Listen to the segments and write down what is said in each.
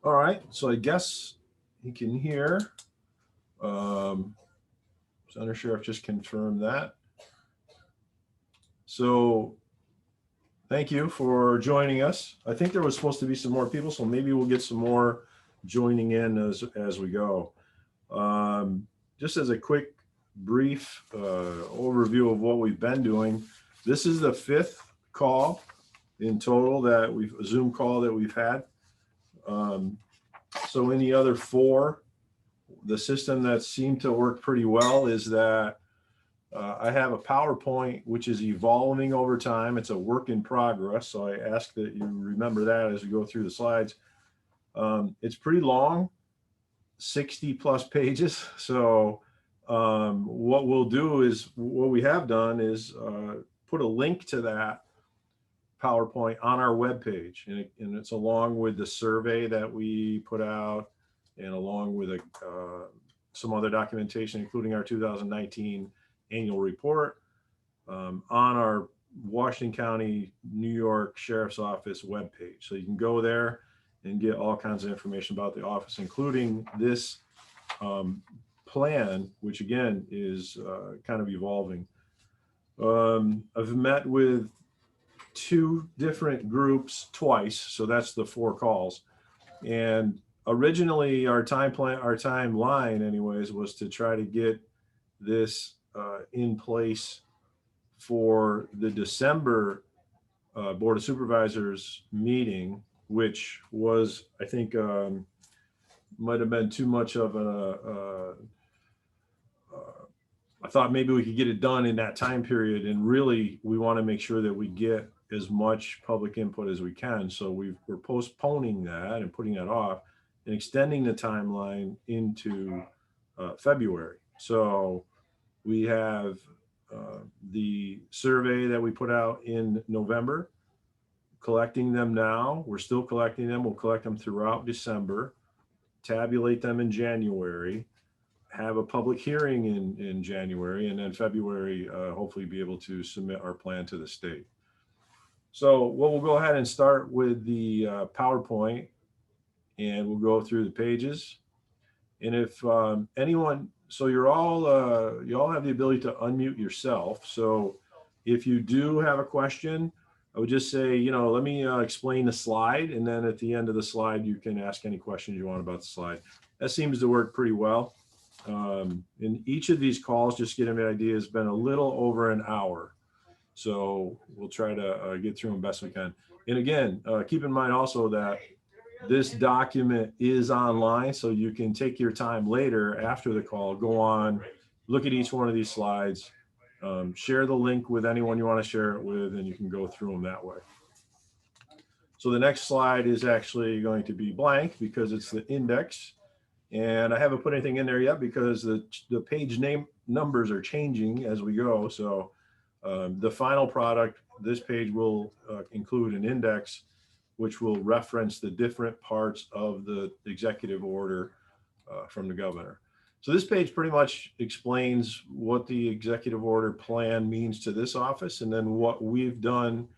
All right, so I guess he can hear. Um, so Under Sheriff just confirmed that. So thank you for joining us. I think there was supposed to be some more people, so maybe we'll get some more joining in as we go. Um, just as a quick, brief overview of what we've been doing, this is the fifth call in total that we've a Zoom call that we've had. Um, so in the other four, the system that seemed to work pretty well is that I have a PowerPoint which is evolving over time. It's a work in progress, so I ask that you remember that as we go through the slides. It's pretty long, 60 plus pages. So what we'll do is what we have done is put a link to that PowerPoint on our webpage, and it's along with the survey that we put out, and along with some other documentation, including our 2019 annual report, on our Washington County, New York Sheriff's Office webpage. So you can go there and get all kinds of information about the office, including this um, plan, which again is kind of evolving. I've met with two different groups twice, so that's the four calls. And originally, our timeline, anyways, was to try to get this in place for the December Board of Supervisors meeting, which was, I think, might have been too much of I thought maybe we could get it done in that time period, and really, we want to make sure that we get as much public input as we can. So we're postponing that and putting that off and extending the timeline into February. So we have the survey that we put out in November, collecting them now. We're still collecting them. We'll collect them throughout December, tabulate them in January, have a public hearing in January, and then February, hopefully be able to submit our plan to the state. So we'll go ahead and start with the PowerPoint, and we'll go through the pages. And if anyone, so you all have the ability to unmute yourself. So if you do have a question, I would just say, let me explain the slide, and then at the end of the slide, you can ask any questions you want about the slide. That seems to work pretty well. In each of these calls, just to get an idea, has been a little over an hour. So we'll try to get through them best we can. And again, keep in mind also that this document is online, so you can take your time later after the call, go on, look at each one of these slides, share the link with anyone you want to share it with, and you can go through them that way. So the next slide is actually going to be blank because it's the index. And I haven't put anything in there yet because the page name numbers are changing as we go. So the final product, this page will include an index which will reference the different parts of the executive order from the governor. So this page pretty much explains what the executive order plan means to this office, and then what we've done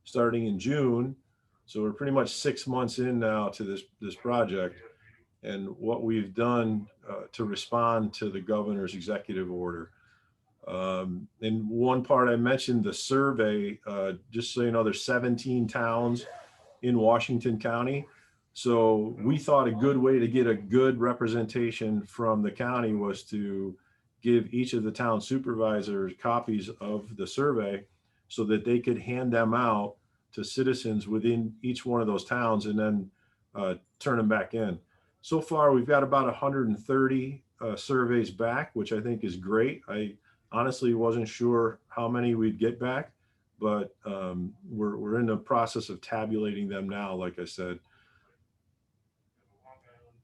starting in June. So we're pretty much 6 months in now to this project, and what we've done to respond to the governor's executive order. In one part, I mentioned the survey. Just so you know, there's 17 towns in Washington County. So we thought a good way to get a good representation from the county was to give each of the town supervisors copies of the survey so that they could hand them out to citizens within each one of those towns, and then turn them back in. So far, we've got about 130 surveys back, which I think is great. I honestly wasn't sure how many we'd get back, but we're in the process of tabulating them now, like I said.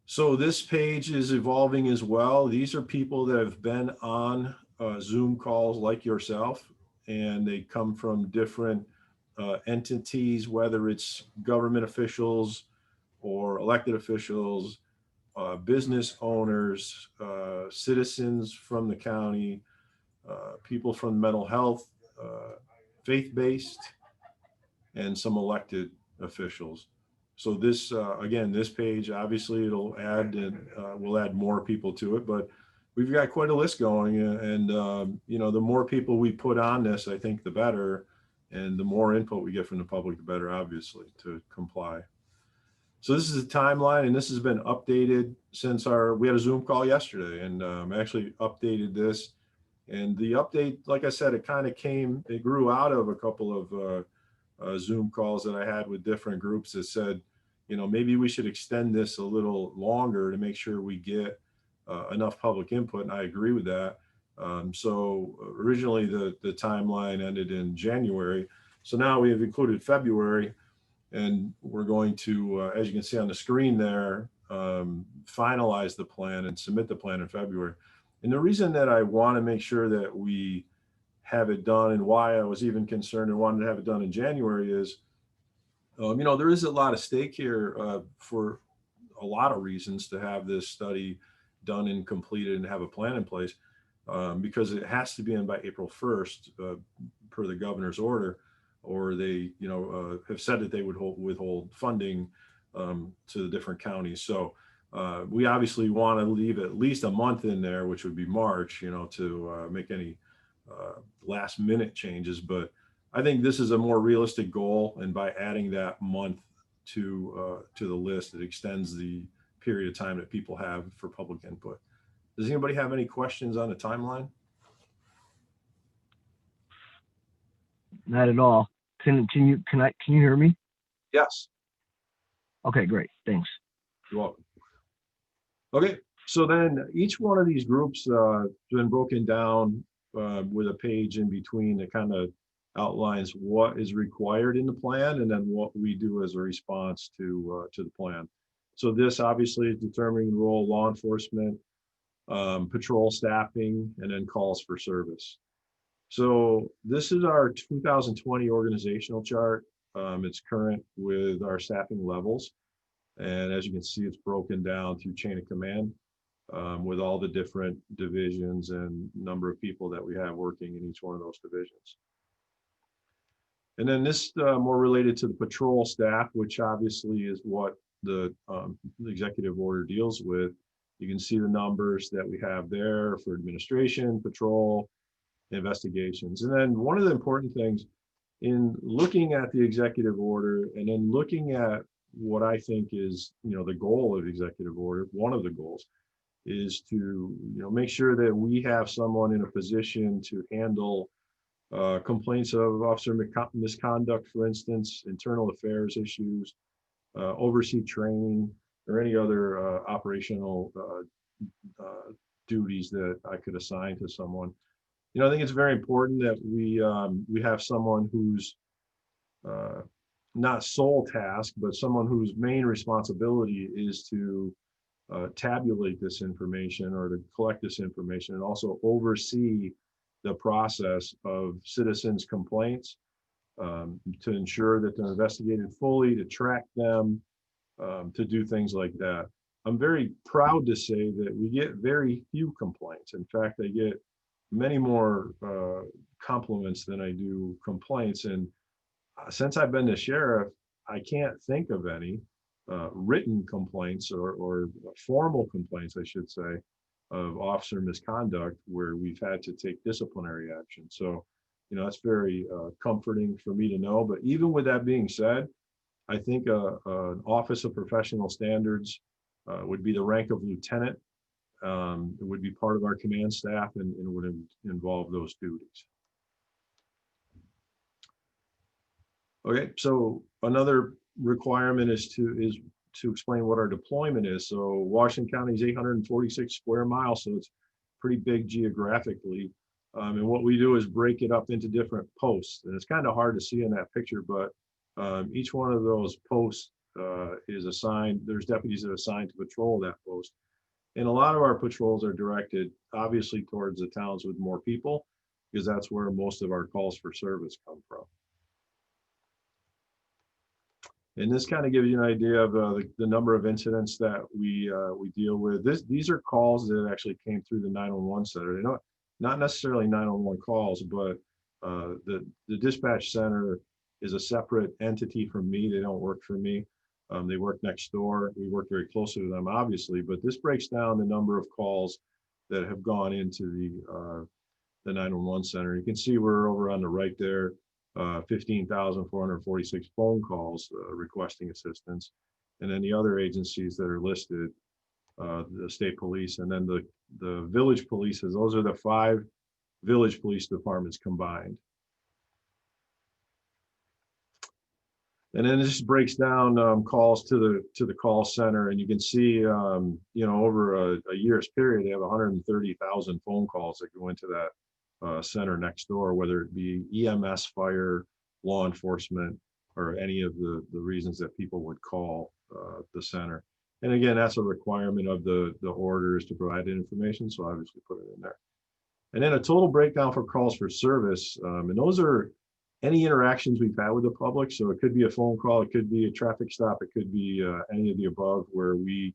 So this page is evolving as well. These are people that have been on Zoom calls like yourself, and they come from different entities, whether it's government officials or elected officials, business owners, citizens from the county, people from mental health, faith-based, and some elected officials. So this, again, this page, obviously it'll add, and we'll add more people to it, but we've got quite a list going, and you know, the more people we put on this, I think the better, and the more input we get from the public, the better, obviously, to comply. So this is a timeline, and this has been updated since we had a Zoom call yesterday, and actually updated this. And the update, like I said, it grew out of a couple of Zoom calls that I had with different groups that said, you know, maybe we should extend this a little longer to make sure we get enough public input. And I agree with that. So originally the timeline ended in January. So now we have included February, and we're going to, as you can see on the screen there, finalize the plan and submit the plan in February. And the reason that I want to make sure that we have it done, and why I was even concerned and wanted to have it done in January, is, you know, there is a lot of stake here for a lot of reasons to have this study done and completed and have a plan in place, because it has to be in by April 1st per the governor's order, or they, you know, have said that they would withhold funding to the different counties. So we obviously want to leave at least a month in there, which would be March, you know, to make any last minute changes. But I think this is a more realistic goal, and by adding that month to the list, it extends the period of time that people have for public input. Does anybody have any questions on the timeline? Not at all. Can you hear me? Yes. Okay, great. Thanks. You're welcome. Okay, so then each one of these groups has been broken down with a page in between that kind of outlines what is required in the plan and then what we do as a response to the plan. So this obviously is determining the role of law enforcement, patrol staffing, and then calls for service. So this is our 2020 organizational chart. It's current with our staffing levels. And as you can see, it's broken down through chain of command with all the different divisions and number of people that we have working in each one of those divisions. And then this more related to the patrol staff, which obviously is what the executive order deals with. You can see the numbers that we have there for administration, patrol, investigations. And then one of the important things in looking at the executive order and then looking at what I think is, you know, the goal of executive order, one of the goals is to, you know, make sure that we have someone in a position to handle complaints of officer misconduct, for instance, internal affairs issues, oversee training, or any other operational duties that I could assign to someone. You know, I think it's very important that we have someone who's not sole task, but someone whose main responsibility is to tabulate this information or to collect this information, and also oversee the process of citizens' complaints to ensure that they're investigated fully, to track them, to do things like that. I'm very proud to say that we get very few complaints. In fact, I get many more compliments than I do complaints. And since I've been the sheriff, I can't think of any written complaints or formal complaints, I should say, of officer misconduct where we've had to take disciplinary action. So, you know, that's very comforting for me to know. But even with that being said, I think an Office of Professional Standards would be the rank of lieutenant. It would be part of our command staff and would involve those duties. Okay, so another requirement is to explain what our deployment is. So Washington County is 846 square miles, so it's pretty big geographically. And what we do is break it up into different posts. And it's kind of hard to see in that picture, but each one of those posts is assigned, there's deputies that are assigned to patrol that post. And a lot of our patrols are directed obviously towards the towns with more people, because that's where most of our calls for service come from. And this kind of gives you an idea of the number of incidents that we deal with. These are calls that actually came through the 911 center. They're not necessarily 911 calls, but the dispatch center is a separate entity from me. They don't work for me. They work next door. We work very closely with them, obviously, but this breaks down the number of calls that have gone into the 911 center. You can see we're over on the right there, 15,446 phone calls requesting assistance. And then the other agencies that are listed, the state police, and then the village polices, those are the 5 village police departments combined. And then it just breaks down calls to the call center, and you can see, over a year's period, they have 130,000 phone calls that go into that center next door, whether it be EMS, fire, law enforcement, or any of the reasons that people would call the center. And again, that's a requirement of the orders to provide that information, so obviously put it in there. And then a total breakdown for calls for service, and those are any interactions we've had with the public. So it could be a phone call, it could be a traffic stop, it could be any of the above where we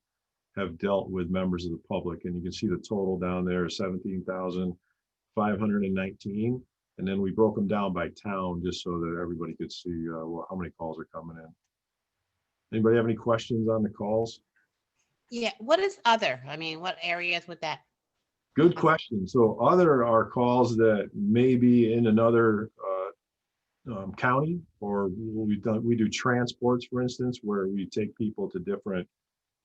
have dealt with members of the public. And you can see the total down there is 17,519. And then we broke them down by town just so that everybody could see how many calls are coming in. Anybody have any questions on the calls? Yeah, what is other? I mean, what areas would that? Good question. So other are calls that may be in another county, or we do transports, for instance, where we take people to different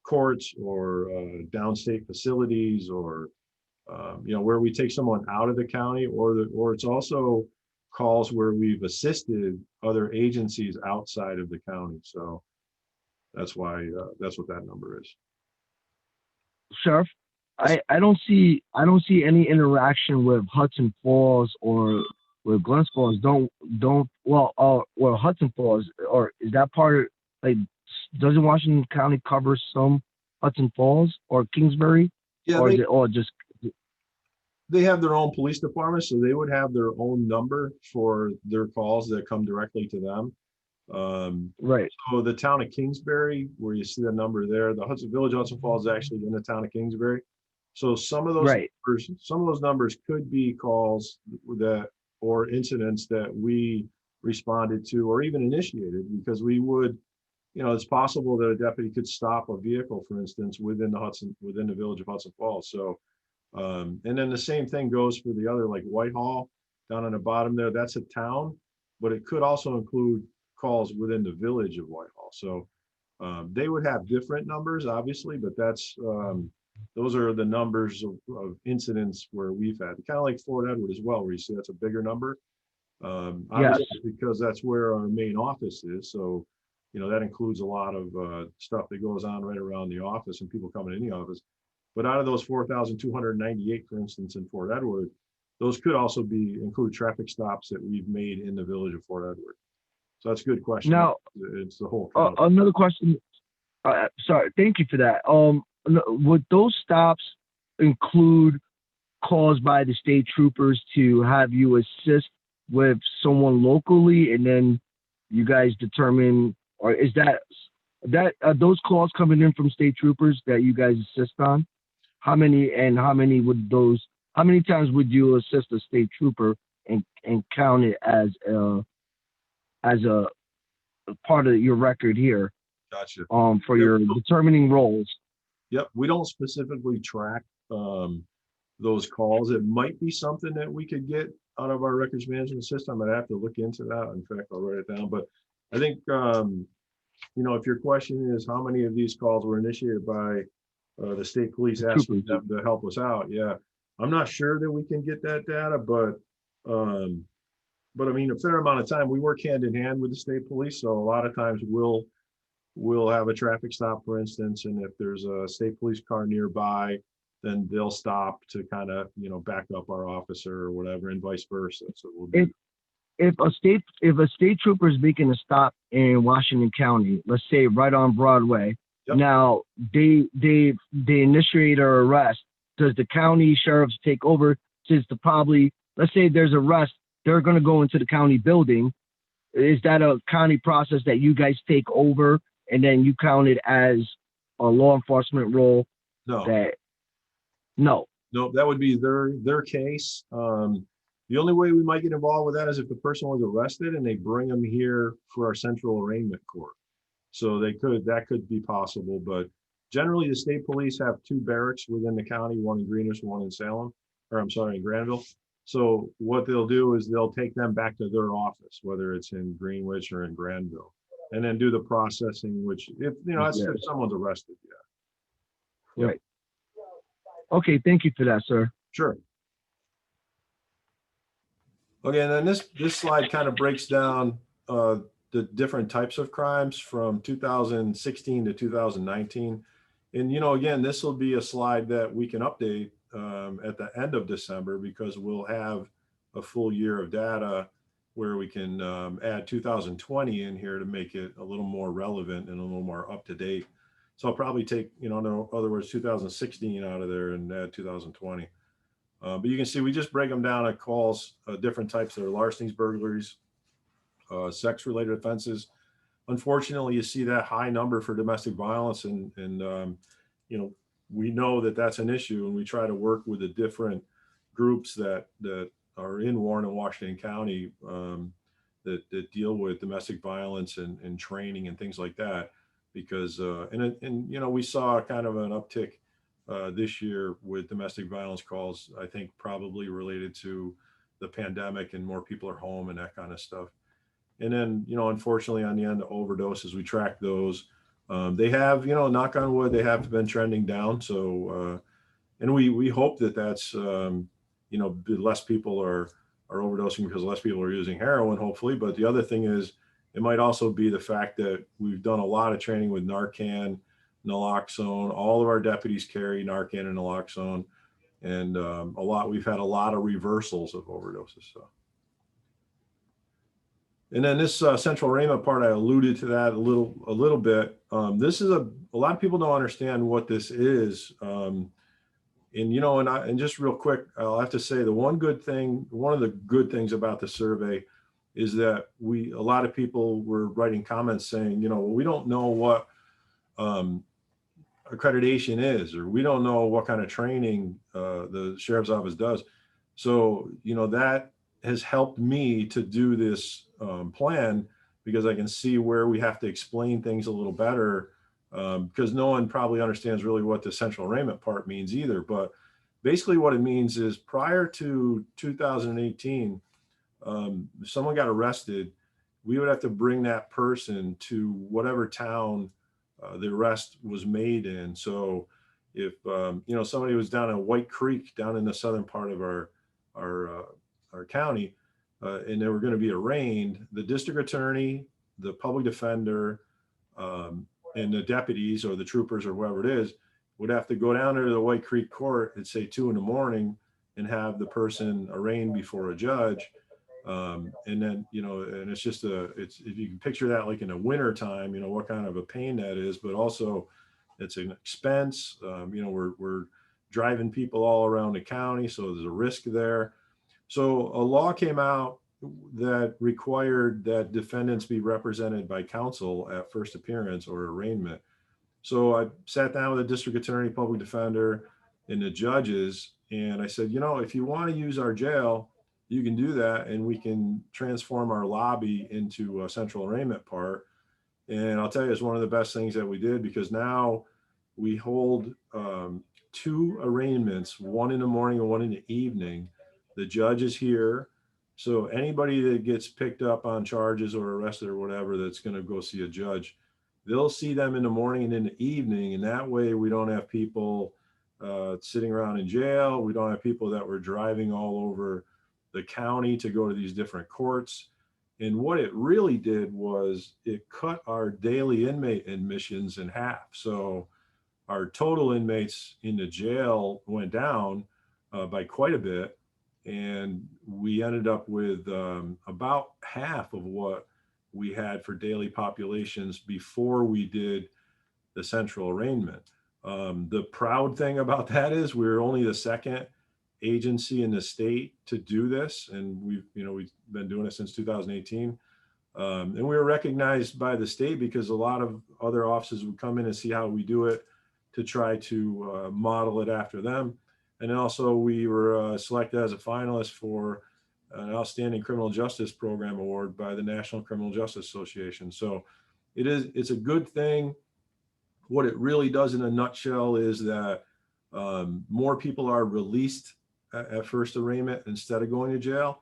courts or downstate facilities, or where we take someone out of the county, or it's also calls where we've assisted other agencies outside of the county. So that's why that's what that number is. Sheriff, I don't see any interaction with Hudson Falls or with Glens Falls. Hudson Falls, or is that part of, like, doesn't Washington County cover some Hudson Falls or Kingsbury? Yeah, or is it all just? They have their own police department, so they would have their own number for their calls that come directly to them. Right. So the town of Kingsbury, where you see the number there, the Village of Hudson Falls is actually in the town of Kingsbury. So some of those numbers could be calls that, or incidents that we responded to or even initiated, because we would, it's possible that a deputy could stop a vehicle, for instance, within the Village of Hudson Falls. So, and then the same thing goes for the other, like Whitehall down on the bottom there, that's a town, but it could also include calls within the Village of Whitehall. So they would have different numbers, obviously, but that's, those are the numbers of incidents where we've had, kind of like Fort Edward as well, where you see that's a bigger number. Obviously, because that's where our main office is. So, that includes a lot of stuff that goes on right around the office and people coming in the office. But out of those 4,298, for instance, in Fort Edward, those could also include traffic stops that we've made in the Village of Fort Edward. So that's a good question. Now, it's the whole. Another question. Sorry, thank you for that. Would those stops include calls by the state troopers to have you assist with someone locally, and then you guys determine, or is that those calls coming in from state troopers that you guys assist on? How many times would you assist a state trooper and count it as a part of your record here? Gotcha. For your determining roles. Yep, we don't specifically track those calls. It might be something that we could get out of our records management system. I'd have to look into that. In fact, I'll write it down. But I think, if your question is how many of these calls were initiated by the state police asking them to help us out, yeah, I'm not sure that we can get that data, but I mean, a fair amount of time we work hand in hand with the state police. So a lot of times we'll have a traffic stop, for instance, and if there's a state police car nearby, then they'll stop to kind of, back up our officer or whatever, and vice versa. So we'll do. If a state trooper is making a stop in Washington County, let's say right on Broadway, yep. Now they initiate an arrest. Does the county sheriffs take over? Since let's say there's arrest, they're going to go into the county building. Is that a county process that you guys take over, and then you count it as a law enforcement role? No. No, that would be their case. The only way we might get involved with that is if the person was arrested and they bring them here for our central arraignment court. So that could be possible, but generally the state police have two barracks within the county, one in Greenwich, one in Salem, or I'm sorry, in Granville. So what they'll do is they'll take them back to their office, whether it's in Greenwich or in Granville, and then do the processing, which if, that's Yes. if someone's arrested, yeah. Yep. Right. Okay, thank you for that, sir. Sure. Okay, and then this slide kind of breaks down the different types of crimes from 2016 to 2019. And, again, this will be a slide that we can update at the end of December, because we'll have a full year of data where we can add 2020 in here to make it a little more relevant and a little more up to date. So I'll probably take, in other words, 2016 out of there and add 2020. But you can see we just break them down at calls, different types that are larcenies, burglaries, sex-related offenses. Unfortunately, you see that high number for domestic violence, and we know that that's an issue, and we try to work with the different groups that are in Warren and Washington County that deal with domestic violence and training and things like that, because we saw kind of an uptick this year with domestic violence calls, I think probably related to the pandemic and more people are home and that kind of stuff. And then, unfortunately on the end, the overdoses, we track those. They have, knock on wood, they have been trending down. So, and we hope that that's, less people are overdosing because less people are using heroin, hopefully. But the other thing is, it might also be the fact that we've done a lot of training with Narcan, naloxone. All of our deputies carry Narcan and naloxone, and we've had a lot of reversals of overdoses. So. And then this central arraignment part, I alluded to that a little bit. This is a lot of people don't understand what this is. And just real quick, I'll have to say one of the good things about the survey is that a lot of people were writing comments saying, we don't know what accreditation is, or we don't know what kind of training the sheriff's office does. So, that has helped me to do this plan, because I can see where we have to explain things a little better, because no one probably understands really what the central arraignment part means either. But basically what it means is, prior to 2018, if someone got arrested, we would have to bring that person to whatever town the arrest was made in. So if somebody was down in White Creek, down in the southern part of our county, and they were going to be arraigned, the district attorney, the public defender, and the deputies or the troopers or whoever it is would have to go down to the White Creek court at say 2 a.m. and have the person arraigned before a judge. And then, and it's just if you can picture that like in the winter time, what kind of a pain that is, but also it's an expense. We're driving people all around the county, so there's a risk there. So a law came out that required that defendants be represented by counsel at first appearance or arraignment. So I sat down with the district attorney, public defender, and the judges, and I said, if you want to use our jail, you can do that, and we can transform our lobby into a central arraignment part. And I'll tell you, it's one of the best things that we did, because now we hold 2 arraignments, one in the morning and one in the evening. The judge is here. So anybody that gets picked up on charges or arrested or whatever that's going to go see a judge, they'll see them in the morning and in the evening. And that way we don't have people sitting around in jail. We don't have people that were driving all over the county to go to these different courts. And what it really did was it cut our daily inmate admissions in half. So our total inmates in the jail went down by quite a bit. And we ended up with about half of what we had for daily populations before we did the central arraignment. The proud thing about that is we're only the second agency in the state to do this, and we've been doing it since 2018, and we were recognized by the state because a lot of other offices would come in and see how we do it to try to model it after them. And then also we were selected as a finalist for an Outstanding Criminal Justice Program Award by the National Criminal Justice Association. So it's a good thing. What it really does in a nutshell is that more people are released at first arraignment instead of going to jail.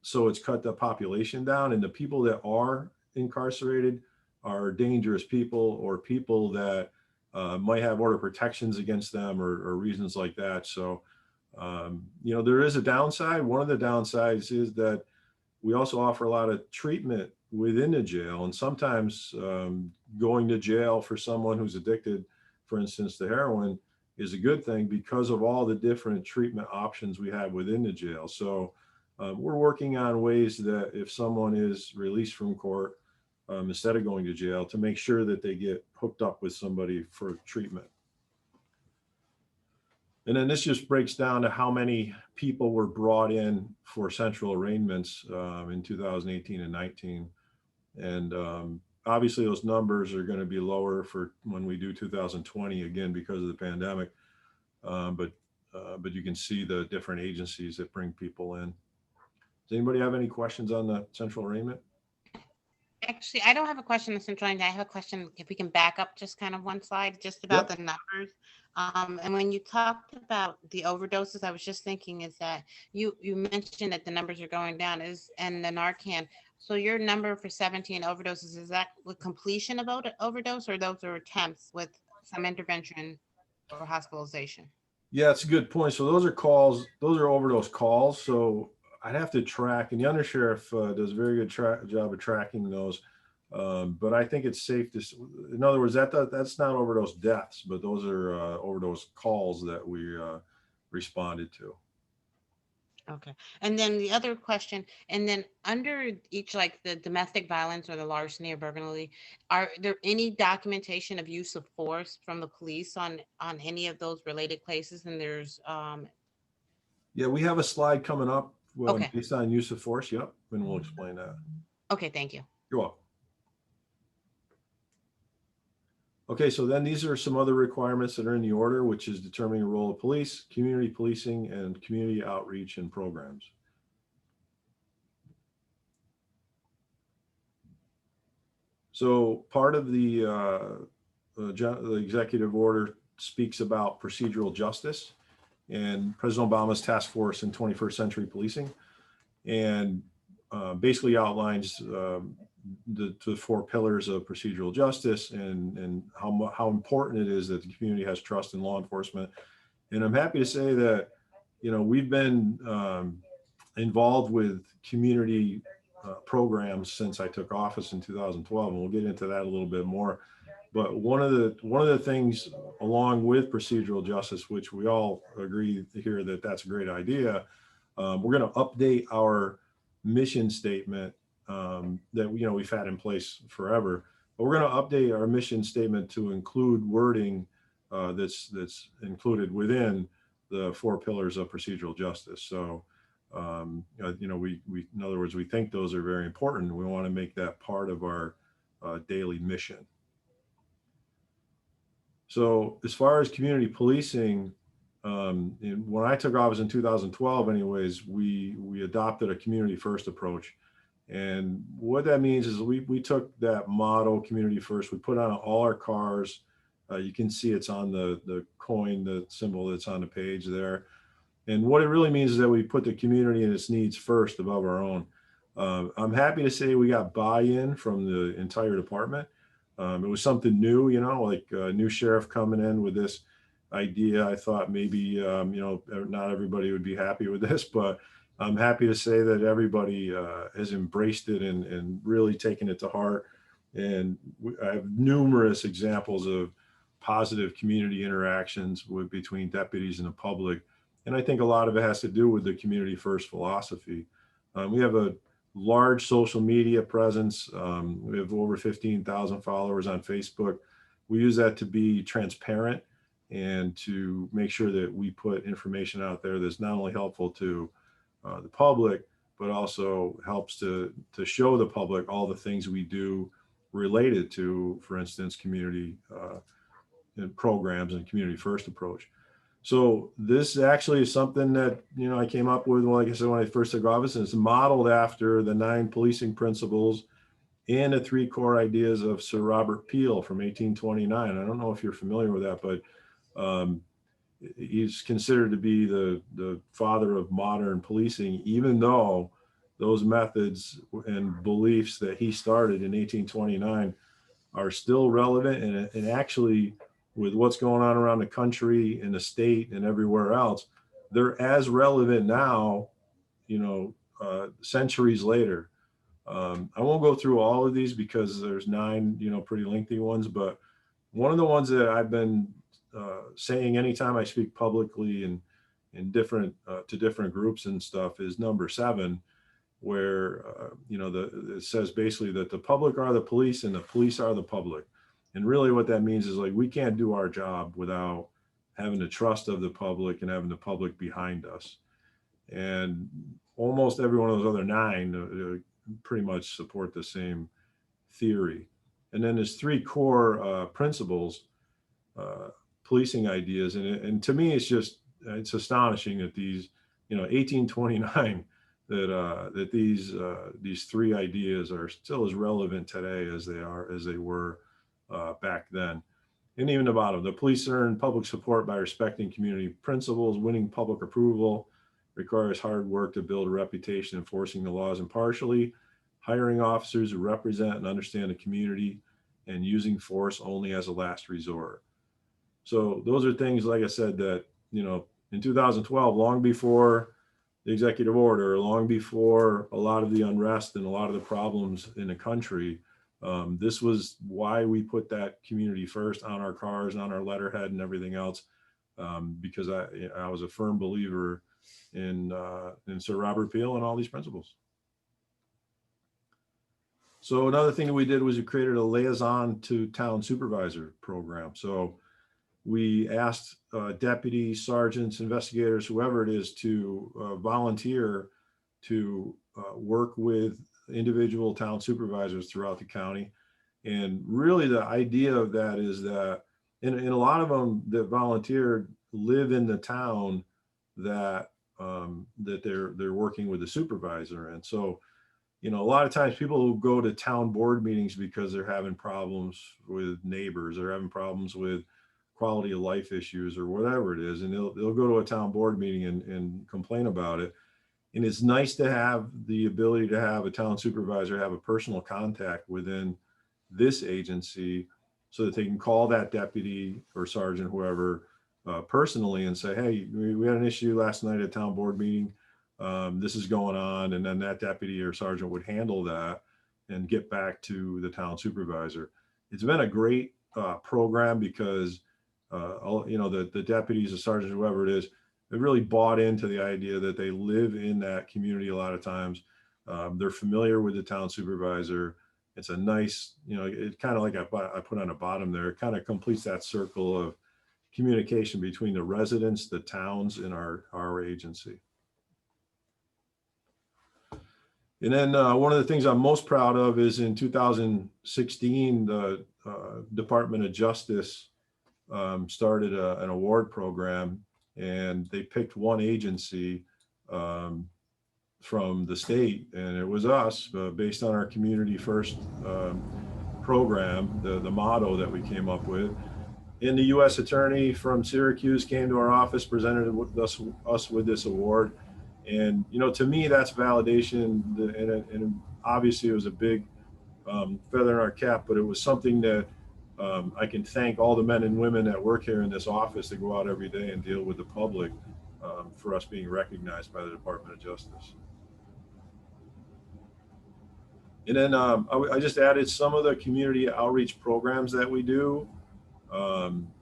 So it's cut the population down, and the people that are incarcerated are dangerous people or people that might have order protections against them or reasons like that. So, there is a downside. One of the downsides is that we also offer a lot of treatment within the jail, and sometimes going to jail for someone who's addicted, for instance, to heroin, is a good thing because of all the different treatment options we have within the jail. So we're working on ways that if someone is released from court, instead of going to jail, to make sure that they get hooked up with somebody for treatment. And then this just breaks down to how many people were brought in for central arraignments in 2018 and 19. And obviously those numbers are going to be lower for when we do 2020, again, because of the pandemic. But you can see the different agencies that bring people in. Does anybody have any questions on the central arraignment? Actually, I don't have a question on central arraignment. I have a question, if we can back up just kind of one slide, just about the numbers. And when you talked about the overdoses, I was just thinking is that you mentioned that the numbers are going down and the Narcan. So your number for 17 overdoses, is that with completion of overdose, or those are attempts with some intervention or hospitalization? Yeah, it's a good point. So those are calls, those are overdose calls. So I'd have to track, and the undersheriff does a very good job of tracking those. But I think it's safe to, in other words, that's not overdose deaths, but those are overdose calls that we responded to. Okay. And then the other question, and then under each, like the domestic violence or the larceny or burglary, are there any documentation of use of force from the police on any of those related cases? And there's Yeah, we have a slide coming up Okay. based on use of force. Yep, and we'll explain that. Okay, thank you. You're welcome. Okay, so then these are some other requirements that are in the order, which is determining the role of police, community policing, and community outreach and programs. So part of the executive order speaks about procedural justice and President Obama's task force in 21st century policing, and basically outlines the four pillars of procedural justice and how important it is that the community has trust in law enforcement. And I'm happy to say that, we've been involved with community programs since I took office in 2012, and we'll get into that a little bit more. But one of the things, along with procedural justice, which we all agree here that that's a great idea, we're going to update our mission statement that we've had in place forever. But we're going to update our mission statement to include wording that's included within the four pillars of procedural justice. So, we in other words, we think those are very important. We want to make that part of our daily mission. So as far as community policing, when I took office in 2012, anyways, we adopted a community first approach. And what that means is we took that motto, community first, we put on all our cars. You can see it's on the coin, the symbol that's on the page there. And what it really means is that we put the community and its needs first above our own. I'm happy to say we got buy-in from the entire department. It was something new, like a new sheriff coming in with this idea. I thought maybe, not everybody would be happy with this, but I'm happy to say that everybody has embraced it and really taken it to heart. And I have numerous examples of positive community interactions between deputies and the public. And I think a lot of it has to do with the community first philosophy. We have a large social media presence. We have over 15,000 followers on Facebook. We use that to be transparent and to make sure that we put information out there that's not only helpful to the public, but also helps to show the public all the things we do related to, for instance, community and programs and community first approach. So this actually is something that, I came up with, like I said, when I first took office, and it's modeled after the 9 policing principles and the three core ideas of Sir Robert Peel from 1829. I don't know if you're familiar with that, but he's considered to be the father of modern policing, even though those methods and beliefs that he started in 1829 are still relevant, and actually with what's going on around the country and the state and everywhere else, they're as relevant now, centuries later. I won't go through all of these because there's 9, pretty lengthy ones, but one of the ones that I've been saying anytime I speak publicly and in different to different groups and stuff is number 7, where it says basically that the public are the police and the police are the public. And really what that means is, like, we can't do our job without having the trust of the public and having the public behind us. And almost every one of those other 9 pretty much support the same theory. And then there's 3 core principles, policing ideas. And to me, it's astonishing that these, 1829, that these 3 ideas are still as relevant today as they were back then. And even the bottom, the police earn public support by respecting community principles. Winning public approval requires hard work to build a reputation, enforcing the laws impartially, hiring officers who represent and understand the community, and using force only as a last resort. So those are things, like I said, that, in 2012, long before the executive order, long before a lot of the unrest and a lot of the problems in the country, this was why we put that community first on our cars, on our letterhead and everything else, because I was a firm believer in Sir Robert Peel and all these principles. So another thing that we did was we created a liaison to town supervisor program. So we asked deputies, sergeants, investigators, whoever it is, to volunteer to work with individual town supervisors throughout the county. And really the idea of that is that, and a lot of them that volunteered live in the town that they're working with the supervisor. And so, a lot of times people will go to town board meetings because they're having problems with neighbors, or having problems with quality of life issues or whatever it is. And they'll go to a town board meeting and complain about it. And it's nice to have the ability to have a town supervisor have a personal contact within this agency, so that they can call that deputy or sergeant, whoever, personally and say, hey, we had an issue last night at a town board meeting. This is going on. And then that deputy or sergeant would handle that and get back to the town supervisor. It's been a great program because, the deputies, the sergeants, whoever it is, they really bought into the idea that they live in that community a lot of times. They're familiar with the town supervisor. It's a nice, it's kind of like I put on the bottom there, it kind of completes that circle of communication between the residents, the towns, and our agency. And then one of the things I'm most proud of is in 2016, the Department of Justice started an award program, and they picked one agency from the state, and it was us, based on our Community First program, the motto that we came up with. And the U.S. Attorney from Syracuse came to our office, presented us with this award. And, to me, that's validation. And obviously it was a big feather in our cap, but it was something that I can thank all the men and women that work here in this office that go out every day and deal with the public for us being recognized by the Department of Justice. And then I just added some of the community outreach programs that we do.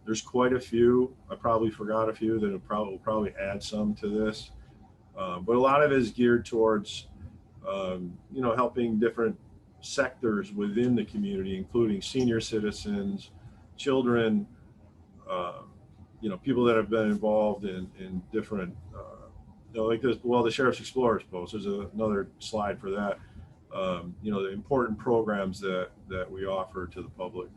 There's quite a few. I probably forgot a few that will probably add some to this. But a lot of it is geared towards, helping different sectors within the community, including senior citizens, children, people that have been involved in different, like this, the Sheriff's Explorers post, there's another slide for that. The important programs that we offer to the public.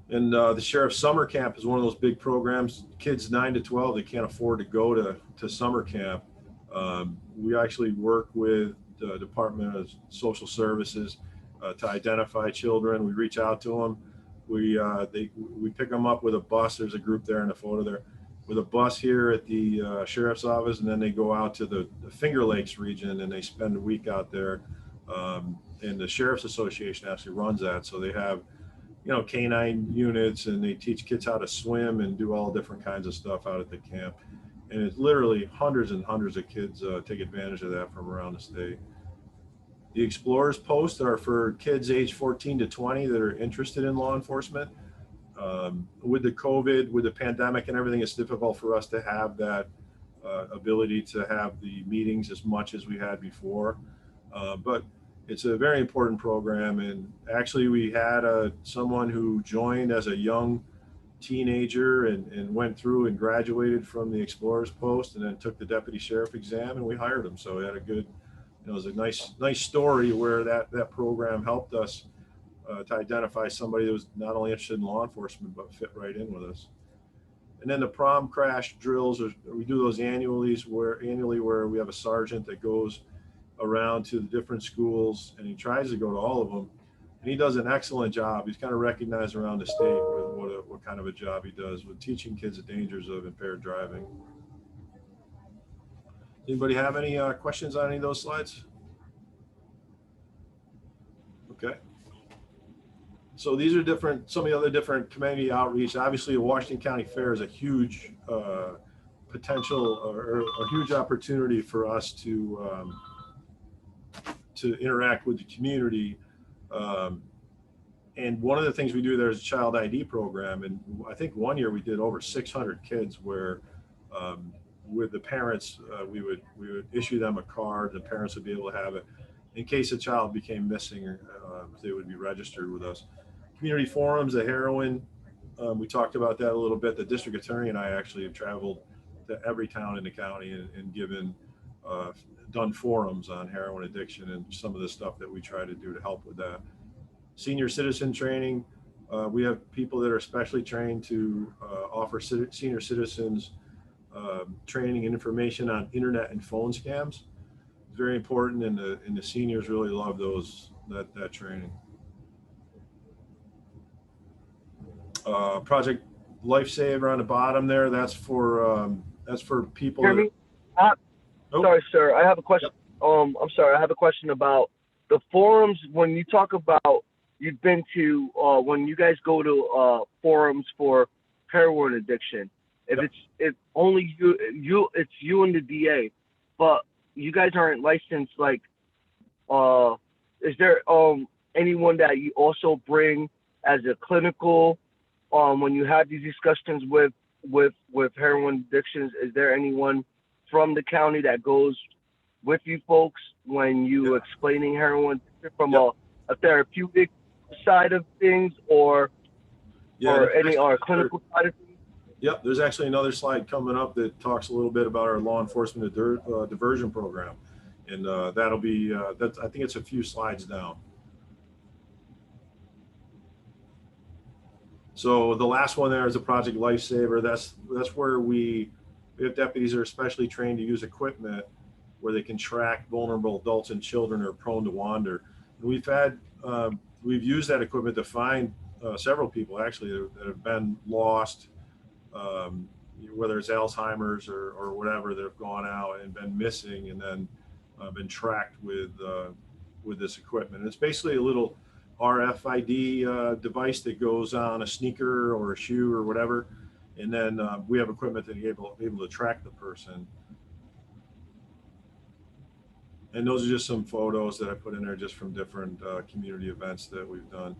And the Sheriff's Summer Camp is one of those big programs. Kids 9 to 12, they can't afford to go to summer camp. We actually work with Department of Social Services to identify children. We reach out to them. We pick them up with a bus. There's a group there in the photo there with a bus here at the sheriff's office, and then they go out to the Finger Lakes region and they spend a week out there. And the Sheriff's Association actually runs that, so they have, you know, canine units, and they teach kids how to swim and do all different kinds of stuff out at the camp. And it's literally hundreds and hundreds of kids take advantage of that from around the state. The Explorers posts are for kids age 14 to 20 that are interested in law enforcement. With the COVID, with the pandemic and everything, it's difficult for us to have that ability to have the meetings as much as we had before. But it's a very important program. And actually we had someone who joined as a young teenager and went through and graduated from the Explorers post and then took the deputy sheriff exam, and we hired him. So we had a good, you know, it was a nice story where that program helped us to identify somebody that was not only interested in law enforcement, but fit right in with us. And then the prom crash drills, we do those annually where we have a sergeant that goes around to the different schools, and he tries to go to all of them. And he does an excellent job. He's kind of recognized around the state with what kind of a job he does with teaching kids the dangers of impaired driving. Anybody have any questions on any of those slides? Okay. So these are some of the other different community outreach. Obviously, the Washington County Fair is a huge potential or a huge opportunity for us to interact with the community. And one of the things we do there is a child ID program. And I think one year we did over 600 kids where with the parents, we would issue them a card. The parents would be able to have it in case a child became missing, they would be registered with us. Community forums, the heroin, we talked about that a little bit. The district attorney and I actually have traveled to every town in the county and given, done forums on heroin addiction and some of the stuff that we try to do to help with that. Senior citizen training, we have people that are specially trained to offer senior citizens training and information on internet and phone scams. It's very important, and the seniors really love that training. Project Lifesaver on the bottom there. That's for people. Hear me? Oh. Sorry, sir. I have a question. I'm sorry. I have a question about the forums. When you talk about you've been to when you guys go to forums for heroin addiction, if only it's you and the DA, but you guys aren't licensed. Like, is there anyone that you also bring as a clinical when you have these discussions with heroin addictions? Is there anyone from the county that goes with you folks when you explaining heroin from a therapeutic side of things or any clinical side of things? Yep, there's actually another slide coming up that talks a little bit about our law enforcement diversion program, and that'll be I think it's a few slides down. So the last one there is a Project Lifesaver. That's where we have deputies that are specially trained to use equipment where they can track vulnerable adults and children who are prone to wander. And we've used that equipment to find several people actually that have been lost, whether it's Alzheimer's or whatever, that have gone out and been missing and then been tracked with this equipment. And it's basically a little RFID device that goes on a sneaker or a shoe or whatever. And then we have equipment that is able to track the person. And those are just some photos that I put in there just from different community events that we've done.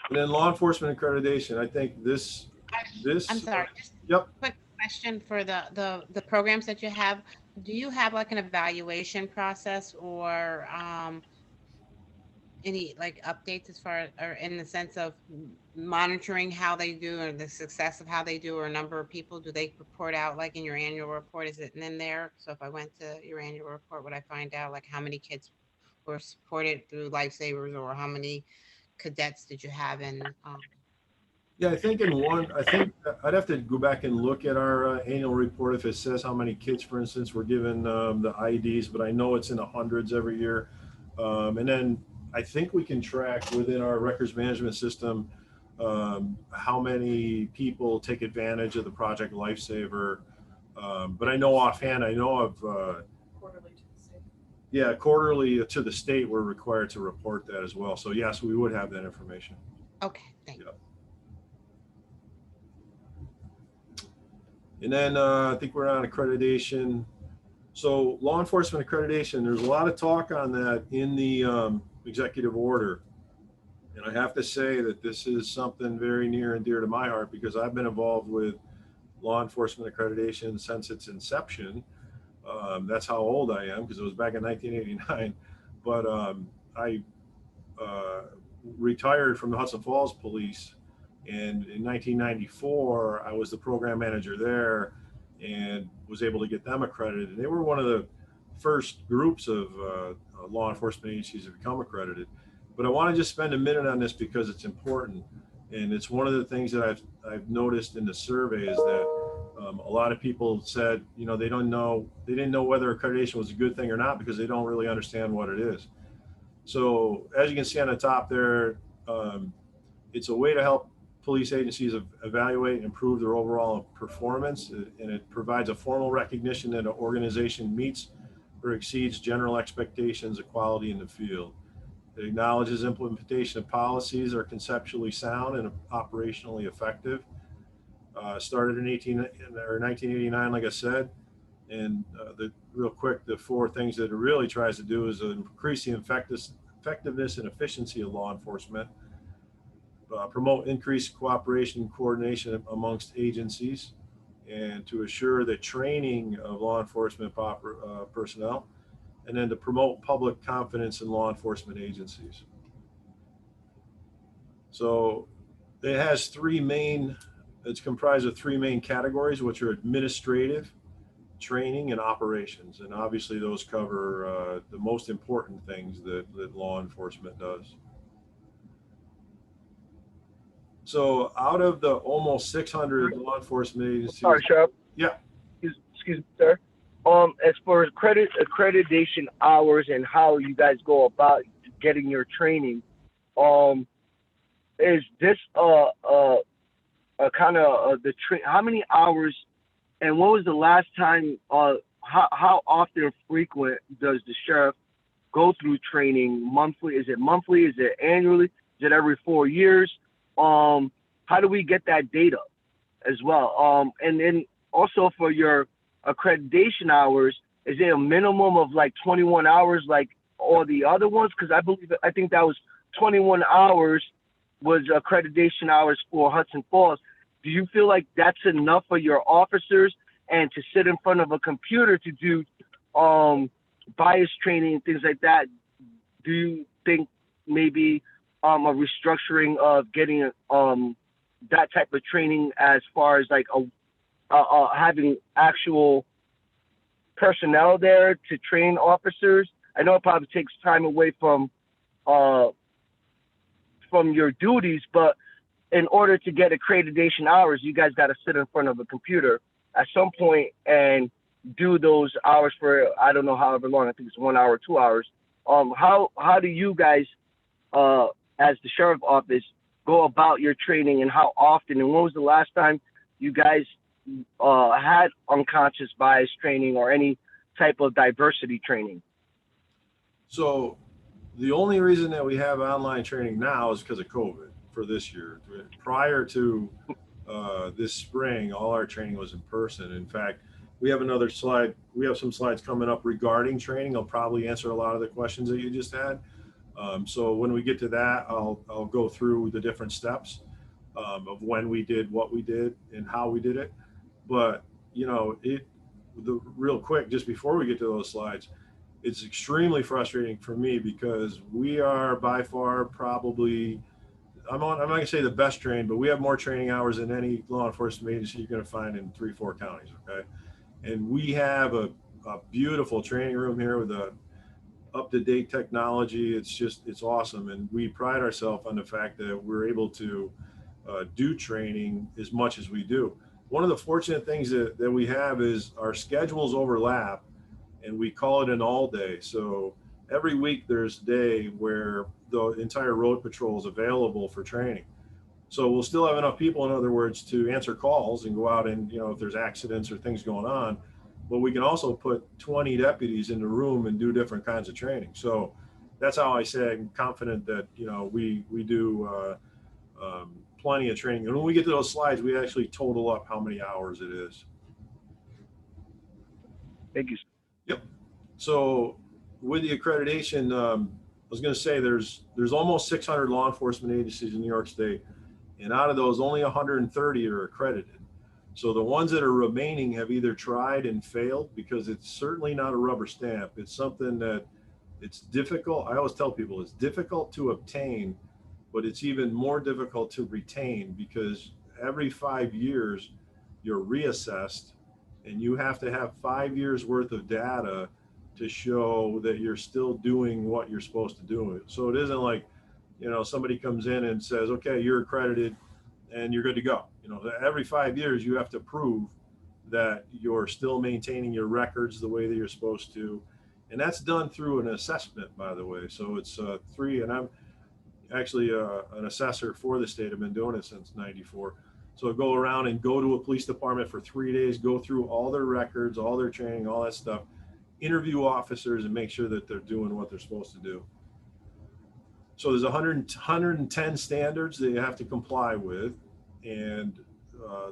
And then law enforcement accreditation. I think this. I'm sorry. Just quick question for the programs that you have. Do you have like an evaluation process or any like updates as far or in the sense of monitoring how they do or the success of how they do or a number of people? Do they report out like in your annual report? Is it in there? So if I went to your annual report, would I find out like how many kids were supported through Lifesavers or how many cadets did you have in Yeah, I think I think I'd have to go back and look at our annual report if it says how many kids, for instance, were given the IEDs, but I know it's in the hundreds every year. And then I think we can track within our records management system how many people take advantage of the Project Lifesaver. But I know offhand, I know of, Quarterly to the state. yeah, quarterly to the state, we're required to report that as well. So yes, we would have that information. Okay, thank you. Yeah. And then I think we're on accreditation. So law enforcement accreditation, there's a lot of talk on that in the executive order. And I have to say that this is something very near and dear to my heart because I've been involved with law enforcement accreditation since its inception. That's how old I am because it was back in 1989. But I retired from the Hudson Falls Police, and in 1994 I was the program manager there and was able to get them accredited. And they were one of the first groups of law enforcement agencies to become accredited. But I want to just spend a minute on this because it's important, and it's one of the things that I've noticed in the survey is that a lot of people said, you know, they didn't know whether accreditation was a good thing or not because they don't really understand what it is. So as you can see on the top there, it's a way to help police agencies evaluate and improve their overall performance, and it provides a formal recognition that an organization meets or exceeds general expectations of quality in the field. It acknowledges implementation of policies are conceptually sound and operationally effective. Started in 1989, like I said, and the four things that it really tries to do is increase the effectiveness and efficiency of law enforcement, promote increased cooperation and coordination amongst agencies, and to assure the training of law enforcement personnel, and then to promote public confidence in law enforcement agencies. So it's comprised of three main categories, which are administrative, training, and operations. And obviously those cover the most important things that law enforcement does. So out of the almost 600 law enforcement agencies. Sorry, Sheriff. Yeah. Excuse me, sir. As far as accreditation hours and how you guys go about getting your training, is this kind of how many hours, and when was the last time? How often or frequent does the sheriff go through training? Monthly? Is it monthly? Is it annually? Is it every 4 years? How do we get that data as well? And then also for your accreditation hours, is it a minimum of like 21 hours like all the other ones? Because I think that was 21 hours was accreditation hours for Hudson Falls. Do you feel like that's enough for your officers and to sit in front of a computer to do bias training and things like that? Do you think maybe a restructuring of getting that type of training as far as like having actual personnel there to train officers? I know it probably takes time away from your duties, but in order to get accreditation hours, you guys got to sit in front of a computer at some point and do those hours for, I don't know, however long. I think it's 1 hour, 2 hours. How do you guys, as the sheriff office, go about your training, and how often, and when was the last time you guys had unconscious bias training or any type of diversity training? So the only reason that we have online training now is because of COVID for this year. Prior to this spring, all our training was in person. In fact, we have another slide. We have some slides coming up regarding training. I'll probably answer a lot of the questions that you just had. So when we get to that, I'll go through the different steps of when we did what we did and how we did it. But, you know, real quick, just before we get to those slides, it's extremely frustrating for me because we are by far probably, I'm not going to say the best trained, but we have more training hours than any law enforcement agency you're going to find in 3-4 counties. Okay. And we have a beautiful training room here with a up-to-date technology. It's awesome. And we pride ourselves on the fact that we're able to do training as much as we do. One of the fortunate things that we have is our schedules overlap, and we call it an all day. So every week there's a day where the entire road patrol is available for training. So we'll still have enough people, in other words, to answer calls and go out and, if there's accidents or things going on, but we can also put 20 deputies in the room and do different kinds of training. So that's how I say I'm confident that, we do plenty of training. And when we get to those slides, we actually total up how many hours it is. Thank you. Yep. So with the accreditation, I was going to say there's almost 600 law enforcement agencies in New York State, and out of those, only 130 are accredited. So the ones that are remaining have either tried and failed, because it's certainly not a rubber stamp. It's something that it's difficult. I always tell people it's difficult to obtain, but it's even more difficult to retain, because every 5 years you're reassessed and you have to have 5 years worth of data to show that you're still doing what you're supposed to do. So it isn't like, somebody comes in and says, okay, you're accredited and you're good to go. Every 5 years you have to prove that you're still maintaining your records the way that you're supposed to. And that's done through an assessment, by the way. So it's and I'm actually an assessor for the state. I've been doing it since '94. So go around and go to a police department for 3 days, go through all their records, all their training, all that stuff, interview officers and make sure that they're doing what they're supposed to do. So there's 110 standards that you have to comply with. And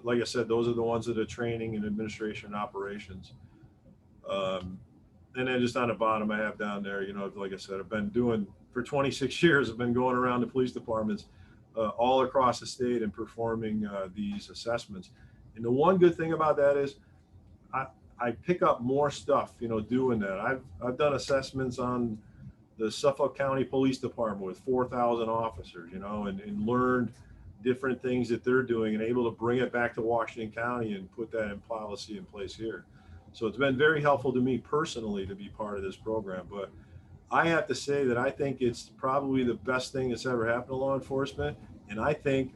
like I said, those are the ones that are training and administration and operations. And then just on the bottom, I have down there, like I said, I've been doing for 26 years, I've been going around the police departments all across the state and performing these assessments. And the one good thing about that is I pick up more stuff, doing that. I've done assessments on the Suffolk County Police Department with 4,000 officers, and learned different things that they're doing and able to bring it back to Washington County and put that in policy in place here. So it's been very helpful to me personally to be part of this program. But I have to say that I think it's probably the best thing that's ever happened to law enforcement. And I think,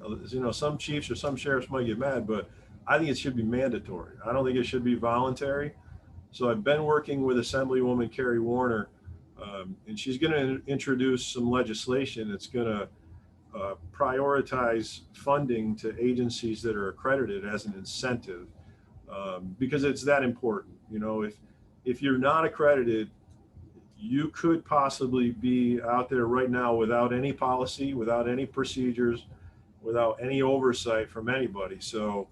some chiefs or some sheriffs might get mad, but I think it should be mandatory. I don't think it should be voluntary. So I've been working with Assemblywoman Carrie Warner, and she's going to introduce some legislation that's going to prioritize funding to agencies that are accredited as an incentive, because it's that important. If you're not accredited, you could possibly be out there right now without any policy, without any procedures, without any oversight from anybody. So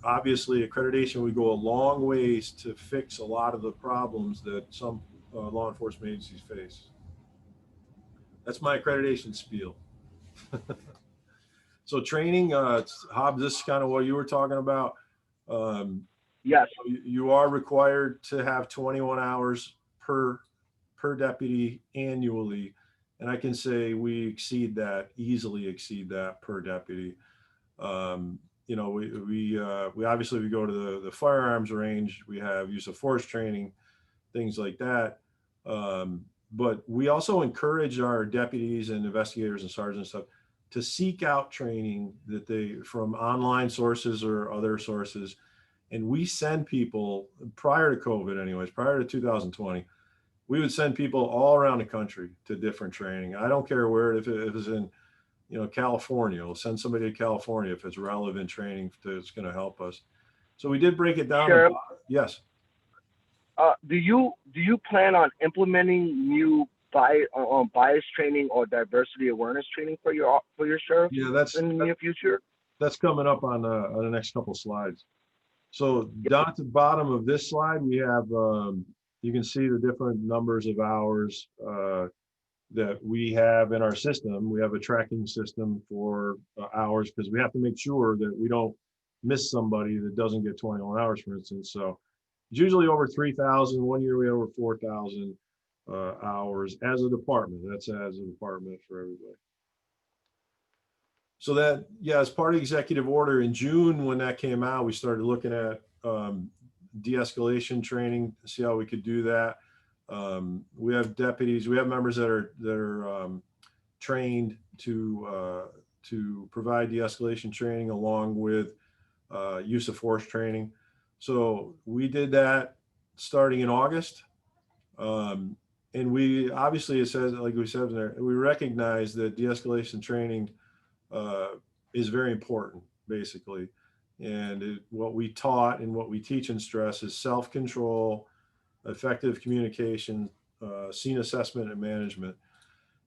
obviously accreditation would go a long ways to fix a lot of the problems that some law enforcement agencies face. That's my accreditation spiel. So training, Hobbs, this is kind of what you were talking about. Yes. You are required to have 21 hours per deputy annually. And I can say we easily exceed that per deputy. We obviously, we go to the firearms range, we have use of force training, things like that. But we also encourage our deputies and investigators and sergeants and stuff to seek out training from online sources or other sources. And we send people, prior to COVID anyways, prior to 2020, we would send people all around the country to different training. I don't care where, if it's in, California, we'll send somebody to California if it's relevant training that's going to help us. So we did break it down. Sheriff, yes. Do you plan on implementing new bias training or diversity awareness training for your sheriff? Yeah, that's in the near future. That's coming up on the next couple slides. So down at the bottom of this slide, we have you can see the different numbers of hours that we have in our system. We have a tracking system for hours, because we have to make sure that we don't miss somebody that doesn't get 21 hours, for instance. So it's usually over 3,000. 1 year we had over 4,000 hours as a department. That's as a department for everybody. So that, yeah, as part of the executive order in June, when that came out, we started looking at de-escalation training to see how we could do that. We have deputies, we have members that are trained to provide de-escalation training along with use of force training. So we did that starting in August. And we obviously, it says, like we said there, we recognize that de-escalation training is very important, basically. And what we taught and what we teach and stress is self-control, effective communication, scene assessment and management.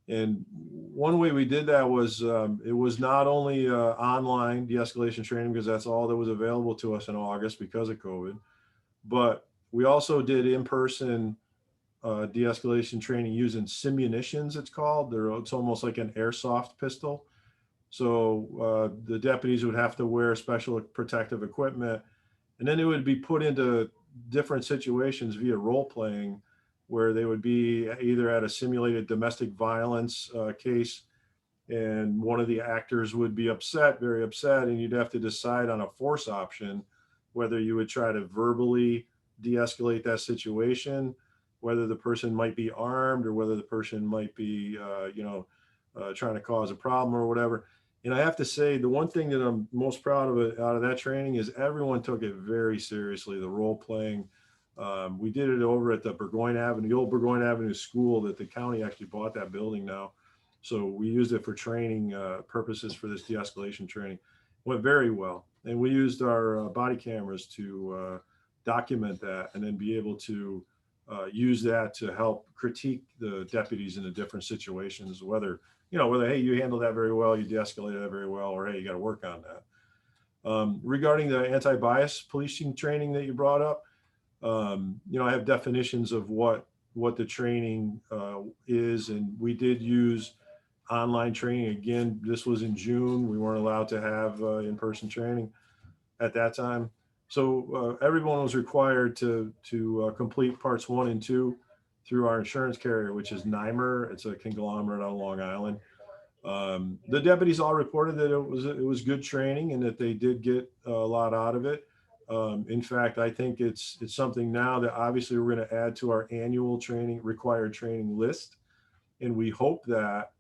And one way we did that was it was not only online de-escalation training, because that's all that was available to us in August because of COVID, but we also did in-person de-escalation training using simunitions, it's called. It's almost like an airsoft pistol. So the deputies would have to wear special protective equipment, and then it would be put into different situations via role playing, where they would be either at a simulated domestic violence case, and one of the actors would be upset, very upset, and you'd have to decide on a force option, whether you would try to verbally de-escalate that situation, whether the person might be armed, or whether the person might be, trying to cause a problem or whatever. And I have to say, the one thing that I'm most proud of out of that training is everyone took it very seriously, the role playing. We did it over at the Burgoyne Avenue, the old Burgoyne Avenue school that the county actually bought that building now. So we used it for training purposes for this de-escalation training. Went very well. And we used our body cameras to document that, and then be able to use that to help critique the deputies in the different situations, whether, hey, you handled that very well, you de-escalated that very well, or hey, you got to work on that. Regarding the anti-bias policing training that you brought up, I have definitions of what the training is, and we did use online training. Again, this was in June. We weren't allowed to have in-person training at that time. So everyone was required to complete parts 1 and 2 through our insurance carrier, which is NYMER. It's a conglomerate on Long Island. The deputies all reported that it was good training and that they did get a lot out of it. In fact, I think it's something now that obviously we're going to add to our annual required training list. And we hope that,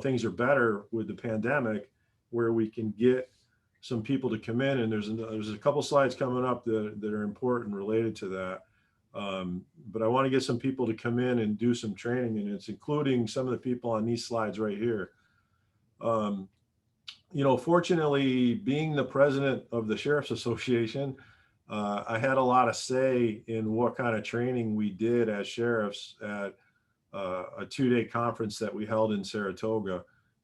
things are better with the pandemic, where we can get some people to come in. And there's a couple slides coming up that are important related to that. But I want to get some people to come in and do some training, and it's including some of the people on these slides right here. Fortunately, being the president of the Sheriff's Association, I had a lot of say in what kind of training we did as sheriffs at a 2-day conference that we held in Saratoga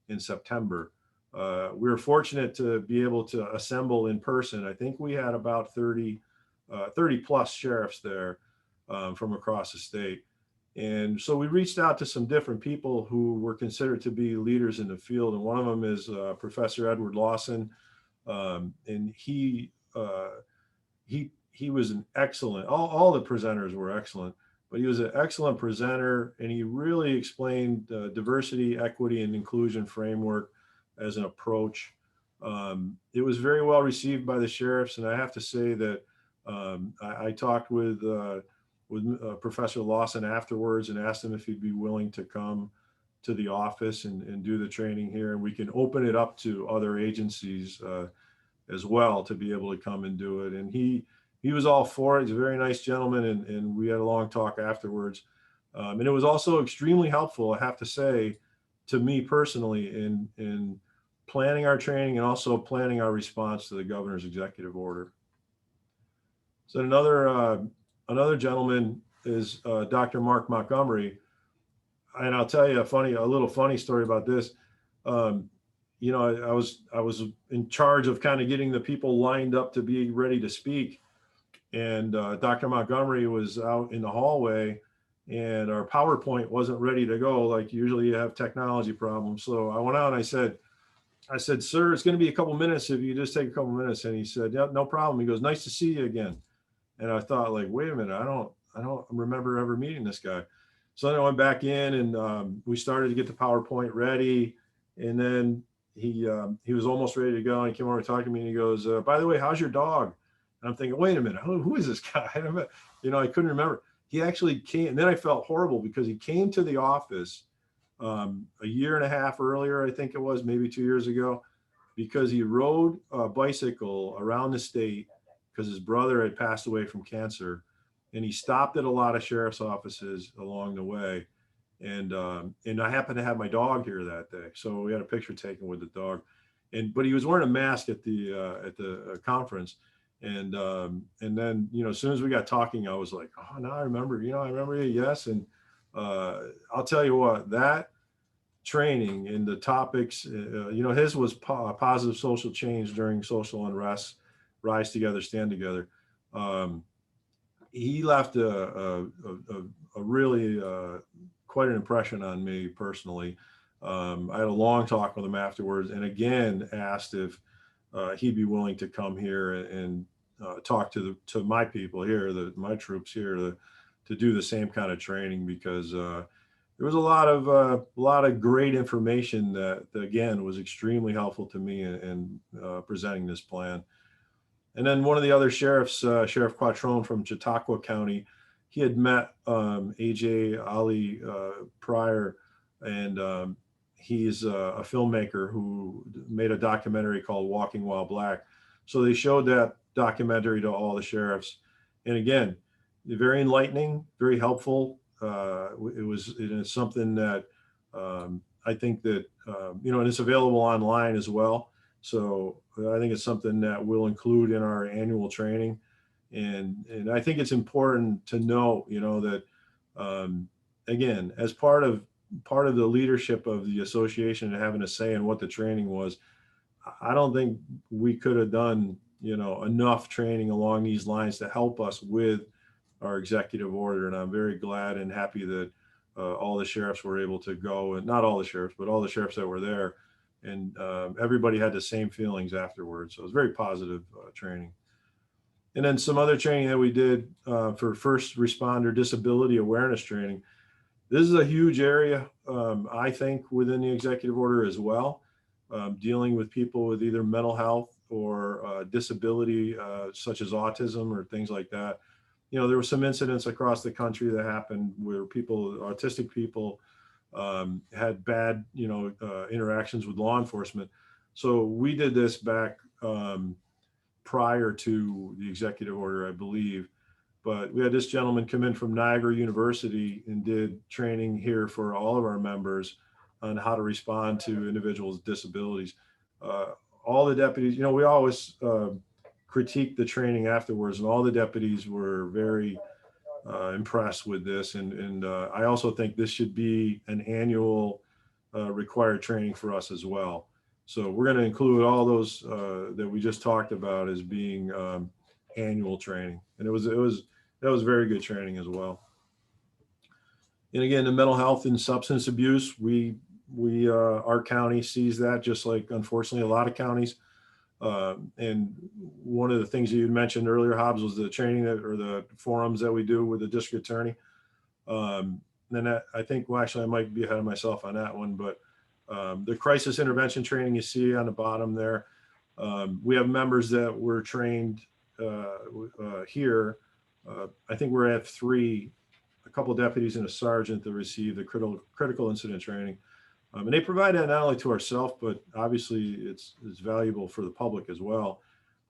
in September. We were fortunate to be able to assemble in person. I think we had about 30 plus sheriffs there from across the state. And so we reached out to some different people who were considered to be leaders in the field. And one of them is Professor Edward Lawson. And he was an excellent, all the presenters were excellent, but he was an excellent presenter. And he really explained diversity, equity, and inclusion framework as an approach. It was very well received by the sheriffs. And I have to say that I talked with Professor Lawson afterwards and asked him if he'd be willing to come to the office and do the training here. And we can open it up to other agencies as well to be able to come and do it. And he was all for it. He's a very nice gentleman. And we had a long talk afterwards. And it was also extremely helpful, I have to say, to me personally in planning our training and also planning our response to the governor's executive order. So another gentleman is Dr. Mark Montgomery. And I'll tell you a little funny story about this. I was in charge of kind of getting the people lined up to be ready to speak. And Dr. Montgomery was out in the hallway, and our PowerPoint wasn't ready to go. Like usually you have technology problems. So I went out and I said, sir, it's going to be a couple minutes if you just take a couple minutes. And he said, yeah, no problem. He goes, nice to see you again. And I thought, like, wait a minute, I don't remember ever meeting this guy. So then I went back in and we started to get the PowerPoint ready. And then he was almost ready to go. And he came over and talked to me and he goes, by the way, how's your dog? And I'm thinking, wait a minute, who is this guy? I couldn't remember. He actually came, and then I felt horrible because he came to the office a year and a half earlier, I think it was, maybe 2 years ago, because he rode a bicycle around the state because his brother had passed away from cancer. And he stopped at a lot of sheriff's offices along the way. And I happened to have my dog here that day. So we had a picture taken with the dog. But he was wearing a mask at the conference. And then, as soon as we got talking, I was like, oh, now I remember, I remember you. Yes. And I'll tell you what, that training and the topics, his was positive social change during social unrest, rise together, stand together. He left a really quite an impression on me personally. I had a long talk with him afterwards, and again asked if he'd be willing to come here and talk to my people here, my troops here, to do the same kind of training, because there was a lot of great information that again was extremely helpful to me in presenting this plan. And then one of the other sheriffs, Sheriff Quattrone from Chautauqua County, he had met AJ Ali prior, and he's a filmmaker who made a documentary called Walking While Black. So they showed that documentary to all the sheriffs. And again, very enlightening, very helpful. It's something that I think that, and it's available online as well. So I think it's something that we'll include in our annual training. And I think it's important to know, that, again, as part of the leadership of the association and having a say in what the training was, I don't think we could have done, enough training along these lines to help us with our executive order. And I'm very glad and happy that all the sheriffs were able to go, and not all the sheriffs, but all the sheriffs that were there. And everybody had the same feelings afterwards. So it was very positive training. And then some other training that we did for first responder disability awareness training. This is a huge area, I think, within the executive order as well, dealing with people with either mental health or disability, such as autism or things like that. There were some incidents across the country that happened where autistic people had bad, interactions with law enforcement. So we did this back prior to the executive order, I believe. But we had this gentleman come in from Niagara University and did training here for all of our members on how to respond to individuals with disabilities. All the deputies, we always critique the training afterwards, and all the deputies were very impressed with this. And I also think this should be an annual required training for us as well. So we're going to include all those that we just talked about as being annual training. And that was very good training as well. And again, the mental health and substance abuse, our county sees that, just like unfortunately a lot of counties. And one of the things that you mentioned earlier, Hobbs, was the training or the forums that we do with the district attorney. Then I think, well, actually I might be ahead of myself on that one, but the crisis intervention training you see on the bottom there. We have members that were trained here. I think we're at 3, a couple of deputies and a sergeant that received the critical incident training. And they provide that not only to ourselves, but obviously it's valuable for the public as well.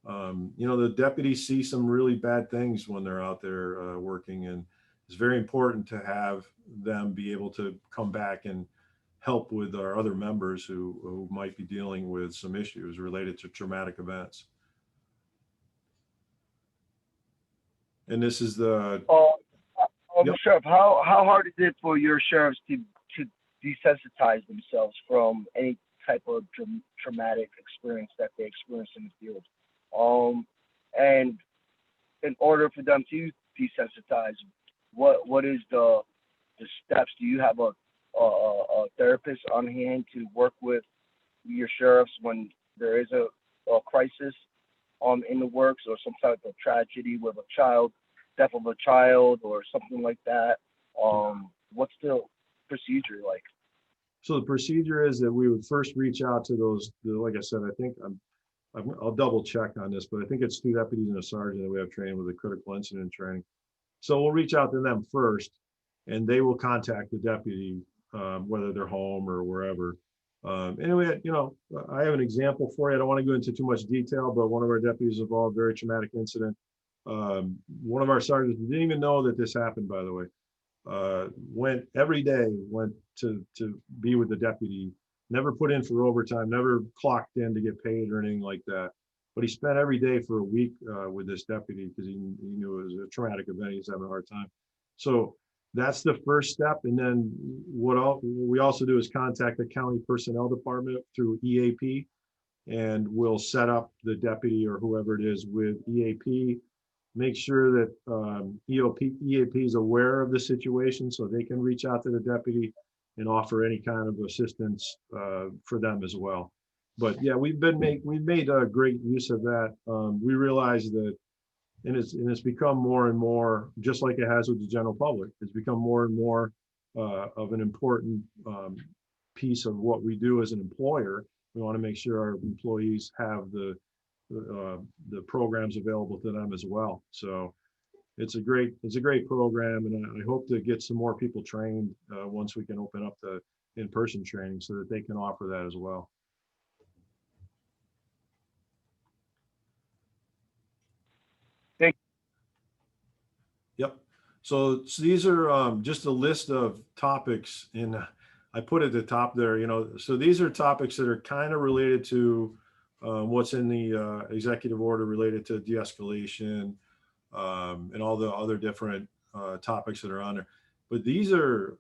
The deputies see some really bad things when they're out there working, and it's very important to have them be able to come back and help with our other members who might be dealing with some issues related to traumatic events. And this is the Yep. Sheriff, how hard is it for your sheriffs to desensitize themselves from any type of traumatic experience that they experience in the field? And in order for them to desensitize, what is the steps? Do you have a therapist on hand to work with your sheriffs when there is a crisis in the works, or some type of tragedy with death of a child or something like that? What's the procedure like? So the procedure is that we would first reach out to those, like I said, I think I'll double check on this, but I think it's 2 deputies and a sergeant that we have trained with the critical incident training. So we'll reach out to them first, and they will contact the deputy whether they're home or wherever. Anyway, I have an example for you. I don't want to go into too much detail, but one of our deputies involved, very traumatic incident. One of our sergeants didn't even know that this happened, by the way. Went every day, went to be with the deputy, never put in for overtime, never clocked in to get paid or anything like that. But he spent every day for a week with this deputy because he knew it was a traumatic event. He's having a hard time. So that's the first step. And then what we also do is contact the county personnel department through EAP, and we'll set up the deputy or whoever it is with EAP, make sure that EAP is aware of the situation so they can reach out to the deputy and offer any kind of assistance for them as well. But yeah, we've made a great use of that. We realize that, and it's become more and more, just like it has with the general public. It's become more and more of an important piece of what we do as an employer. We want to make sure our employees have the programs available to them as well. So it's a great program, and I hope to get some more people trained once we can open up the in-person training so that they can offer that as well. Yep. So these are just a list of topics, and I put at the top there, so these are topics that are kind of related to what's in the executive order related to de-escalation and all the other different topics that are on there. But these are,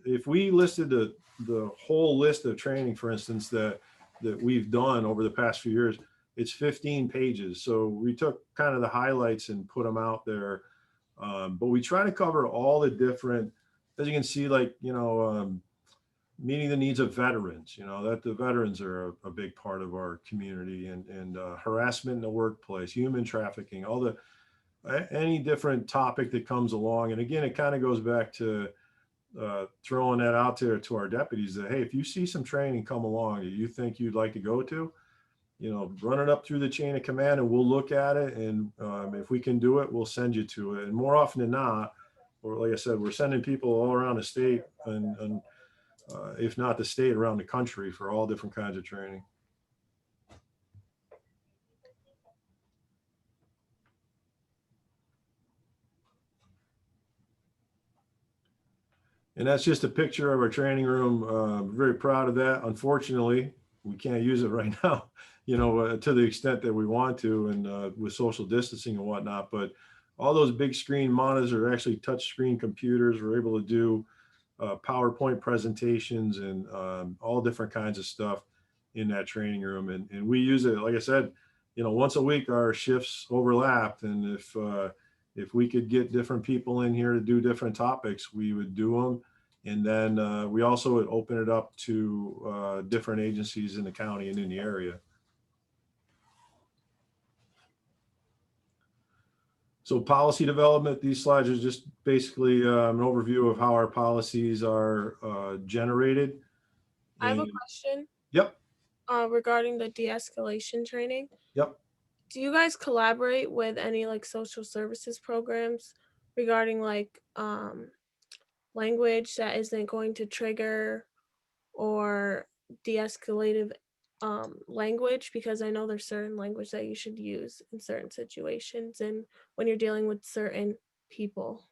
if we listed the whole list of training, for instance, that we've done over the past few years, it's 15 pages. So we took kind of the highlights and put them out there. But we try to cover all the different, as you can see, like, meeting the needs of veterans, that the veterans are a big part of our community, and harassment in the workplace, human trafficking, any different topic that comes along. And again, it kind of goes back to throwing that out there to our deputies that, hey, if you see some training come along that you think you'd like to go to, run it up through the chain of command and we'll look at it. And if we can do it, we'll send you to it. And more often than not, or like I said, we're sending people all around the state and if not the state, around the country for all different kinds of training. And that's just a picture of our training room. Very proud of that. Unfortunately, we can't use it right now, to the extent that we want to, and with social distancing and whatnot. But all those big screen monitors are actually touch screen computers. We're able to do PowerPoint presentations and all different kinds of stuff in that training room. And we use it, like I said, once a week. Our shifts overlapped, and if we could get different people in here to do different topics, we would do them. And then we also would open it up to different agencies in the county and in the area. So policy development, these slides are just basically an overview of how our policies are generated. I have a question. Yep. Regarding the de-escalation training. Yep. Do you guys collaborate with any like social services programs regarding like language that isn't going to trigger or de-escalative language? Because I know there's certain language that you should use in certain situations and when you're dealing with certain people.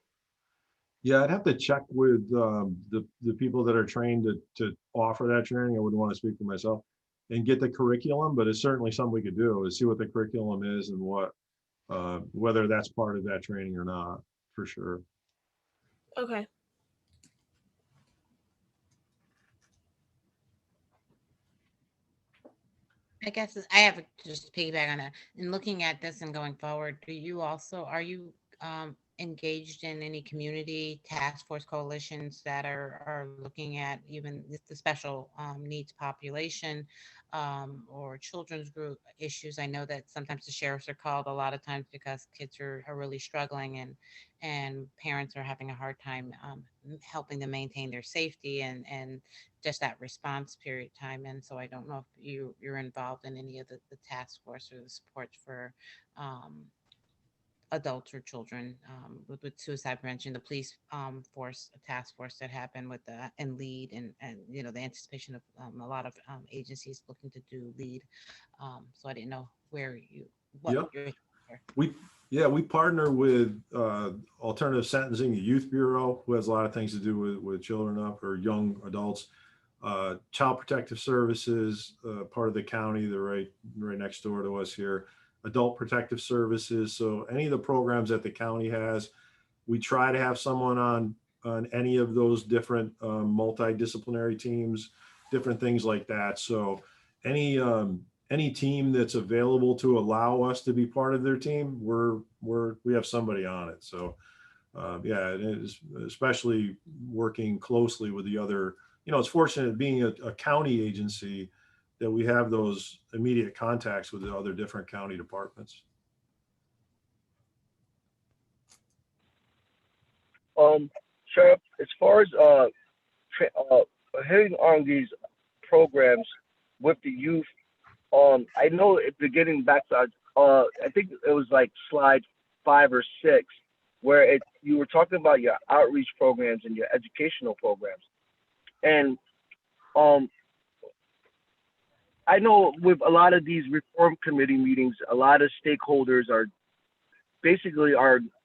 Yeah, I'd have to check with the people that are trained to offer that training. I wouldn't want to speak for myself, and get the curriculum, but it's certainly something we could do, is see what the curriculum is and what whether that's part of that training or not, for sure. Okay. I guess I have just to piggyback on that. In looking at this and going forward, are you engaged in any community task force coalitions that are looking at even the special needs population or children's group issues? I know that sometimes the sheriffs are called a lot of times because kids are really struggling, and parents are having a hard time helping them maintain their safety and just that response period time. And so I don't know if you're involved in any of the task force or the support for adults or children with suicide prevention, the police force, a task force that happened with the and lead and the anticipation of a lot of agencies looking to do lead. So I didn't know what Yeah. your We, yeah, we partner with Alternative Sentencing, the Youth Bureau, who has a lot of things to do with children up or young adults. Child Protective Services, part of the county, they're right next door to us here. Adult Protective Services. So any of the programs that the county has, we try to have someone on any of those different multidisciplinary teams, different things like that. So any team that's available to allow us to be part of their team, we have somebody on it. So yeah, it is, especially working closely with the other, it's fortunate being a county agency that we have those immediate contacts with the other different county departments. Sheriff, as far as hitting on these programs with the youth, I know at the beginning backside, I think it was like slide 5 or 6, where you were talking about your outreach programs and your educational programs. And I know with a lot of these reform committee meetings, a lot of stakeholders are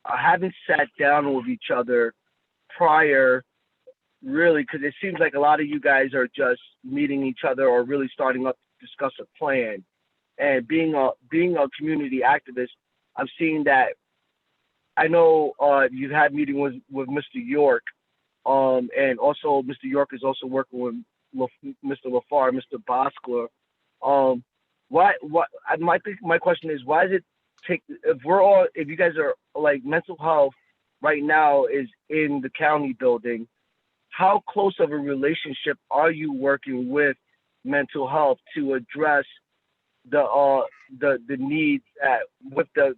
haven't sat down with each other prior, really, because it seems like a lot of you guys are just meeting each other or really starting up to discuss a plan. And being a community activist, I'm seeing that. I know you've had meeting with Mr. York, and also Mr. York is also working with Mr. LaFar, Mr. Boskler. My question is, why does it take, if you guys are like, mental health right now is in the county building, how close of a relationship are you working with mental health to address the needs with the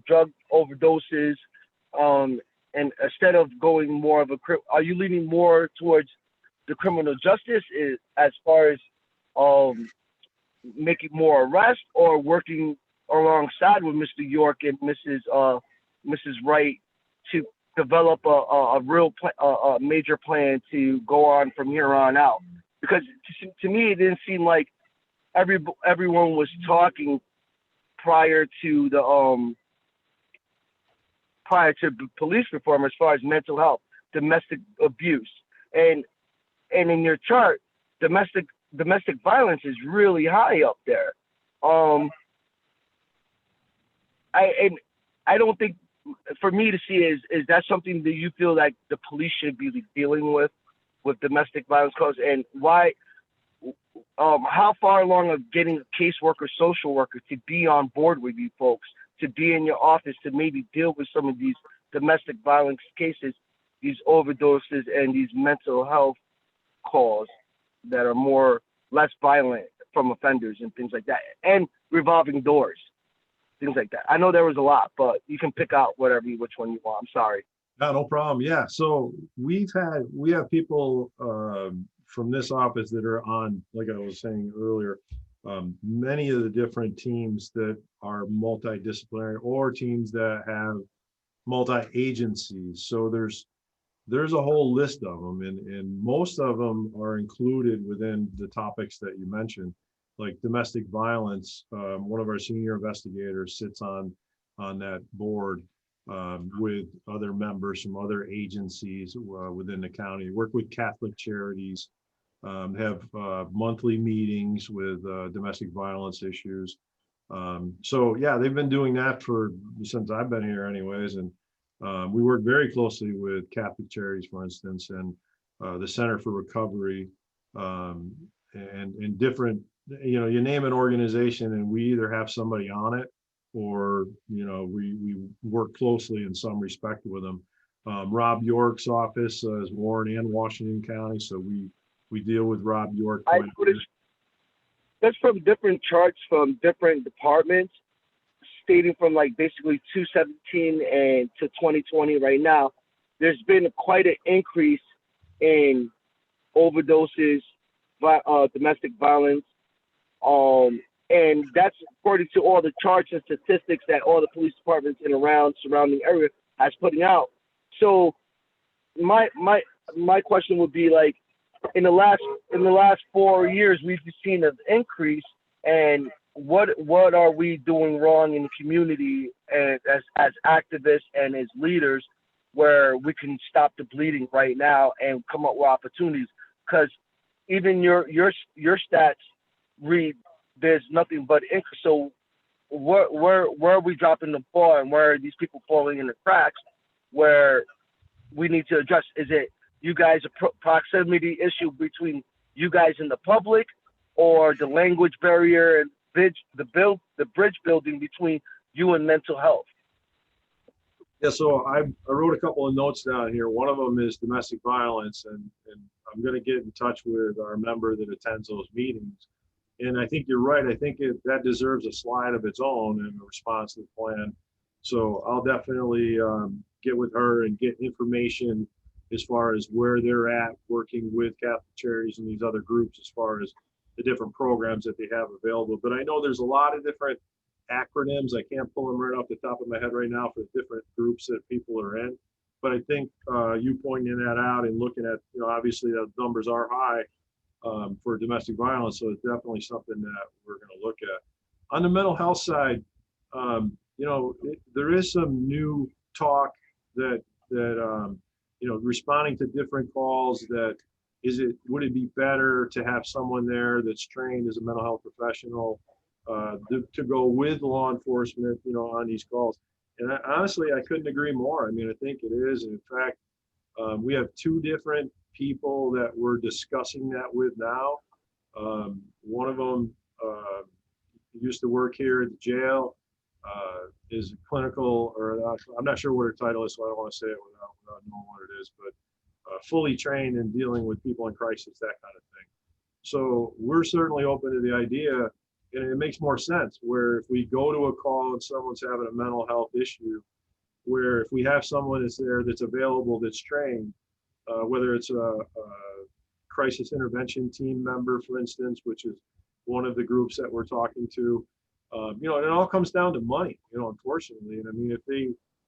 drug overdoses, and instead of going more of are you leaning more towards the criminal justice as far as making more arrests, or working alongside with Mr. York and Mrs. Wright to develop a real a major plan to go on from here on out? Because to me, it didn't seem like everyone was talking prior to police reform as far as mental health, domestic abuse, and in your chart, domestic violence is really high up there. I don't think, for me to see, is that something that you feel like the police should be dealing with domestic violence calls, and why? How far along of getting a caseworker, social worker to be on board with you folks, to be in your office to maybe deal with some of these domestic violence cases, these overdoses and these mental health calls that are less violent from offenders and things like that, and revolving doors, things like that. I know there was a lot, but you can pick out which one you want. I'm sorry. No problem. Yeah. So we have people from this office that are on, like I was saying earlier, many of the different teams that are multidisciplinary, or teams that have multi-agencies. So there's a whole list of them, and most of them are included within the topics that you mentioned, like domestic violence. One of our senior investigators sits on that board with other members from other agencies within the county. Work with Catholic Charities, have monthly meetings with domestic violence issues. So yeah, they've been doing that since I've been here anyways. And we work very closely with Catholic Charities, for instance, and the Center for Recovery, and different, you name an organization and we either have somebody on it, or, we work closely in some respect with them. Rob York's office is Warren and Washington County. So we deal with Rob York. I noticed that's from different charts from different departments, stating from like basically 2017 and to 2020 right now. There's been quite an increase in overdoses, domestic violence, And that's according to all the charts and statistics that all the police departments in around surrounding area has putting out. So my question would be like, in the last 4 years, we've seen an increase, and what are we doing wrong in the community as activists and as leaders, where we can stop the bleeding right now and come up with opportunities? Because even your stats read there's nothing but increase. So where are we dropping the ball, and where are these people falling in the cracks where we need to address? Is it you guys a proximity issue between you guys and the public, or the language barrier and the bridge building between you and mental health? Yeah, so I wrote a couple of notes down here. One of them is domestic violence, and I'm going to get in touch with our member that attends those meetings. And I think you're right. I think that deserves a slide of its own in a response to the plan. So I'll definitely get with her and get information as far as where they're at working with Catholic Charities and these other groups as far as the different programs that they have available. But I know there's a lot of different acronyms. I can't pull them right off the top of my head right now for different groups that people are in. But I think you pointing that out and looking at, obviously the numbers are high for domestic violence. So it's definitely something that we're going to look at. On the mental health side, there is some new talk that responding to different calls, would it be better to have someone there that's trained as a mental health professional to go with law enforcement, on these calls? And honestly, I couldn't agree more. I mean, I think it is. And in fact, we have two different people that we're discussing that with now. One of them used to work here at the jail, is clinical, or I'm not sure what her title is, so I don't want to say it without knowing what it is, but fully trained in dealing with people in crisis, that kind of thing. So we're certainly open to the idea, and it makes more sense where if we go to a call and someone's having a mental health issue, where if we have someone that's there that's available, that's trained, whether it's a crisis intervention team member, for instance, which is one of the groups that we're talking to, and it all comes down to money, unfortunately. And I mean,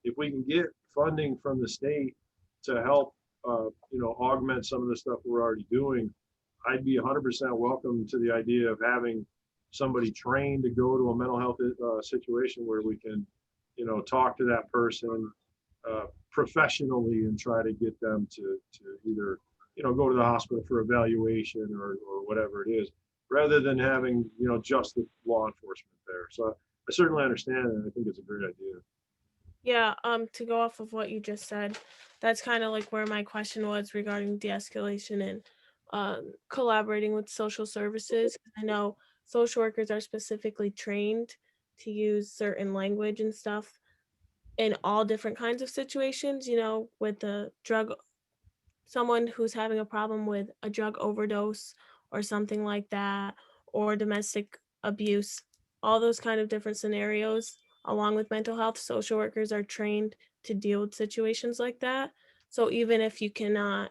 if we can get funding from the state to help, augment some of the stuff we're already doing, I'd be 100% welcome to the idea of having somebody trained to go to a mental health situation where we can, talk to that person professionally and try to get them to either, go to the hospital for evaluation or whatever it is, rather than having, just the law enforcement there. So I certainly understand, and I think it's a great idea. Yeah, to go off of what you just said, that's kind of like where my question was regarding de-escalation and collaborating with social services. I know social workers are specifically trained to use certain language and stuff in all different kinds of situations, with the someone who's having a problem with a drug overdose or something like that, or domestic abuse, all those kind of different scenarios. Along with mental health, social workers are trained to deal with situations like that. So even if you cannot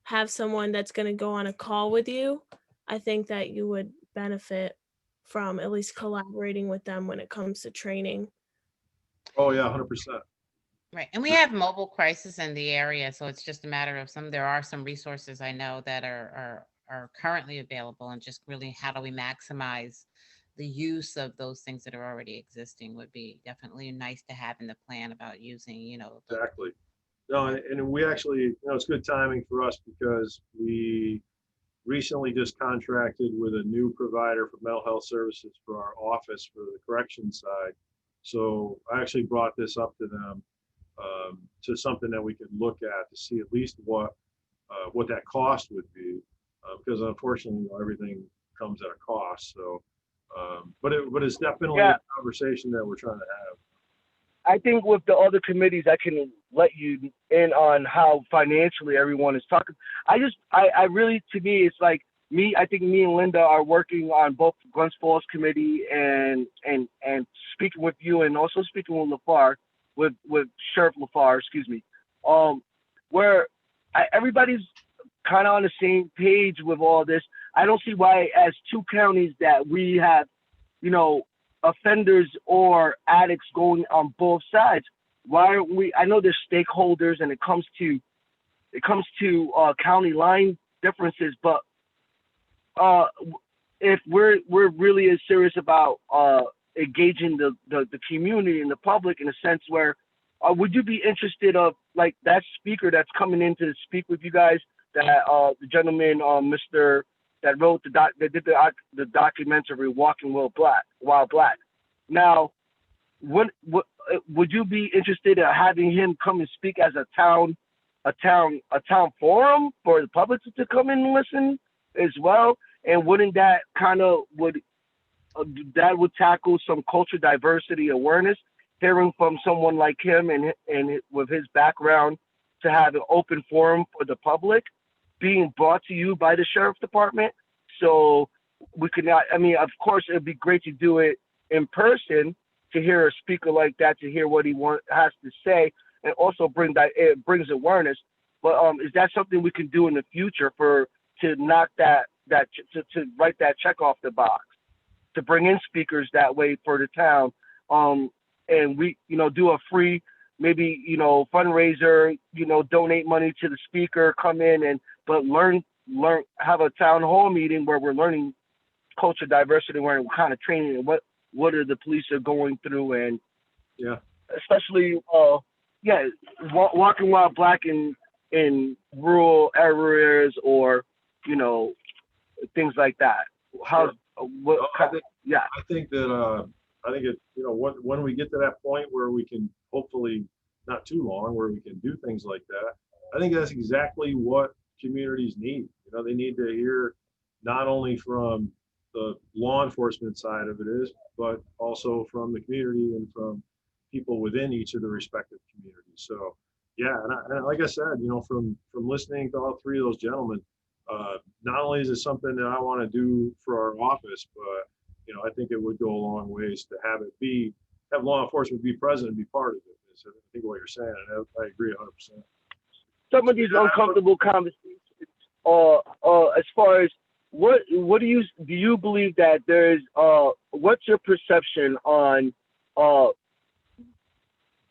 have someone that's going to go on a call with you, I think that you would benefit from at least collaborating with them when it comes to training. Oh yeah, 100%. Right. And we have mobile crisis in the area. So it's just a matter of there are some resources I know that are currently available, and just really how do we maximize the use of those things that are already existing would be definitely nice to have in the plan about using, Exactly. No, and we actually, it's good timing for us because we recently just contracted with a new provider for mental health services for our office for the correction side. So I actually brought this up to them, to something that we could look at to see at least what that cost would be, because unfortunately everything comes at a cost. So, but it's definitely a conversation that we're trying to have. I think with the other committees, I can let you in on how financially everyone is talking. I really, to me, it's like I think me and Linda are working on both Glens Falls committee and speaking with you, and also speaking with LaFar, with Sheriff LaFar, excuse me, where everybody's kind of on the same page with all this. I don't see why, as two counties that we have offenders or addicts going on both sides. Why aren't we? I know there's stakeholders, and it comes to county line differences, but if we're really as serious about engaging the community and the public in a sense where would you be interested of like that speaker that's coming in to speak with you guys, that the gentleman Mr. that wrote that did the documentary Walking While Black. Now, would you be interested in having him come and speak as a town forum for the public to come in and listen as well? And wouldn't that kind of would tackle some culture diversity awareness, hearing from someone like him and with his background, to have an open forum for the public being brought to you by the sheriff department? So we could not, I mean, of course it'd be great to do it in person, to hear a speaker like that, to hear what he has to say, and also it brings awareness. But is that something we can do in the future to knock to write that check off the box, to bring in speakers that way for the town, and we do a free maybe fundraiser, donate money to the speaker, come in but learn, have a town hall meeting where we're learning culture diversity, what kind of training and what are the police are going through, and especially walking while black in rural areas, or things like that. I think it, when we get to that point where we can, hopefully not too long, where we can do things like that, I think that's exactly what communities need. They need to hear not only from the law enforcement side of it is, but also from the community and from people within each of the respective communities. So yeah, and like I said, from listening to all three of those gentlemen, not only is it something that I want to do for our office, but I think it would go a long ways to have law enforcement be present and be part of it. Is I think what you're saying, and I agree 100%. Some of these uncomfortable conversations, as far as what do you believe that there's what's your perception on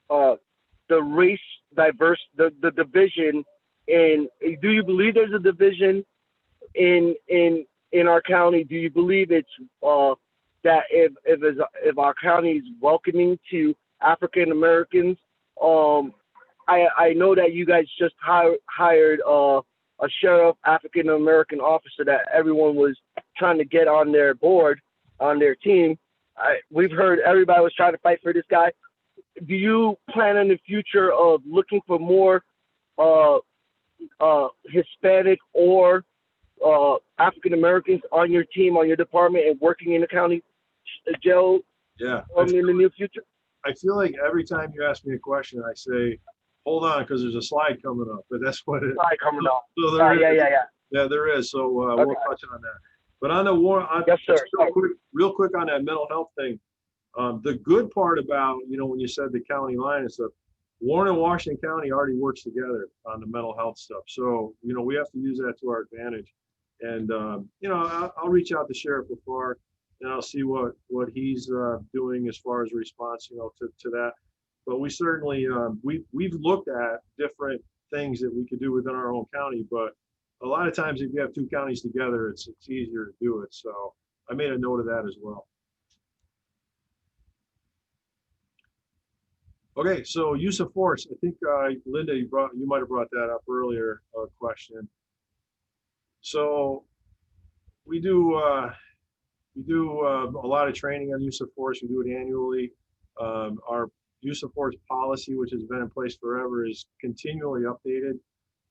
the race diverse, the division, and do you believe there's a division in our county? Do you believe it's that if our county is welcoming to African Americans? I know that you guys just hired a sheriff, African American officer that everyone was trying to get on their board, on their team. We've heard everybody was trying to fight for this guy. Do you plan in the future of looking for more Hispanic or African Americans on your team, on your department, and working in the county jail? Yeah. In the near future? I feel like every time you ask me a question, I say, hold on, because there's a slide coming up, but that's what it is. Slide coming up. So there is. Yeah. Yeah, there is. So we'll touch on that. But on the war, yes, sir. Real quick on that mental health thing. The good part about, when you said the county line and stuff, Warren and Washington County already works together on the mental health stuff. So, we have to use that to our advantage. And, I'll reach out to Sheriff LaFar and I'll see what he's doing as far as response, to that. But we certainly, we've looked at different things that we could do within our own county, but a lot of times if you have two counties together, it's easier to do it. So I made a note of that as well. Okay, so use of force. I think Linda, you might have brought that up earlier, question. So we do a lot of training on use of force. We do it annually. Our use of force policy, which has been in place forever, is continually updated.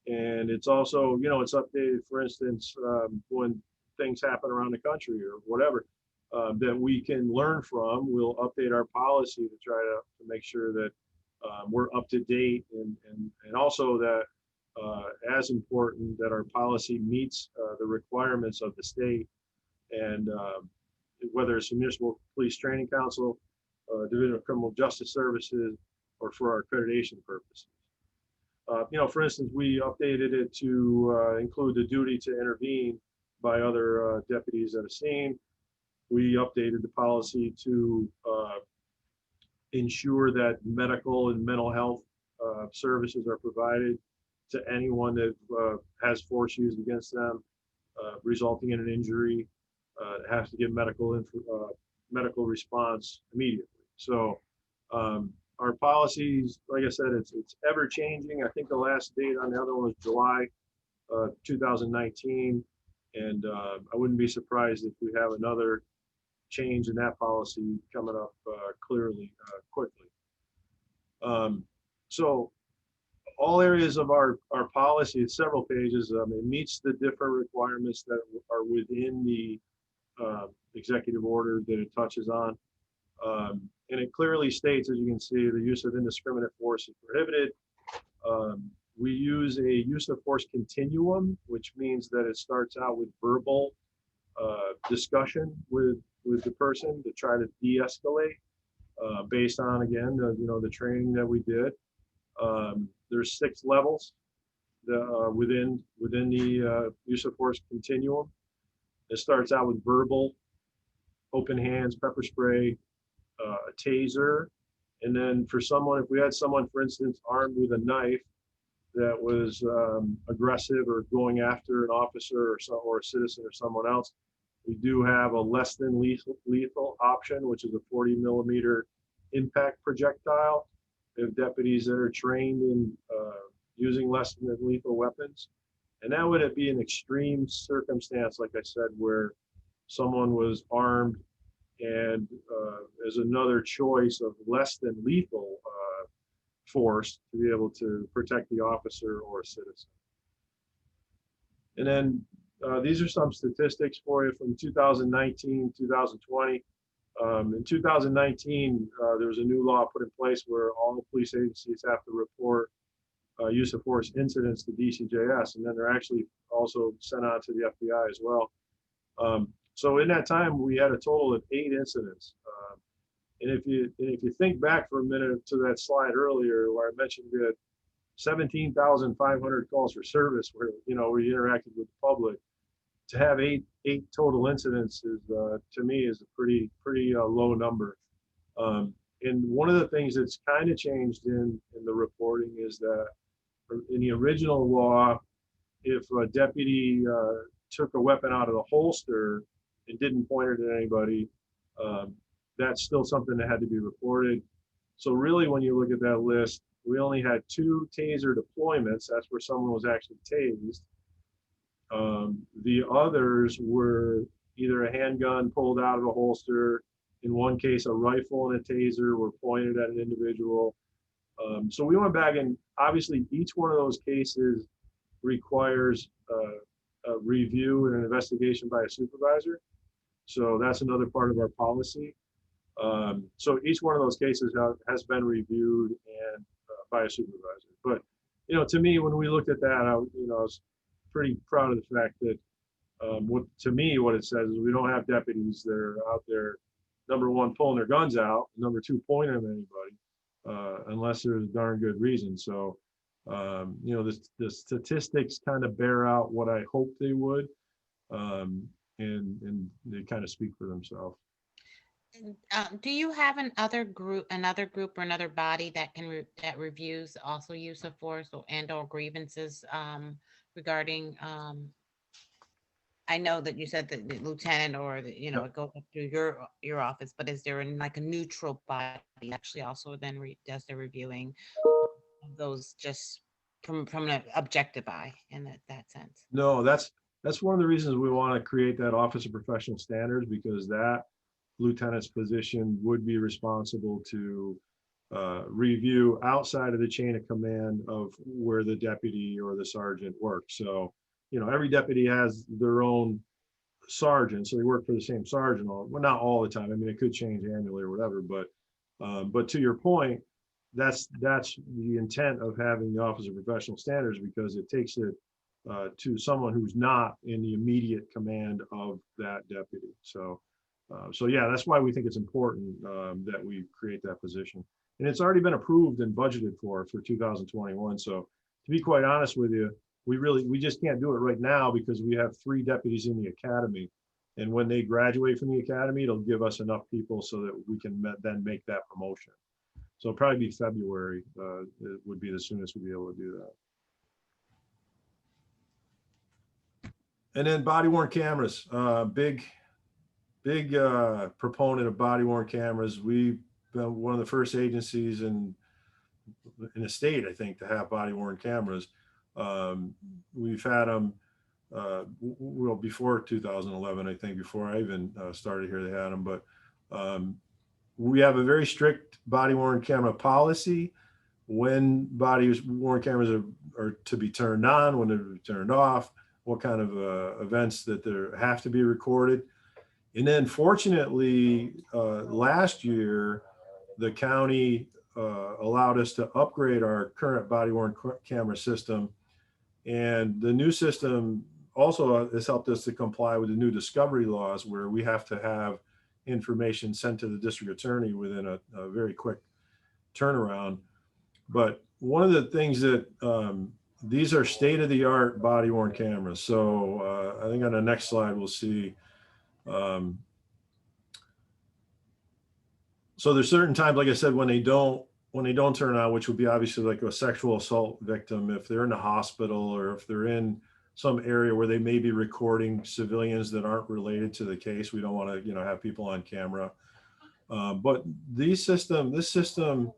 And it's also, it's updated, for instance, when things happen around the country or whatever, that we can learn from. We'll update our policy to try to make sure that we're up to date, and also that, as important, that our policy meets the requirements of the state, and whether it's Municipal Police Training Council, Division of Criminal Justice Services, or for our accreditation purposes. For instance, we updated it to include the duty to intervene by other deputies at a scene. we updated the policy to ensure that medical and mental health services are provided to anyone that has force used against them, resulting in an injury, has to get medical response immediately. So our policies, like I said, it's ever changing. I think the last date on the other one was July 2019, and I wouldn't be surprised if we have another change in that policy coming up quickly. So all areas of our policy, it's several pages. It meets the different requirements that are within the executive order that it touches on. And it clearly states, as you can see, the use of indiscriminate force is prohibited. We use a use of force continuum, which means that it starts out with verbal discussion with the person to try to de-escalate based on, again, the training that we did. There's 6 levels within the use of force continuum. It starts out with verbal, open hands, pepper spray, a taser, and then for someone, if we had someone, for instance, armed with a knife that was aggressive or going after an officer or a citizen or someone else, we do have a less than lethal option, which is a 40 millimeter impact projectile. We have deputies that are trained in using less than lethal weapons. And that would be an extreme circumstance, like I said, where someone was armed and as another choice of less than lethal force to be able to protect the officer or a citizen. And then these are some statistics for you from 2019, 2020. In 2019, there was a new law put in place where all the police agencies have to report use of force incidents to DCJS, and then they're actually also sent out to the FBI as well. So in that time, we had a total of 8 incidents. And if you think back for a minute to that slide earlier where I mentioned we had 17,500 calls for service where we interacted with the public, to have eight total incidents is to me is a pretty low number. And one of the things that's kind of changed in the reporting is that in the original law, if a deputy took a weapon out of the holster and didn't point it at anybody, that's still something that had to be reported. So really, when you look at that list, we only had 2 taser deployments. That's where someone was actually tased. The others were either a handgun pulled out of a holster. In one case, a rifle and a taser were pointed at an individual. So we went back, and obviously each one of those cases requires a review and an investigation by a supervisor. So that's another part of our policy. So each one of those cases has been reviewed and by a supervisor. But to me, when we looked at that, I was pretty proud of the fact that what it says is we don't have deputies that are out there, number one, pulling their guns out, number two, pointing them at anybody, unless there's a darn good reason. So the statistics kind of bear out what I hoped they would, and they kind of speak for themselves. Do you have another group or another body that that reviews also use of force or grievances regarding? I know that you said that the lieutenant or it goes up through your office, but is there a neutral body actually also then does the reviewing of those just from an objective eye in that sense? No, that's one of the reasons we want to create that Office of Professional Standards, because that lieutenant's position would be responsible to review outside of the chain of command of where the deputy or the sergeant works. So, every deputy has their own sergeant, so they work for the same sergeant. Well, not all the time. I mean, it could change annually or whatever. But to your point, that's the intent of having the Office of Professional Standards, because it takes it to someone who's not in the immediate command of that deputy. So yeah, that's why we think it's important that we create that position. And it's already been approved and budgeted for 2021. So to be quite honest with you, we just can't do it right now because we have 3 deputies in the academy. And when they graduate from the academy, it'll give us enough people so that we can then make that promotion. So it'll probably be February, it would be the soonest we'll be able to do that. And then body worn cameras, big proponent of body worn cameras. We've been one of the first agencies in the state, I think, to have body worn cameras. We've had them, well, before 2011, I think, before I even started here, they had them. But we have a very strict body worn camera policy. When body worn cameras are to be turned on, when they're to be turned off, what kind of events that there have to be recorded. And then fortunately, last year, the county allowed us to upgrade our current body worn camera system. And the new system also has helped us to comply with the new discovery laws, where we have to have information sent to the district attorney within a very quick turnaround. But one of the things that these are state-of-the-art body worn cameras. So I think on the next slide, we'll see. So there's certain times, like I said, when they don't turn on, which would be obviously like a sexual assault victim, if they're in the hospital or if they're in some area where they may be recording civilians that aren't related to the case. We don't want to, have people on camera. But this system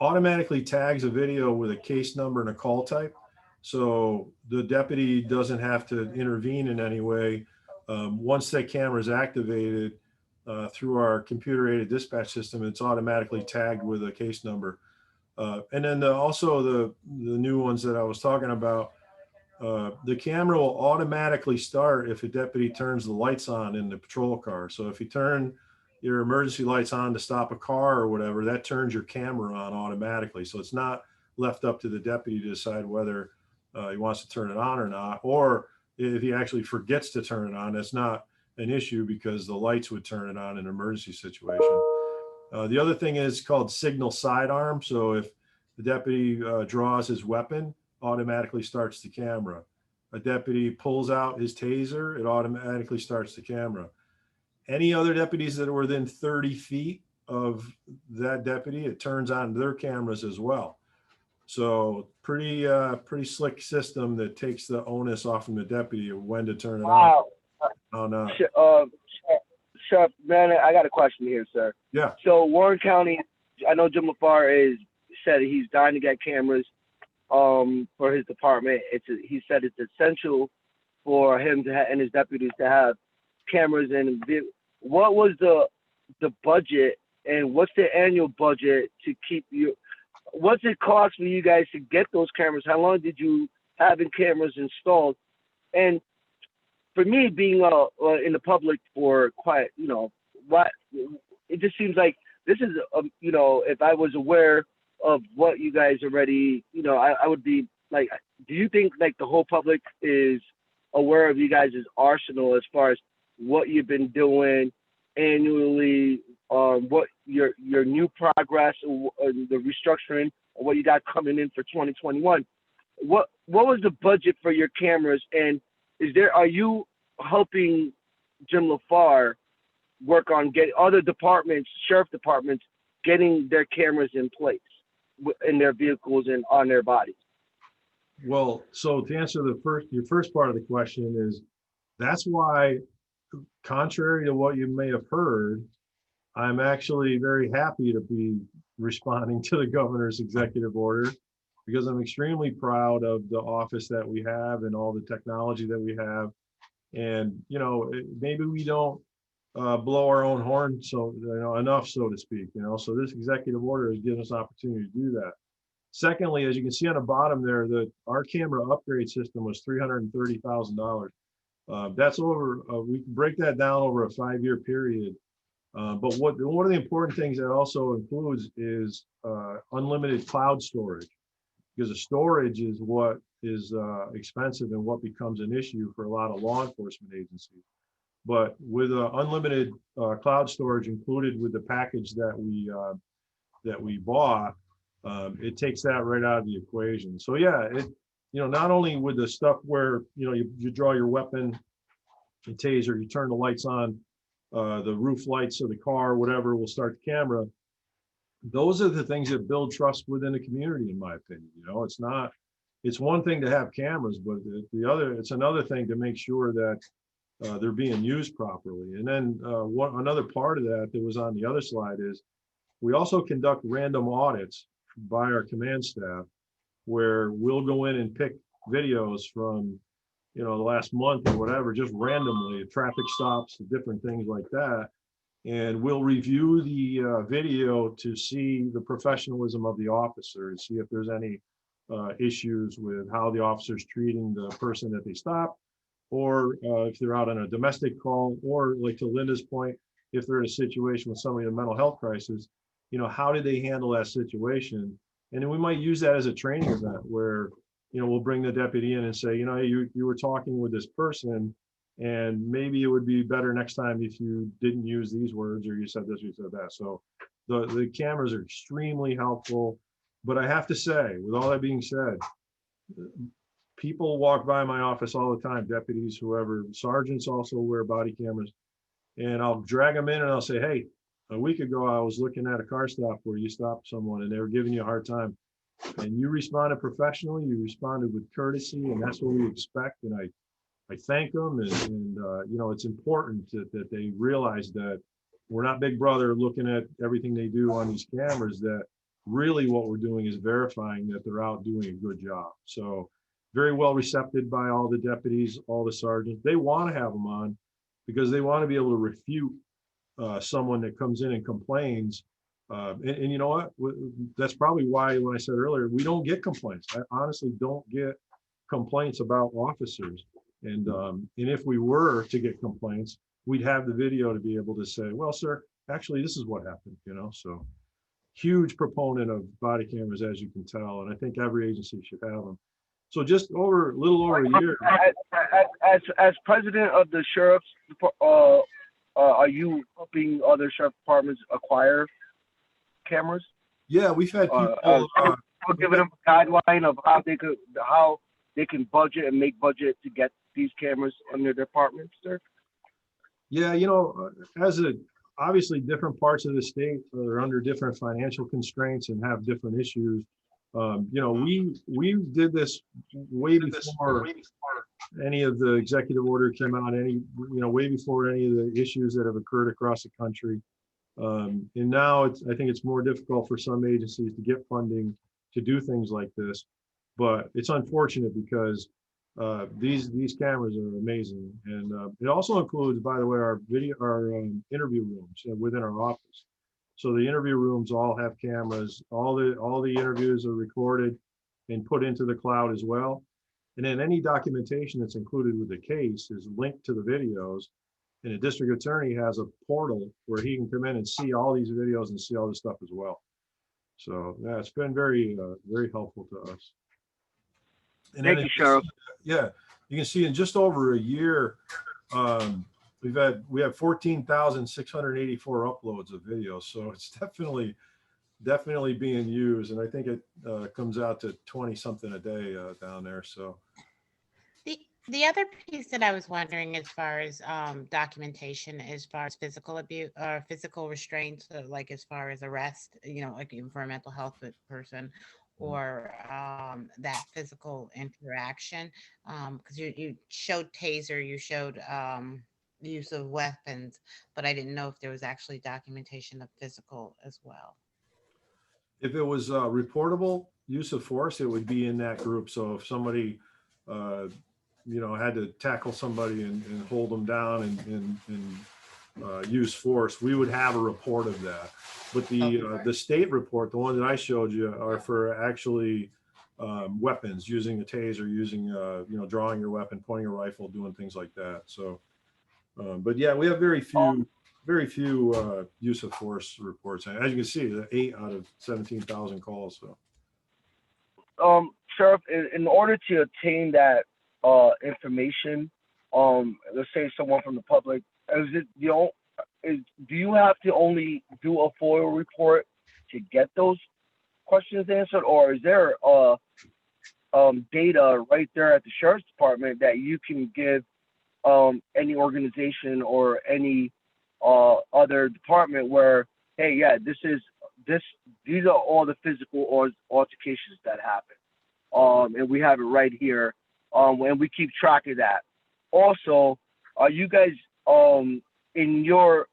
automatically tags a video with a case number and a call type. So the deputy doesn't have to intervene in any way. Once that camera is activated through our computer-aided dispatch system, it's automatically tagged with a case number. And then also the new ones that I was talking about, the camera will automatically start if a deputy turns the lights on in the patrol car. So if you turn your emergency lights on to stop a car or whatever, that turns your camera on automatically. So it's not left up to the deputy to decide whether he wants to turn it on or not. Or if he actually forgets to turn it on, that's not an issue because the lights would turn it on in an emergency situation. The other thing is called signal sidearm. So if the deputy draws his weapon, automatically starts the camera. A deputy pulls out his taser, it automatically starts the camera. Any other deputies that are within 30 feet of that deputy, it turns on their cameras as well. So pretty slick system that takes the onus off from the deputy of when to turn it on. Oh no. Chef, man, I got a question here, sir. Yeah. So Warren County, I know Jim LaFar said he's dying to get cameras for his department. He said it's essential for him to and his deputies to have cameras. And what was the budget, and what's the annual budget to keep you? What's it cost for you guys to get those cameras? How long did you have in cameras installed? And for me, being in the public for quite, what it just seems like this is, if I was aware of what you guys already, I would be like, do you think like the whole public is aware of you guys' arsenal as far as what you've been doing annually, what your new progress, the restructuring, or what you got coming in for 2021? What was the budget for your cameras, and are you helping Jim LaFar work on getting other departments, sheriff departments, getting their cameras in place in their vehicles and on their bodies? Well, so to answer your first part of the question is, that's why, contrary to what you may have heard, I'm actually very happy to be responding to the governor's executive order, because I'm extremely proud of the office that we have and all the technology that we have. And, maybe we don't blow our own horn enough, so to speak, so this executive order has given us opportunity to do that. Secondly, as you can see on the bottom there, our camera upgrade system was $330,000. That's we can break that down over a 5-year period. But one of the important things that also includes is unlimited cloud storage, because the storage is what is expensive and what becomes an issue for a lot of law enforcement agencies. But with unlimited cloud storage included with the package that we bought, it takes that right out of the equation. So yeah, not only with the stuff where you draw your weapon a taser, you turn the lights on, the roof lights of the car, whatever, will start the camera. Those are the things that build trust within the community, in my opinion. You know, it's one thing to have cameras, but it's another thing to make sure that they're being used properly. And then another part of that was on the other slide is we also conduct random audits by our command staff, where we'll go in and pick videos from, the last month or whatever, just randomly, traffic stops, different things like that. And we'll review the video to see the professionalism of the officer and see if there's any issues with how the officer's treating the person that they stop, or if they're out on a domestic call, or like to Linda's point, if they're in a situation with somebody in a mental health crisis, how did they handle that situation? And then we might use that as a training event where, we'll bring the deputy in and say, hey, you were talking with this person, and maybe it would be better next time if you didn't use these words, or you said this, or you said that. So the cameras are extremely helpful. But I have to say, with all that being said, people walk by my office all the time, deputies, whoever, sergeants also wear body cameras, and I'll drag them in and I'll say, hey, a week ago, I was looking at a car stop where you stopped someone and they were giving you a hard time, and you responded professionally, you responded with courtesy, and that's what we expect. And I thank them, and it's important that they realize that we're not Big Brother looking at everything they do on these cameras, that really what we're doing is verifying that they're out doing a good job. So very well received by all the deputies, all the sergeants. They want to have them on because they want to be able to refute someone that comes in and complains. And you know what? That's probably why, when I said earlier, we don't get complaints. I honestly don't get complaints about officers. And if we were to get complaints, we'd have the video to be able to say, well, sir, actually, this is what happened, So huge proponent of body cameras, as you can tell. And I think every agency should have them. So just a little over a year. As president of the sheriff's, are you helping other sheriff departments acquire cameras? Yeah, we've had people giving them a guideline of how they can budget and make budget to get these cameras in their departments, sir? Yeah, obviously different parts of the state are under different financial constraints and have different issues. We did this way before any of the executive order came out, way before any of the issues that have occurred across the country. And now I think it's more difficult for some agencies to get funding to do things like this. But it's unfortunate because these cameras are amazing. And it also includes, by the way, our interview rooms within our office. So the interview rooms all have cameras. All the interviews are recorded and put into the cloud as well. And then any documentation that's included with the case is linked to the videos. And the district attorney has a portal where he can come in and see all these videos and see all this stuff as well. So yeah, it's been very, very helpful to us. And thank you, Sheriff. Yeah, you can see in just over a year, we have 14,684 uploads of videos. So it's definitely being used. And I think it comes out to 20 something a day down there. So the other piece that I was wondering, as far as documentation, as far as physical abuse or physical restraints, like as far as arrest, like even for a mental health person, or that physical interaction, because you showed taser, you showed the use of weapons, but I didn't know if there was actually documentation of physical as well. If it was reportable use of force, it would be in that group. So if somebody had to tackle somebody and hold them down and use force, we would have a report of that. But the state report, the one that I showed you, are for actually weapons, using the taser, using drawing your weapon, pointing a rifle, doing things like that. So, but yeah, we have very few use of force reports. And as you can see, 8 out of 17,000 calls. So, Sheriff, in order to obtain that information, let's say someone from the public, do you have to only do a FOIL report to get those questions answered, or is there data right there at the sheriff's department that you can give any organization or any other department where, hey, yeah, these are all the physical altercations that happen. And we have it right here. And we keep track of that. Also, are you guys, in your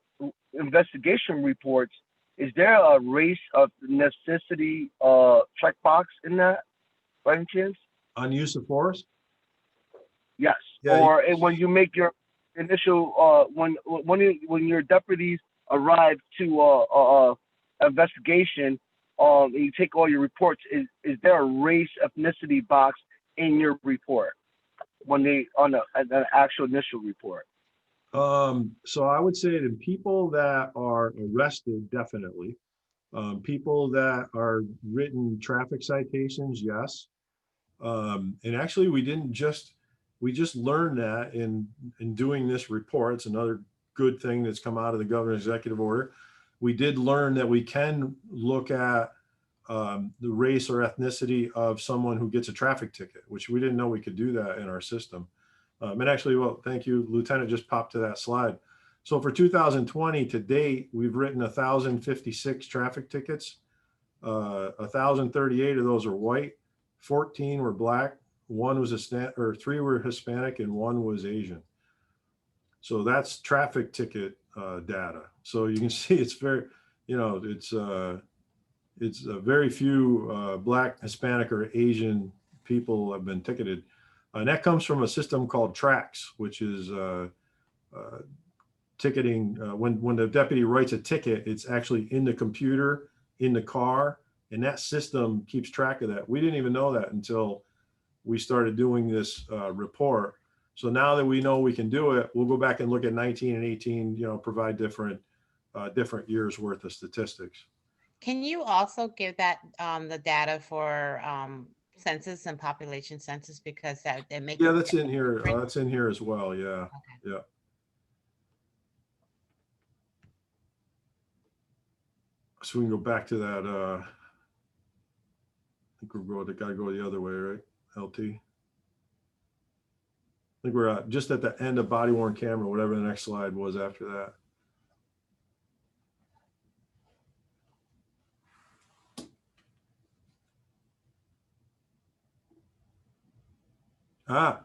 investigation reports, is there a race of necessity checkbox in that, by any chance? On use of force? Yes. Yeah, Or when you make your initial, when your deputies arrive to investigation, and you take all your reports, is there a race ethnicity box in your report when they on an actual initial report? So I would say that people that are arrested, definitely. People that are written traffic citations, yes. And actually, we just learned that in doing this report. It's another good thing that's come out of the governor's executive order. We did learn that we can look at the race or ethnicity of someone who gets a traffic ticket, which we didn't know we could do that in our system. And actually, well, thank you, Lieutenant, just popped to that slide. So for 2020 to date, we've written 1,056 traffic tickets. 1,038 of those are white, 14 were black, 3 were Hispanic, and 1 was Asian. So that's traffic ticket data. So you can see it's very, it's very few black, Hispanic, or Asian people have been ticketed. And that comes from a system called TRAX, which is ticketing. When the deputy writes a ticket, it's actually in the computer, in the car, and that system keeps track of that. We didn't even know that until we started doing this report. So now that we know we can do it, we'll go back and look at 19 and 18, provide different years worth of statistics. Can you also give that the data for census and population census, because that makes Yeah, that's in here. That's in here as well. Yeah, okay. yeah. So we can go back to that. I think we're going to gotta go the other way, right? LT. I think we're just at the end of body worn camera, whatever the next slide was after that.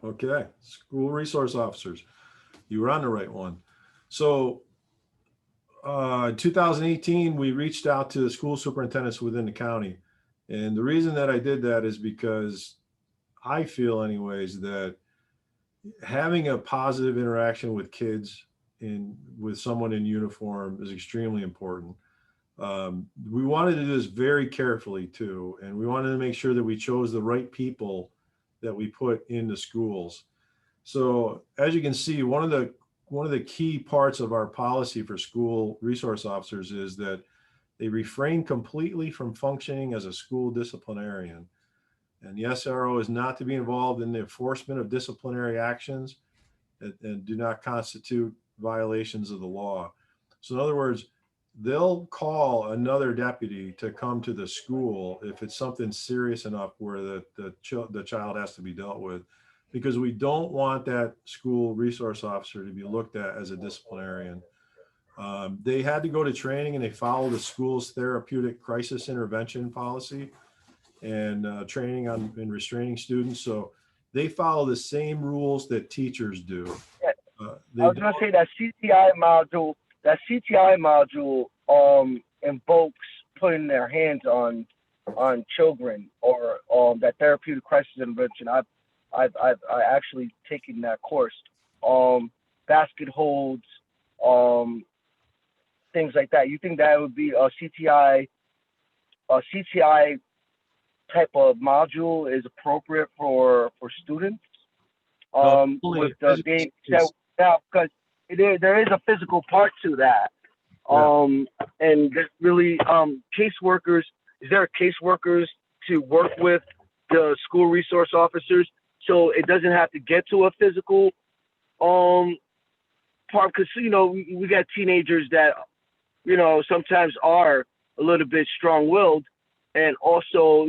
Okay. School resource officers. You were on the right one. So 2018, we reached out to the school superintendents within the county. And the reason that I did that is because I feel anyways that having a positive interaction with kids with someone in uniform is extremely important. We wanted to do this very carefully too. And we wanted to make sure that we chose the right people that we put in the schools. So as you can see, one of the key parts of our policy for school resource officers is that they refrain completely from functioning as a school disciplinarian. And the SRO is not to be involved in the enforcement of disciplinary actions and do not constitute violations of the law. So in other words, they'll call another deputy to come to the school if it's something serious enough where the child has to be dealt with, because we don't want that school resource officer to be looked at as a disciplinarian. They had to go to training and they follow the school's therapeutic crisis intervention policy and training in restraining students. So they follow the same rules that teachers do. I was going to say that CTI module invokes putting their hands on children or that therapeutic crisis intervention. I've actually taken that course. Basket holds, things like that. You think that would be a CTI type of module is appropriate for students? With the game now, because there is a physical part to that. And there's really caseworkers. Is there caseworkers to work with the school resource officers so it doesn't have to get to a physical part? Because we got teenagers that sometimes are a little bit strong-willed, and also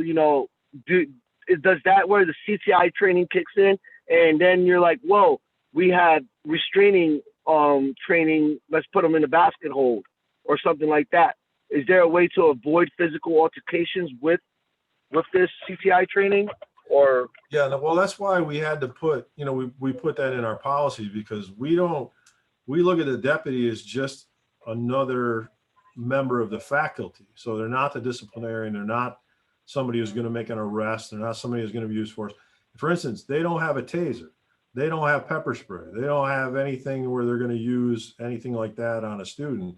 does that where the CTI training kicks in, and then you're like, whoa, we had restraining training. Let's put them in a basket hold or something like that. Is there a way to avoid physical altercations with this CTI training? Or Yeah, well, that's why we had to put, we put that in our policy, because we look at the deputy as just another member of the faculty. So they're not the disciplinarian. They're not somebody who's going to make an arrest. They're not somebody who's going to be used force. For instance, they don't have a taser. They don't have pepper spray. They don't have anything where they're going to use anything like that on a student.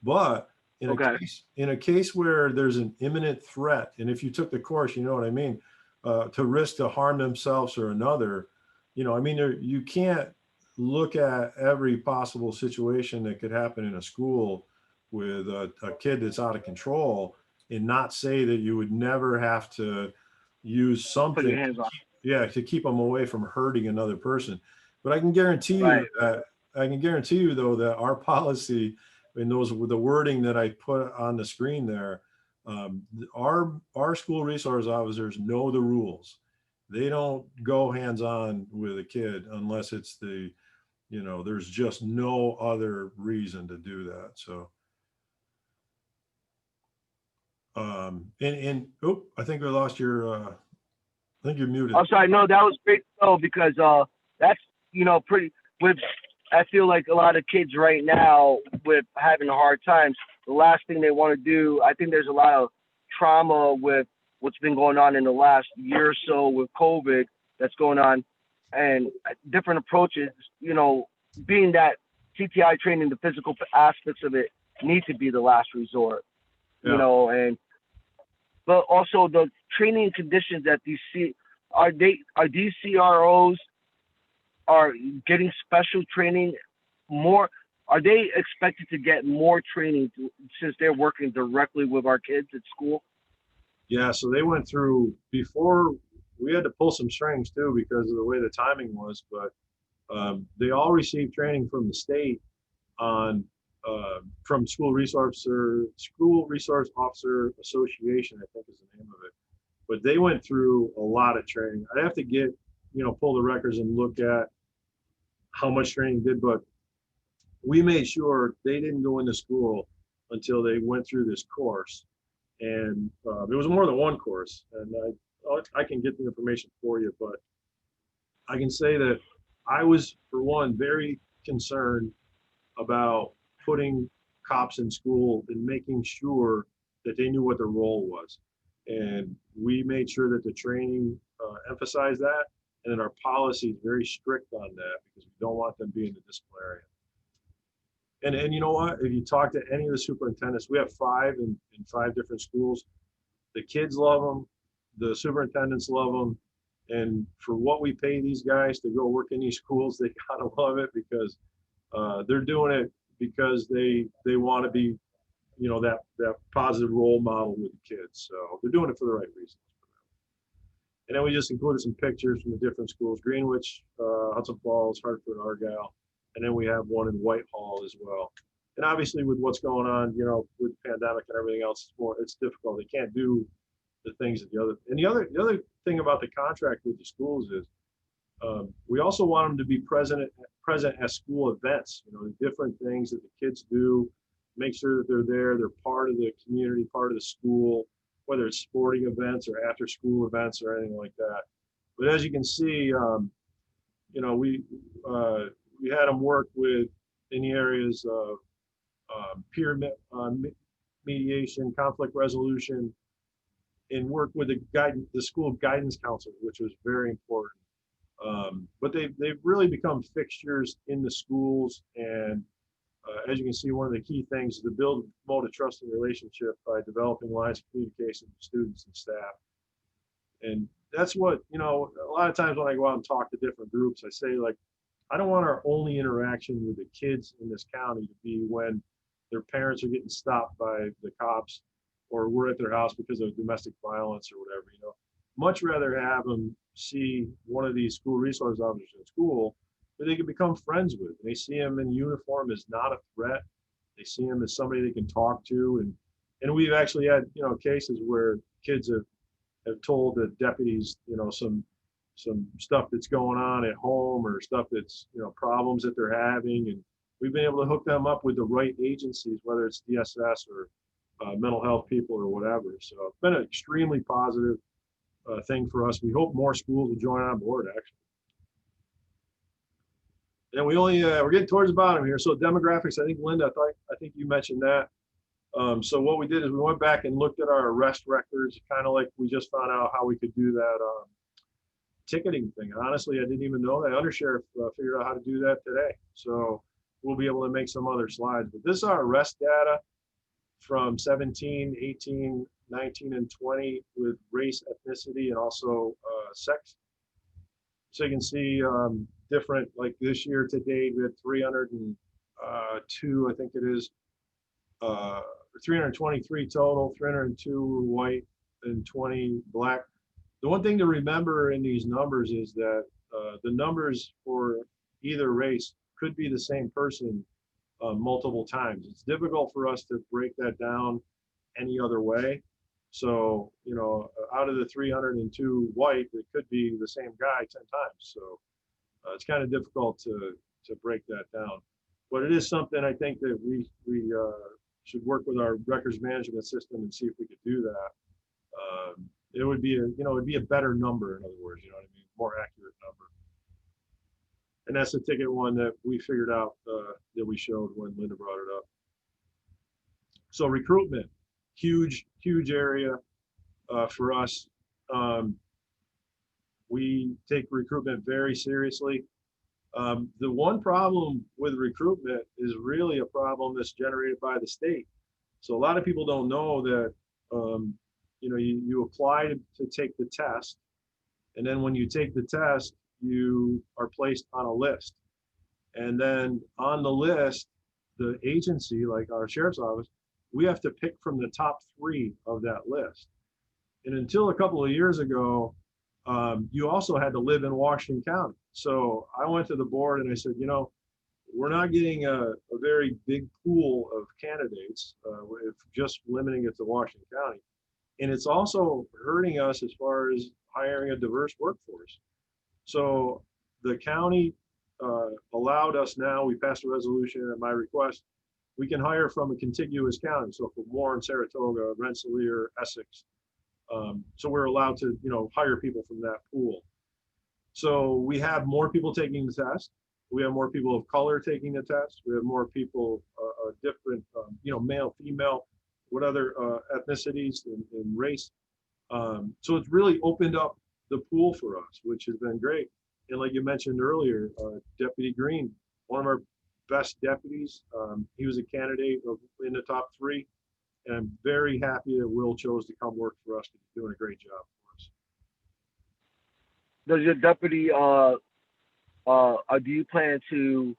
But in a case where there's an imminent threat, and if you took the course, you know what I mean, to risk to harm themselves or another, you can't look at every possible situation that could happen in a school with a kid that's out of control and not say that you would never have to use something to keep them away from hurting another person. But I can guarantee you though, that our policy and the wording that I put on the screen there, our school resource officers know the rules. They don't go hands-on with a kid unless it's there's just no other reason to do that. So, I think I lost your, I think you're muted. I'm sorry. No, that was great though, because that's pretty with. I feel like a lot of kids right now with having a hard times, the last thing they want to do, I think there's a lot of trauma with what's been going on in the last year or so with COVID that's going on, and different approaches, being that CTI training, the physical aspects of it need to be the last resort, but also the training conditions that these CROs are getting special training more. Are they expected to get more training since they're working directly with our kids at school? Yeah, so they went through, before we had to pull some strings too because of the way the timing was, but they all received training from the state on from School Resource Officer Association, I think is the name of it. But they went through a lot of training. I'd have to get, pull the records and look at how much training did, but we made sure they didn't go into school until they went through this course. And there was more than one course, and I can get the information for you, but I can say that I was, for one, very concerned about putting cops in school and making sure that they knew what their role was. And we made sure that the training emphasized that, and then our policy is very strict on that because we don't want them being the disciplinarian. And you know what? If you talk to any of the superintendents, we have 5 in 5 different schools. The kids love them, the superintendents love them, and for what we pay these guys to go work in these schools, they gotta love it because they're doing it because they want to be, that positive role model with the kids. So they're doing it for the right reasons. And then we just included some pictures from the different schools: Greenwich, Hudson Falls, Hartford, Argyle. And then we have one in Whitehall as well. And obviously with what's going on, with the pandemic and everything else, it's difficult. They can't do the things that the other thing about the contract with the schools is we also want them to be present at school events, the different things that the kids do, make sure that they're there, they're part of the community, part of the school, whether it's sporting events or after school events or anything like that. But as you can see, we had them work with in the areas of peer mediation, conflict resolution, and work with the school guidance counselor, which was very important. But they've really become fixtures in the schools. And as you can see, one of the key things is to promote a trusting relationship by developing lines of communication with students and staff. And that's what, a lot of times when I go out and talk to different groups, I say, I don't want our only interaction with the kids in this county to be when their parents are getting stopped by the cops or we're at their house because of domestic violence or whatever, Much rather have them see one of these school resource officers in school that they can become friends with. And they see him in uniform as not a threat. They see him as somebody they can talk to. And we've actually had, cases where kids have told the deputies, some some stuff that's going on at home or stuff that's, problems that they're having. And we've been able to hook them up with the right agencies, whether it's DSS or mental health people or whatever. So it's been an extremely positive thing for us. We hope more schools will join on board, actually. And we're getting towards the bottom here. So demographics, I think Linda, I think you mentioned that. So what we did is we went back and looked at our arrest records, kind of like we just found out how we could do that ticketing thing. And honestly, I didn't even know that. Undersheriff figured out how to do that today. So we'll be able to make some other slides. But this is our arrest data from 17, 18, 19, and 20 with race, ethnicity, and also sex. So you can see different, like this year to date, we had 302, I think it is, 323 total, 302 white and 20 black. The one thing to remember in these numbers is that the numbers for either race could be the same person multiple times. It's difficult for us to break that down any other way. So, out of the 302 white, it could be the same guy 10 times. So it's kind of difficult to break that down. But it is something I think that we should work with our records management system and see if we could do that. It would be a better number, in other words, you know what I mean, more accurate number. And that's the ticket one that we figured out that we showed when Linda brought it up. So recruitment, huge area for us. We take recruitment very seriously. The one problem with recruitment is really a problem that's generated by the state. So a lot of people don't know that, you apply to take the test. And then when you take the test, you are placed on a list. And then on the list, the agency, like our sheriff's office, we have to pick from the top 3 of that list. And until a couple of years ago, you also had to live in Washington County. So I went to the board and I said, we're not getting a very big pool of candidates if just limiting it to Washington County. And it's also hurting us as far as hiring a diverse workforce. So the county allowed us now, we passed a resolution at my request, we can hire from a contiguous county. So from Warren, Saratoga, Rensselaer, Essex. So we're allowed to, hire people from that pool. So we have more people taking the test. We have more people of color taking the test. We have more people, different, male, female, what other ethnicities and race. So it's really opened up the pool for us, which has been great. And like you mentioned earlier, Deputy Green, one of our best deputies, he was a candidate in the top 3. And I'm very happy that Will chose to come work for us. He's doing a great job for us. Does your deputy, do you plan to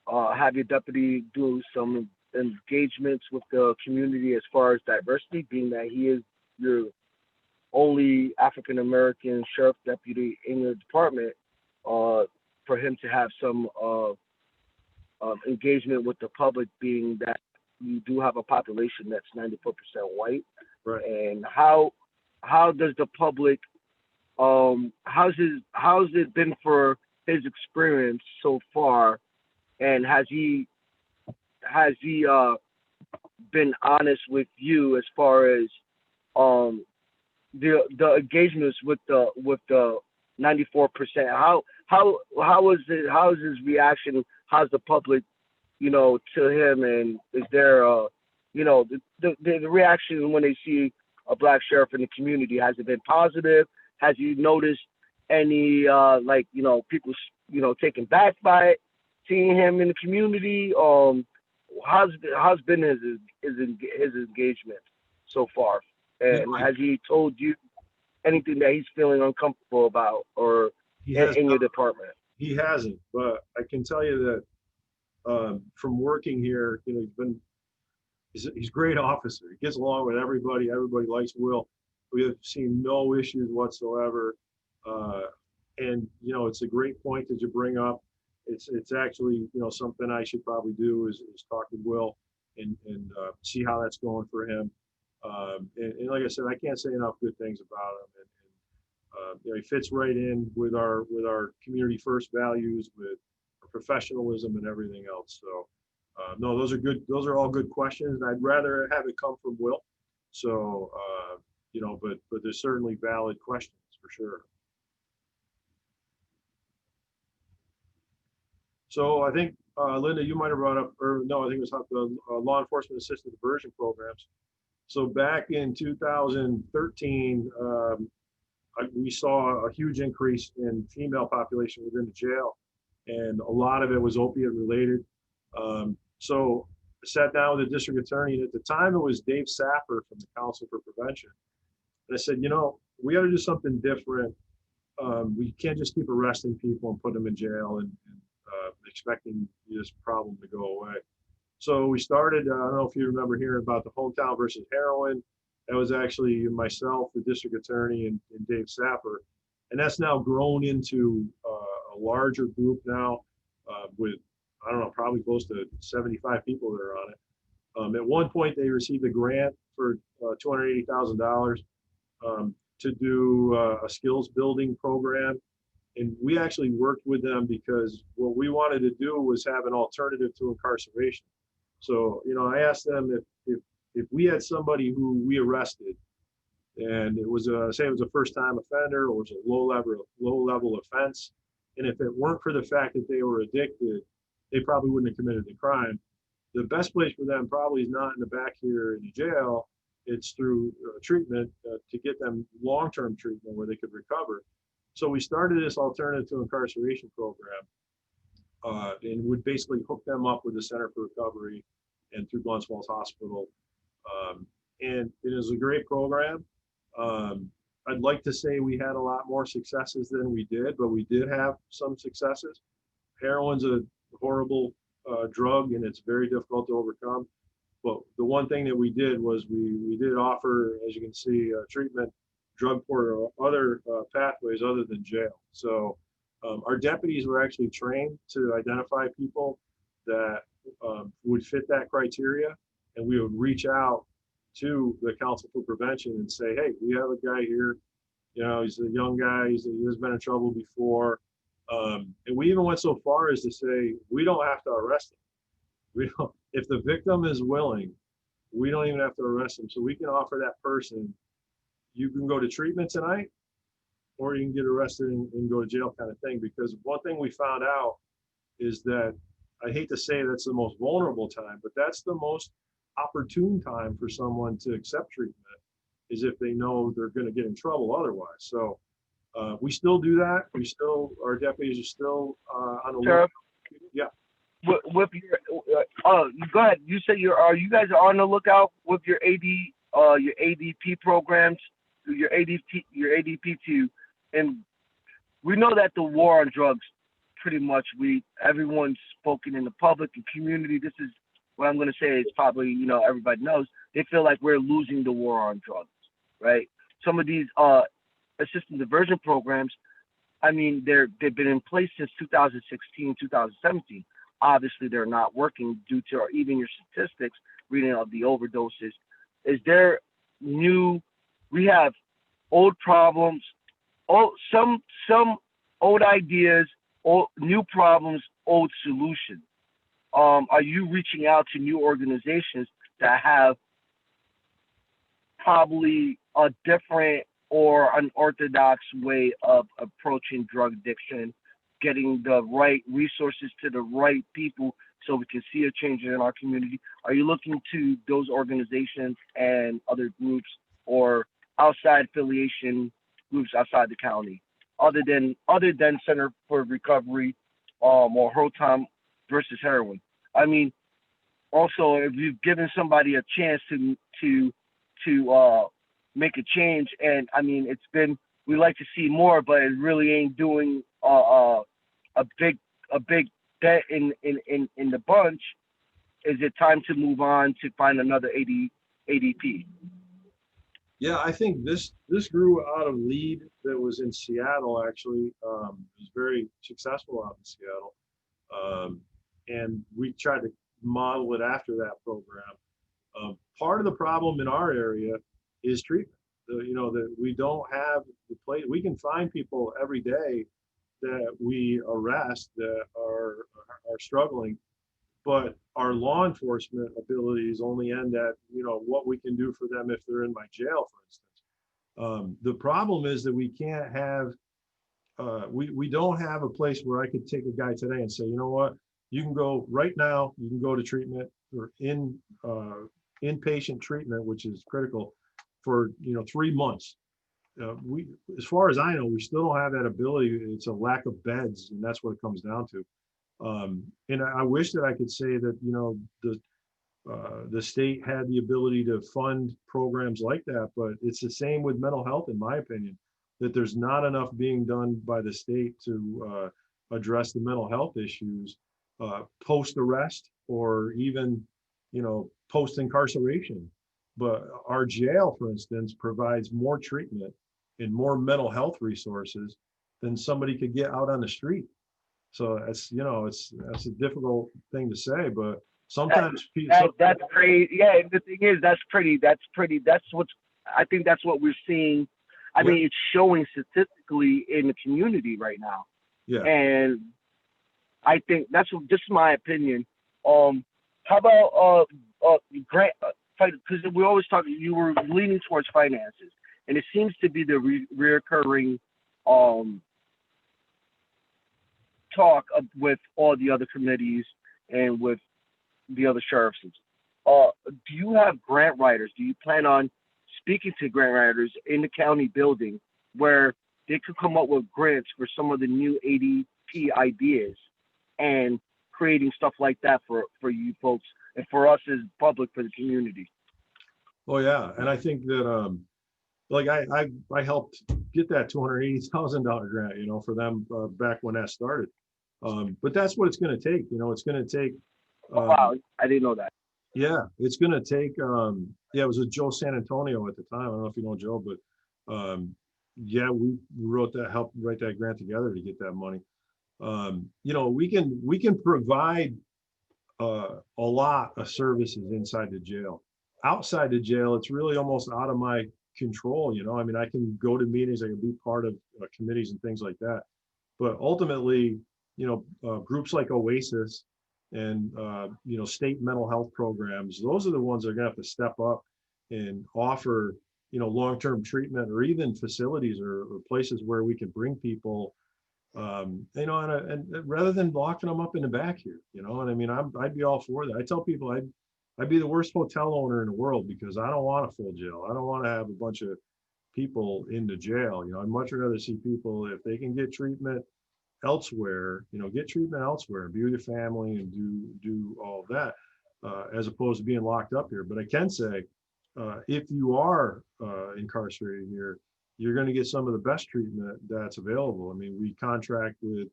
have your deputy do some engagements with the community as far as diversity, being that he is your only African-American sheriff deputy in your department, for him to have some engagement with the public, being that you do have a population that's 94% white? Right. And how does the public, how's it been for his experience so far, and has he been honest with you as far as the engagements with the 94%? How is his reaction? How's the public, to him? And is there the reaction when they see a black sheriff in the community? Has it been positive? Has he noticed any people taken back by it, seeing him in the community? How's been his engagement so far? And has he told you anything that he's feeling uncomfortable about, or in your department? He hasn't, but I can tell you that from working here, he's a great officer. He gets along with everybody. Everybody likes Will. We have seen no issues whatsoever. And it's a great point that you bring up. It's actually something I should probably do is talk with Will and see how that's going for him. And like I said, I can't say enough good things about him. He fits right in with our community first values, with our professionalism and everything else. So no, those are good. Those are all good questions. And I'd rather have it come from Will. So but there's certainly valid questions for sure. So I think, Linda, you might have brought up, or no, I think it was the law enforcement assisted diversion programs. So back in 2013, we saw a huge increase in female population within the jail, and a lot of it was opiate related. So I sat down with the district attorney, and at the time it was Dave Sapper from the Council for Prevention. And I said, we got to do something different. We can't just keep arresting people and put them in jail and expecting this problem to go away. So we started, I don't know if you remember hearing about the Hometown versus Heroin. That was actually myself, the district attorney, and Dave Sapper. And that's now grown into a larger group now with, I don't know, probably close to 75 people that are on it. At one point, they received a grant for $280,000 to do a skills building program. And we actually worked with them because what we wanted to do was have an alternative to incarceration. So, I asked them if we had somebody who we arrested and it was say it was a first time offender or it was a low level offense. And if it weren't for the fact that they were addicted, they probably wouldn't have committed the crime. The best place for them probably is not in the back here in the jail. It's through treatment to get them long-term treatment where they could recover. So we started this alternative to incarceration program and would basically hook them up with the Center for Recovery and through Glens Falls Hospital. And it is a great program. I'd like to say we had a lot more successes than we did, but we did have some successes. Heroin's a horrible drug and it's very difficult to overcome. But the one thing that we did was we did offer, as you can see, treatment, drug court, or other pathways other than jail. So our deputies were actually trained to identify people that would fit that criteria, and we would reach out to the Council for Prevention and say, hey, we have a guy here, he's a young guy, he has been in trouble before. And we even went so far as to say, we don't have to arrest him. If the victim is willing, we don't even have to arrest him. So we can offer that person, you can go to treatment tonight, or you can get arrested and go to jail kind of thing. Because one thing we found out is that, I hate to say that's the most vulnerable time, but that's the most opportune time for someone to accept treatment, is if they know they're going to get in trouble otherwise. So we still do that. Our deputies are still on the lookout. Yeah. With your, go ahead. You said you guys are on the lookout with your ADP programs, your ADP too, and we know that the war on drugs, pretty much everyone's spoken in the public and community. This is what I'm going to say is probably, everybody knows, they feel like we're losing the war on drugs, right? Some of these assistant diversion programs, I mean, they've been in place since 2016, 2017. Obviously, they're not working due to, or even your statistics, reading of the overdoses. Is there we have old problems, some old ideas, new problems, old solutions. Are you reaching out to new organizations that have probably a different or unorthodox way of approaching drug addiction, getting the right resources to the right people so we can see a change in our community? Are you looking to those organizations and other groups or outside affiliation groups outside the county, other than Center for Recovery or Hometown versus Heroin? I mean, also, if you've given somebody a chance to make a change, and I mean, we like to see more, but it really ain't doing a big bet in the bunch. Is it time to move on to find another ADP? Yeah, I think this grew out of LEAD that was in Seattle, actually. It was very successful out in Seattle. And we tried to model it after that program. Part of the problem in our area is treatment. that we don't have the place. We can find people every day that we arrest that are struggling, but our law enforcement abilities only end at, what we can do for them if they're in my jail, for instance. The problem is that we can't have, we don't have a place where I could take a guy today and say, you know what, you can go right now, you can go to treatment or inpatient treatment, which is critical for, 3 months. As far as I know, we still don't have that ability. It's a lack of beds, and that's what it comes down to. And I wish that I could say that, the state had the ability to fund programs like that, but it's the same with mental health, in my opinion, that there's not enough being done by the state to address the mental health issues post arrest or even, post incarceration. But our jail, for instance, provides more treatment and more mental health resources than somebody could get out on the street. So that's a difficult thing to say, but sometimes people. That's crazy. Yeah, and the thing is, that's what's, I think that's what we're seeing. I mean, it's showing statistically in the community right now. Yeah. And I think that's just my opinion. How about grant? Because we always talk, you were leaning towards finances, and it seems to be the reoccurring talk with all the other committees and with the other sheriffs. Do you have grant writers? Do you plan on speaking to grant writers in the county building where they could come up with grants for some of the new ADP ideas and creating stuff like that for you folks and for us as public, for the community? Oh yeah, and I think that like I helped get that $280,000 grant, for them back when that started. But that's what it's going to take. It's going to take. Oh, wow, I didn't know that. Yeah, it's going to take. Yeah, it was with Joe San Antonio at the time. I don't know if you know Joe, but yeah, we helped write that grant together to get that money. We can provide a lot of services inside the jail. Outside the jail, it's really almost out of my control. I mean, I can go to meetings, I can be part of committees and things like that. But ultimately, groups like Oasis and, state mental health programs, those are the ones that are going to have to step up and offer, long-term treatment or even facilities or places where we can bring people, and rather than locking them up in the back here, and I mean, I'd be all for that. I tell people I'd be the worst hotel owner in the world because I don't want a full jail. I don't want to have a bunch of people in the jail. I'd much rather see people, if they can get treatment elsewhere, get treatment elsewhere, be with your family and do all of that, as opposed to being locked up here. But I can say, if you are incarcerated here, you're going to get some of the best treatment that's available. I mean, we contract with,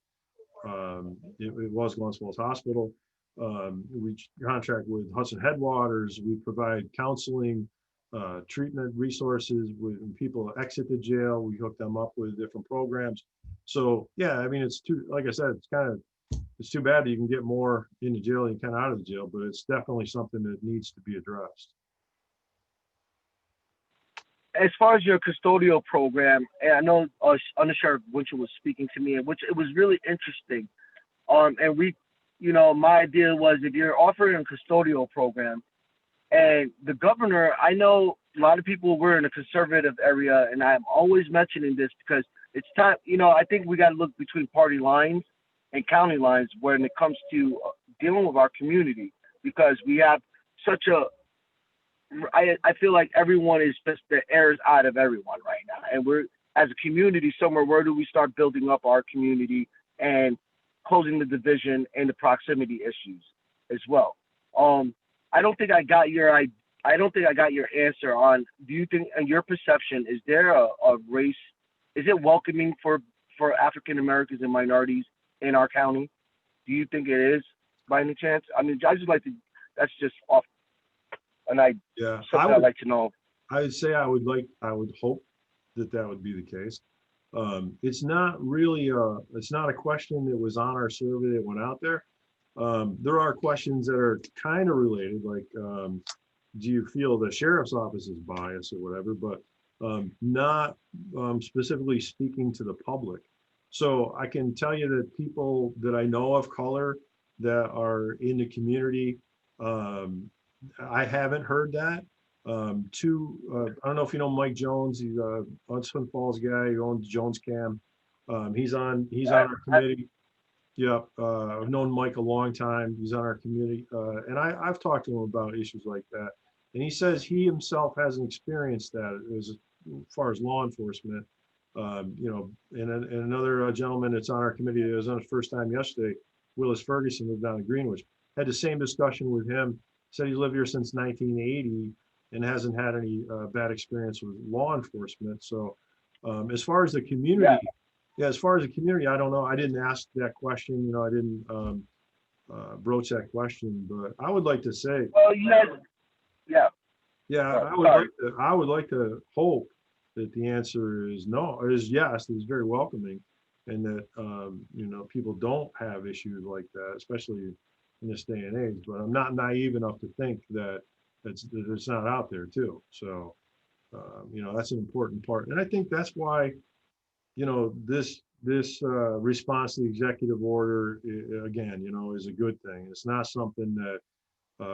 it was Glens Falls Hospital. We contract with Hudson Headwaters. We provide counseling, treatment resources when people exit the jail. We hook them up with different programs. So yeah, I mean, like I said, it's too bad that you can get more in the jail and kind of out of the jail, but it's definitely something that needs to be addressed. As far as your custodial program, and I know Under Sheriff Winchell was speaking to me, which it was really interesting. And we, my idea was, if you're offering a custodial program, and the governor, I know a lot of people were in a conservative area, and I'm always mentioning this because it's time, I think we got to look between party lines and county lines when it comes to dealing with our community, because we have such I feel like everyone is just the air out of everyone right now. And we're, as a community somewhere, where do we start building up our community and closing the division and the proximity issues as well? I don't think I got your answer on, do you think, in your perception, is there a race, is it welcoming for African Americans and minorities in our county? Do you think it is, by any chance? I mean, I just like to, that's just off, and I'd like to know. I would say I would hope that would be the case. It's not really it's not a question that was on our survey that went out there. There are questions that are kind of related, like, do you feel the sheriff's office is biased or whatever? But not specifically speaking to the public. So I can tell you that people that I know of color that are in the community, I haven't heard that. I don't know if you know Mike Jones. He's a Huntsman Falls guy who owns Jones Cam. He's on our committee. Yep, I've known Mike a long time. He's on our community, and I've talked to him about issues like that. And he says he himself hasn't experienced that as far as law enforcement. You know, and another gentleman that's on our committee that was on his first time yesterday, Willis Ferguson, lived down in Greenwich, had the same discussion with him. Said he's lived here since 1980 and hasn't had any bad experience with law enforcement. So, as far as the community. Yeah, as far as the community, I don't know. I didn't ask that question. You know, I didn't broach that question. But I would like to say, Well, you guys, yeah. yeah, Sorry. I would like to hope that the answer is no, or is yes. It's very welcoming, and that you know, people don't have issues like that, especially in this day and age. But I'm not naive enough to think that it's not out there too. So you know, that's an important part, and I think that's why, you know, this response to the executive order, again, you know, is a good thing. It's not something that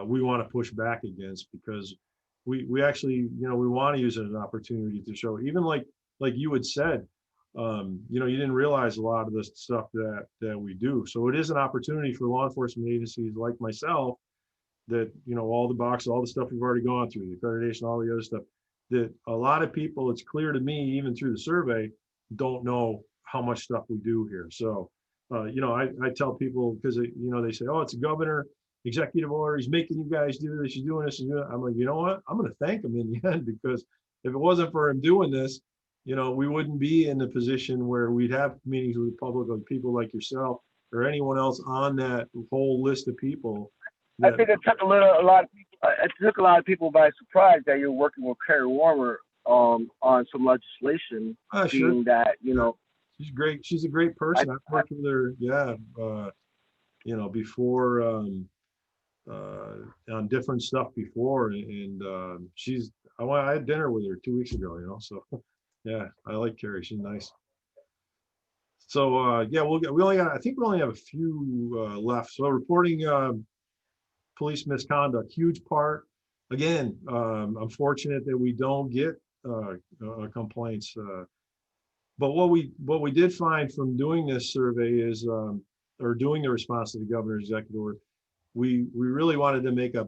we want to push back against, because we actually, you know, we want to use it as an opportunity to show, even like you had said, you know, you didn't realize a lot of the stuff that we do. So it is an opportunity for law enforcement agencies like myself, that, you know, all the stuff we've already gone through, the accreditation, all the other stuff, that a lot of people, it's clear to me, even through the survey, don't know how much stuff we do here. So, you know, I tell people, because, you know, they say, oh, it's a governor executive order, he's making you guys do this, he's doing this and doing that. I'm like, you know what? I'm going to thank him in the end, because if it wasn't for him doing this, you know, we wouldn't be in the position where we'd have meetings with the public, with people like yourself or anyone else on that whole list of people. I think it took a lot of people by surprise that you're working with Carrie Warmer on some legislation, Sure. being that, you know, She's great. She's a great person. I've worked with her, yeah, you know, before, on different stuff before, and I had dinner with her 2 weeks ago, you know, so yeah, I like Carrie. She's nice. So yeah, I think we only have a few left. So reporting police misconduct, huge part. Again, I'm fortunate that we don't get complaints. But what we did find from doing this survey is, or doing the response to the governor's executive order, we really wanted to make it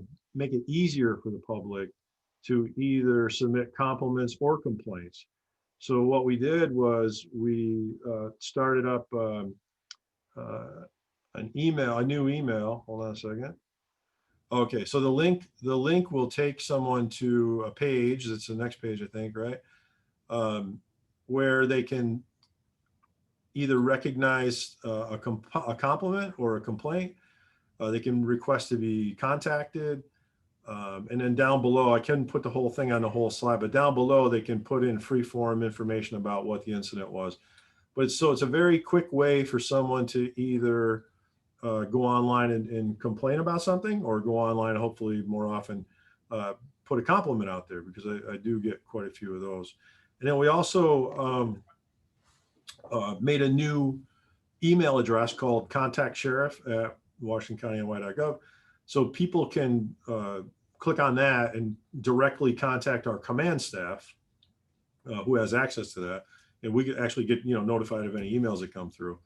easier for the public to either submit compliments or complaints. So what we did was we started up a new email. Hold on a second. Okay, so the link will take someone to a page. That's the next page, I think, right? Where they can either recognize a compliment or a complaint. They can request to be contacted. And then down below, I couldn't put the whole thing on the whole slide, but down below, they can put in free form information about what the incident was. But so it's a very quick way for someone to either go online and complain about something, or go online, hopefully more often, put a compliment out there, because I do get quite a few of those. And then we also made a new email address called contactsheriff@washingtoncounty.gov. So people can click on that and directly contact our command staff, who has access to that. And we can actually get, you know, notified of any emails that come through.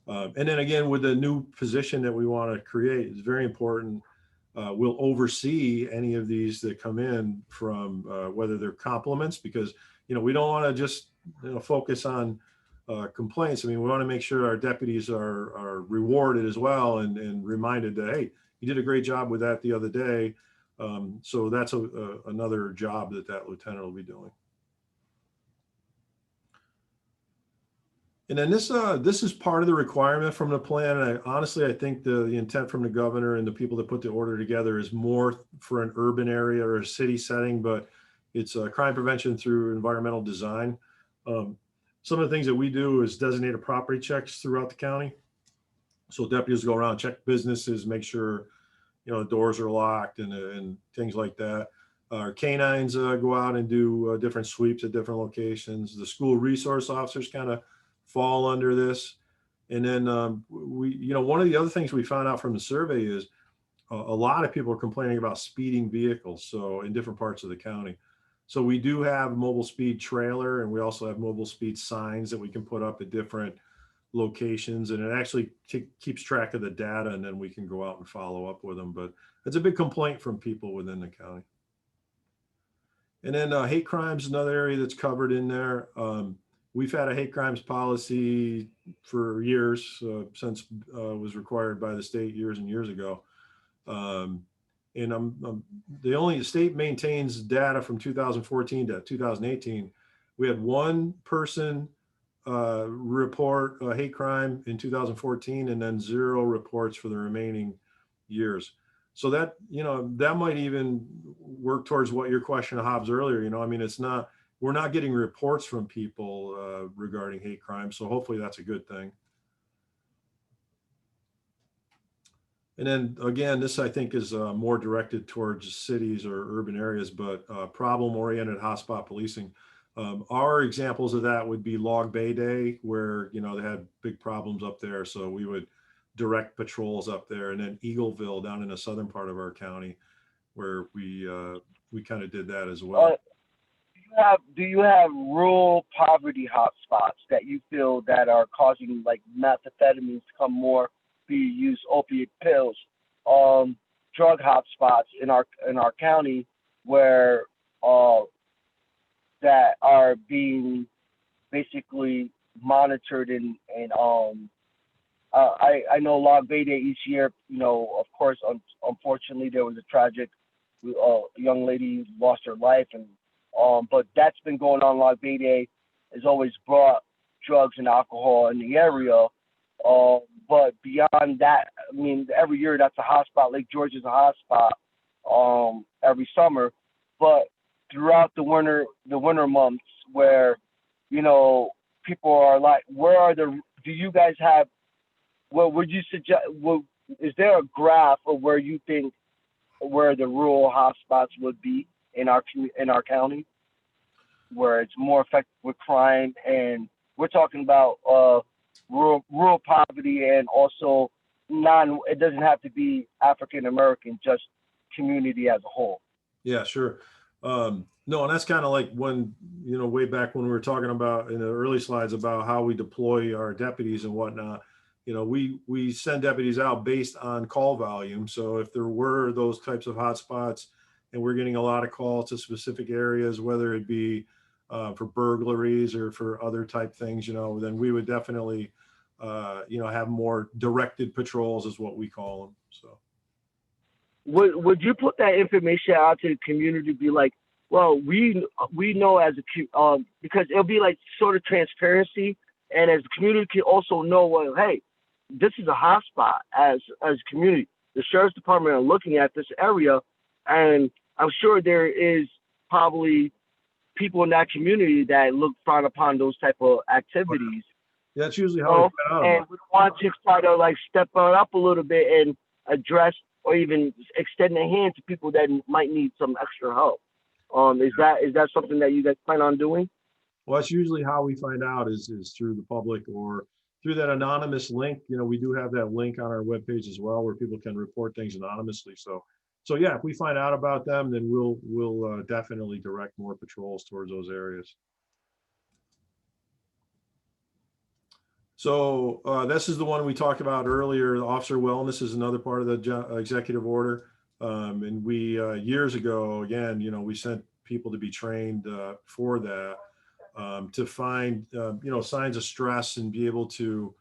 And then again, with the new position that we want to create, it's very important. We'll oversee any of these that come in from whether they're compliments, because, you know, we don't want to just, you know, focus on complaints. I mean, we want to make sure our deputies are rewarded as well, and reminded that, hey, you did a great job with that the other day. So that's another job that lieutenant will be doing. And then this is part of the requirement from the plan. And honestly, I think the intent from the governor and the people that put the order together is more for an urban area or a city setting, but it's crime prevention through environmental design. Some of the things that we do is designated property checks throughout the county. So deputies go around, check businesses, make sure, you know, the doors are locked and things like that. Our canines go out and do different sweeps at different locations. The school resource officers kind of fall under this. And then one of the other things we found out from the survey is a lot of people are complaining about speeding vehicles. So in different parts of the county. So we do have mobile speed trailer, and we also have mobile speed signs that we can put up at different locations, and it actually keeps track of the data, and then we can go out and follow up with them. But it's a big complaint from people within the county. And then hate crimes, another area that's covered in there. We've had a hate crimes policy for years, since it was required by the state years and years ago. The state maintains data from 2014 to 2018. We had one person report a hate crime in 2014, and then 0 reports for the remaining years. So that, that might even work towards what your question, Hobbs, earlier. I mean, we're not getting reports from people regarding hate crimes. So hopefully that's a good thing. And then again, this I think is more directed towards cities or urban areas, but problem-oriented hotspot policing. Our examples of that would be Log Bay Day, where they had big problems up there, so we would direct patrols up there, and then Eagleville down in the southern part of our county, where we kind of did that as well. Do you have rural poverty hotspots that you feel that are causing like methamphetamines to come more? Be use opiate pills, drug hotspots in our county where that are being basically monitored and I know Log Bay Day each year. Of course, unfortunately, there was a tragic young lady lost her life, and but that's been going on. Log Bay Day has always brought drugs and alcohol in the area. But beyond that, I mean, every year that's a hotspot. Lake George is a hotspot every summer. But throughout the winter months, where people are like, do you guys have? What would you suggest? Is there a graph of where you think where the rural hotspots would be in our county, where it's more effective with crime? And we're talking about rural poverty, and also it doesn't have to be African American, just community as a whole. Yeah, sure. No, and that's kind of like when, way back when we were talking about in the early slides about how we deploy our deputies and whatnot, we send deputies out based on call volume. So if there were those types of hotspots and we're getting a lot of calls to specific areas, whether it be for burglaries or for other type things, then we would definitely, have more directed patrols is what we call them. So. Would you put that information out to the community? Be like, well, we know as a because it'll be like sort of transparency, and as the community can also know, well, hey, this is a hotspot as a community. The sheriff's department are looking at this area, and I'm sure there is probably people in that community that look frown upon those type of activities. Yeah, that's usually how we find out. And we want to try to like step it up a little bit and address or even extend a hand to people that might need some extra help. Is that something that you guys plan on doing? Well, that's usually how we find out is through the public or through that anonymous link. We do have that link on our webpage as well, where people can report things anonymously. So yeah, if we find out about them, then we'll definitely direct more patrols towards those areas. So this is the one we talked about earlier. Officer wellness is another part of the executive order. And we years ago, again, we sent people to be trained for that, to find, signs of stress and be able to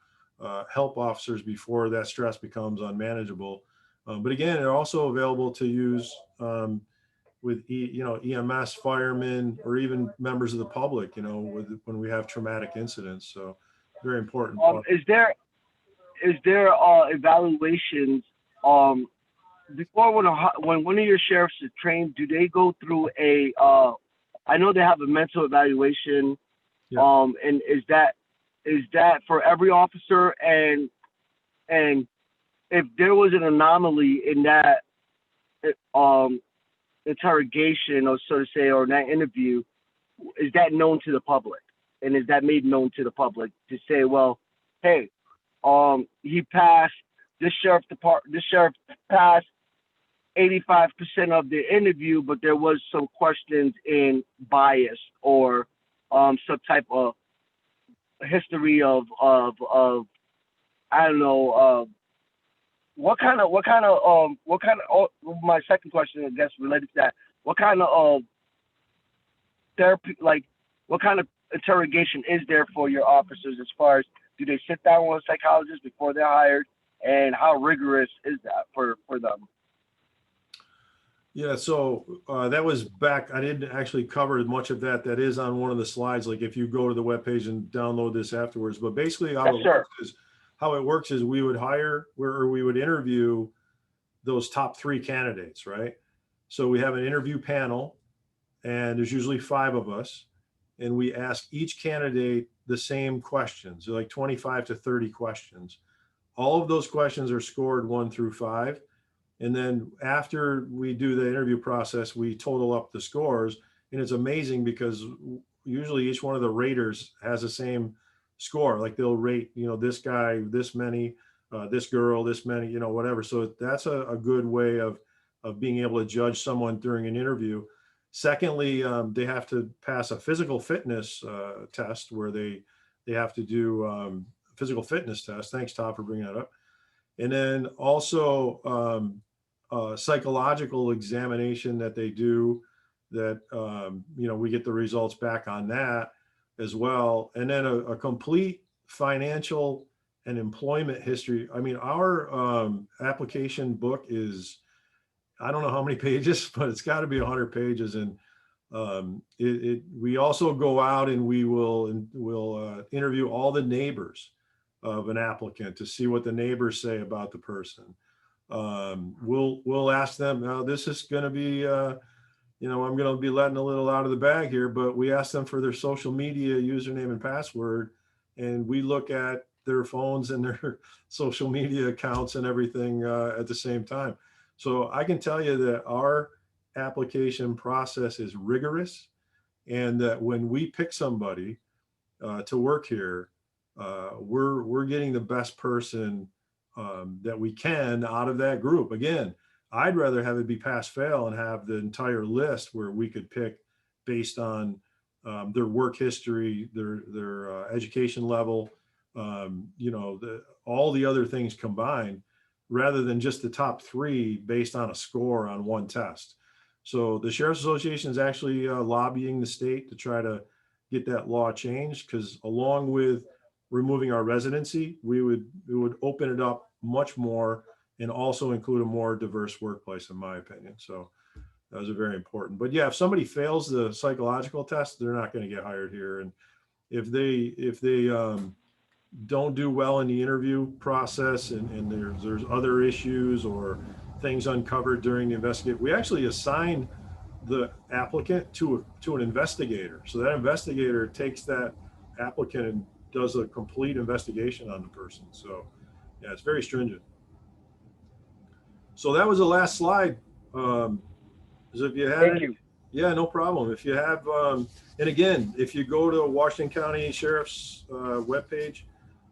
help officers before that stress becomes unmanageable. But again, they're also available to use with EMS, firemen, or even members of the public, when we have traumatic incidents. So very important. Is there evaluations before when one of your sheriffs is trained? Do they go through I know they have a mental evaluation. Yeah. And is that for every officer? And if there was an anomaly in that, interrogation, or so to say, or that interview, is that known to the public? And is that made known to the public to say, well, hey, he passed, this sheriff passed 85% of the interview, but there was some questions in bias or some type of history of I don't know, what kind of my second question, I guess, related to that, what kind of therapy, like what kind of interrogation is there for your officers, as far as, do they sit down with a psychologist before they're hired, and how rigorous is that for them? Yeah, so that was back, I didn't actually cover much of that. That is on one of the slides, like if you go to the webpage and download this afterwards. But basically how it works is we would hire, or we would interview those top 3 candidates, right? So we have an interview panel, and there's usually 5 of us, and we ask each candidate the same questions. They're like 25 to 30 questions. All of those questions are scored 1 through 5. And then after we do the interview process, we total up the scores. And it's amazing because usually each one of the raters has the same score. Like they'll rate, this guy, this many, this girl, this many, whatever. So that's a good way of being able to judge someone during an interview. Secondly, they have to pass a physical fitness test where they have to do physical fitness test. Thanks, Todd, for bringing that up. And then also psychological examination that they do, that we get the results back on that as well. And then a complete financial and employment history. I mean, our application book is, I don't know how many pages, but it's got to be 100 pages. And we also go out and we'll interview all the neighbors of an applicant to see what the neighbors say about the person. We'll ask them, now this is going to be, I'm going to be letting a little out of the bag here, but we ask them for their social media username and password, and we look at their phones and their social media accounts and everything at the same time. So I can tell you that our application process is rigorous, and that when we pick somebody to work here, we're getting the best person that we can out of that group. Again, I'd rather have it be pass fail and have the entire list where we could pick based on their work history, their education level, all the other things combined, rather than just the top 3 based on a score on one test. So the Sheriff's Association is actually lobbying the state to try to get that law changed, because along with removing our residency, it would open it up much more and also include a more diverse workplace, in my opinion. So those are very important. But yeah, if somebody fails the psychological test, they're not going to get hired here. And if they don't do well in the interview process, and there's other issues or things uncovered during the investigation, we actually assign the applicant to an investigator. So that investigator takes that applicant and does a complete investigation on the person. So yeah, it's very stringent. So that was the last slide. So if you had, Thank you. Yeah, no problem. If you have, and again, if you go to Washington County Sheriff's webpage,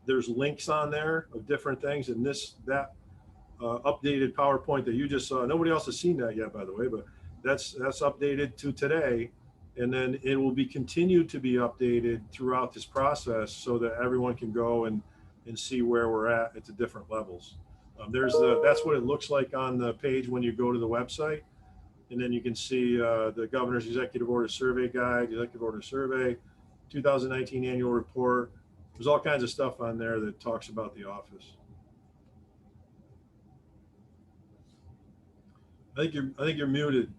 there's links on there of different things. And that updated PowerPoint that you just saw, nobody else has seen that yet, by the way, but that's updated to today. And then it will be continued to be updated throughout this process so that everyone can go and see where we're at the different levels. That's what it looks like on the page when you go to the website. And then you can see the Governor's Executive Order Survey Guide, Executive Order Survey, 2019 Annual Report. There's all kinds of stuff on there that talks about the office. I think you're muted.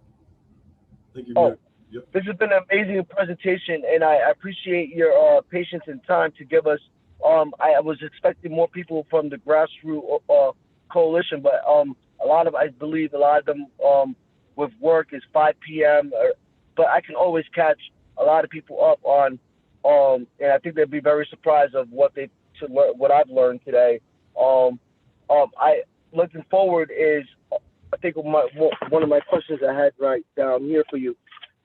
Muted. Yep. This has been an amazing presentation, and I appreciate your patience and time to give us. I was expecting more people from the grassroots coalition, but I believe a lot of them with work is 5 p.m. But I can always catch a lot of people up on, and I think they'd be very surprised of what I've learned today. I looking forward is think one of my questions I had right down here for you.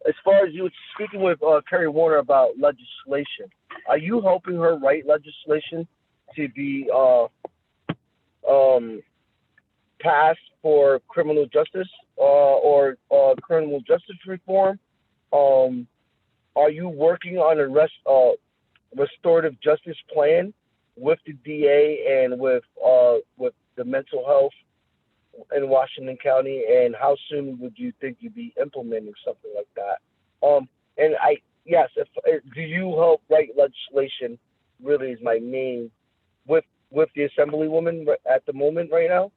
As far as you were speaking with Kerry Warner about legislation, are you helping her write legislation to be passed for criminal justice or criminal justice reform? Are you working on a restorative justice plan with the DA and with the mental health in Washington County? And how soon would you think you'd be implementing something like that? And do you help write legislation? Really, is my main with the Assemblywoman at the moment right now.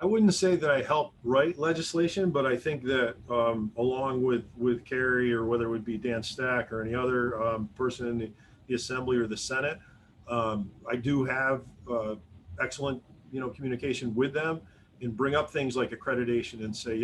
I wouldn't say that I help write legislation, but I think that along with Kerry, or whether it would be Dan Stack or any other person in the Assembly or the Senate, I do have excellent, communication with them and bring up things like accreditation and say,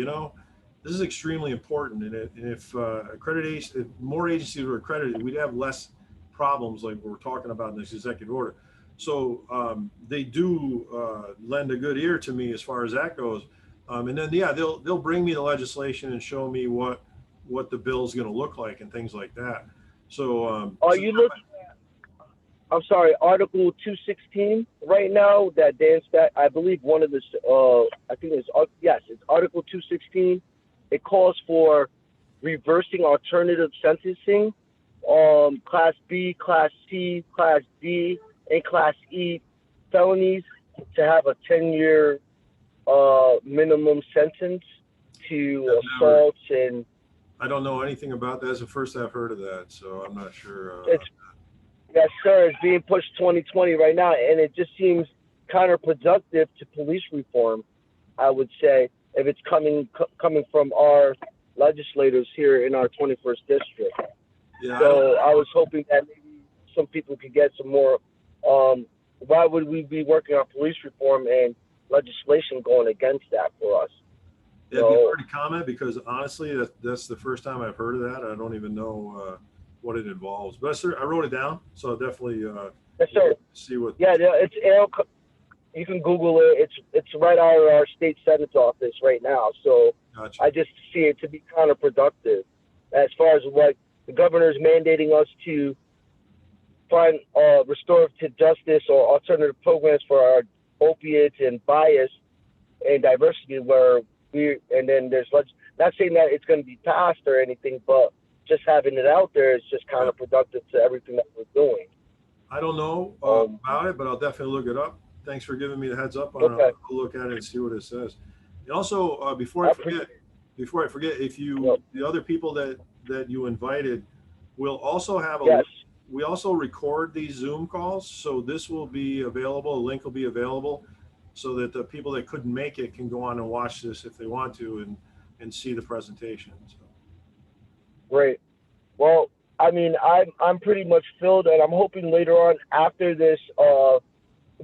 this is extremely important. And if accreditation, if more agencies were accredited, we'd have less problems like we're talking about in this executive order. So they do lend a good ear to me as far as that goes. And then, they'll bring me the legislation and show me what the bill's going to look like and things like that. So are you looking at, I'm sorry, Article 216 right now that Dan Stack, I believe one of the, I think it's Article 216. It calls for reversing alternative sentencing, Class B, Class C, Class D, and Class E felonies to have a 10-year minimum sentence to assaults. And I don't know anything about that. It's the first I've heard of that, so I'm not sure. Yes, sir. It's being pushed 2020 right now, and it just seems counterproductive to police reform, I would say, if it's coming from our legislators here in our 21st district. Yeah, so I was hoping that maybe some people could get some more. Why would we be working on police reform and legislation going against that for us? It'd be hard to comment because honestly, that's the first time I've heard of that. I don't even know what it involves. But I wrote it down, so I'll definitely yes, sir. See what. Yeah, it's you can Google it. It's right out of our state Senate's office right now. So Gotcha. I just see it to be counterproductive as far as what the governor is mandating us to find restorative justice or alternative programs for our opiates and bias and diversity, and then there's not saying that it's going to be passed or anything, but just having it out there is just counterproductive to everything that we're doing. I don't know about it, but I'll definitely look it up. Thanks for giving me the heads up on it. Okay. I'll look at it and see what it says. And also, before I forget, if the other people that you invited will also have we also record these Zoom calls, so this will be available. A link will be available, so that the people that couldn't make it can go on and watch this if they want to and see the presentation. So. Great. Well, I mean, I'm pretty much filled, and I'm hoping later on after this.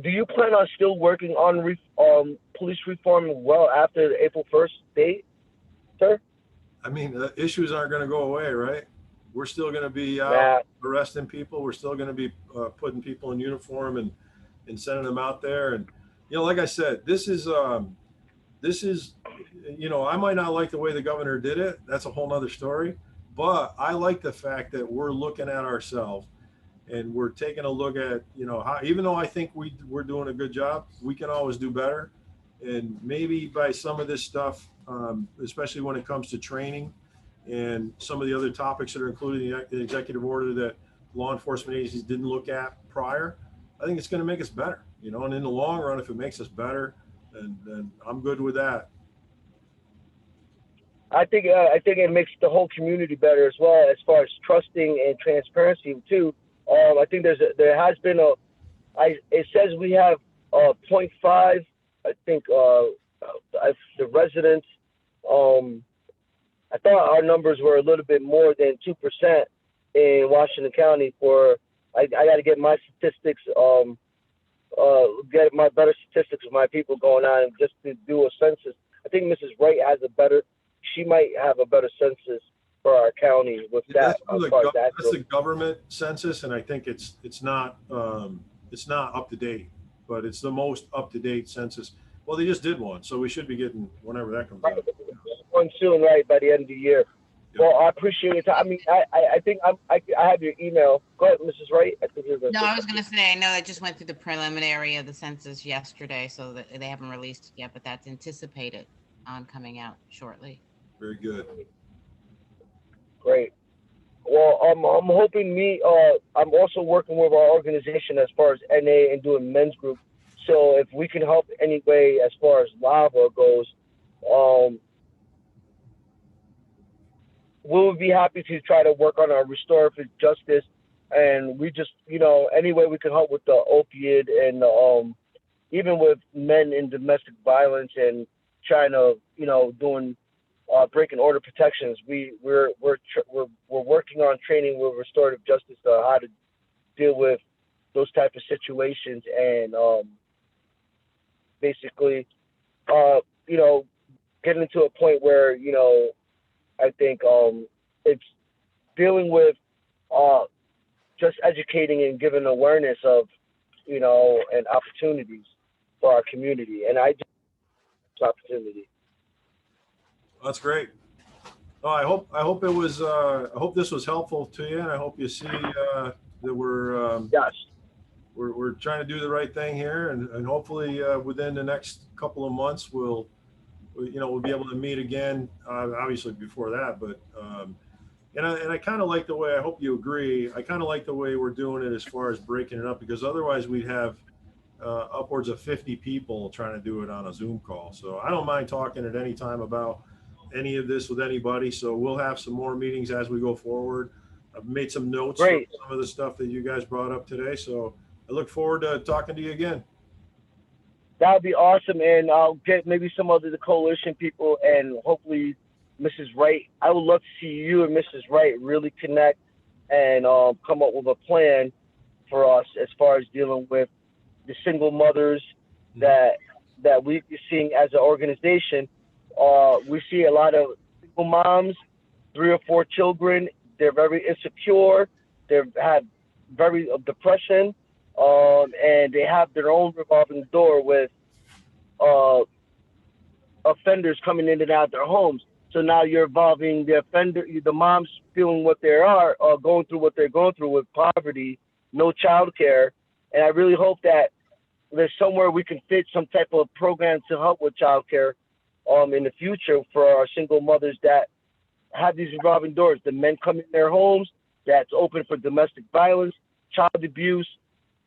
Do you plan on still working on police reform well after the April 1st date, sir? I mean, the issues aren't going to go away, right? We're still going to be out arresting people. We're still going to be putting people in uniform and sending them out there. And, like I said, this is, I might not like the way the governor did it. That's a whole nother story. But I like the fact that we're looking at ourselves and we're taking a look at, how, even though I think we're doing a good job, we can always do better. And maybe by some of this stuff, especially when it comes to training and some of the other topics that are included in the executive order that law enforcement agencies didn't look at prior, I think it's going to make us better, and in the long run, if it makes us better, then I'm good with that. I think it makes the whole community better as well, as far as trusting and transparency too. I think there has been it says we have 0.5. I think the residents. I thought our numbers were a little bit more than 2% in Washington County. I got to get my statistics. Get my better statistics of my people going on just to do a census. I think Mrs. Wright has she might have a better census for our county with that. That's the government census, and I think it's not up to date, but it's the most up to date census. Well, they just did one, so we should be getting whenever that comes Right. out. One soon, right, by the end of the year. Yep. Well, I appreciate it. I mean, I think I have your email. Go ahead, Mrs. Wright. I think you're gonna No, say I was something. gonna say, I know that just went through the preliminary of the census yesterday, so that they haven't released it yet, but that's anticipated on coming out shortly. Very good. Great. Well, I'm hoping I'm also working with our organization as far as NA and doing men's group. So if we can help any way as far as lava goes, we would be happy to try to work on our restorative justice. And we just, any way we can help with the opiate and even with men in domestic violence and trying to, doing breaking order protections. We're working on training with restorative justice on how to deal with those type of situations and basically, getting to a point where I think it's dealing with just educating and giving awareness of and opportunities for our community, and I just opportunity. That's great. Oh, I hope it was. I hope this was helpful to you, and I hope you see that Yes. we're trying to do the right thing here, and hopefully within the next couple of months we'll be able to meet again. Obviously before that, but and I kind of like the way. I hope you agree. I kind of like the way we're doing it as far as breaking it up, because otherwise we'd have upwards of 50 people trying to do it on a Zoom call. So I don't mind talking at any time about any of this with anybody. So we'll have some more meetings as we go forward. I've made some notes from Great. some of the stuff that you guys brought up today. So I look forward to talking to you again. That would be awesome, and I'll get maybe some of the coalition people and hopefully Mrs. Wright. I would love to see you and Mrs. Wright really connect and come up with a plan for us as far as dealing with the single mothers that we're seeing as an organization. We see a lot of single moms, 3 or 4 children. They're very insecure. They have very depression, and they have their own revolving door with offenders coming in and out of their homes. So now you're involving the offender, the moms feeling what they are, going through what they're going through with poverty, no child care. And I really hope that there's somewhere we can fit some type of program to help with child care in the future for our single mothers that have these revolving doors. The men come in their homes, that's open for domestic violence, child abuse,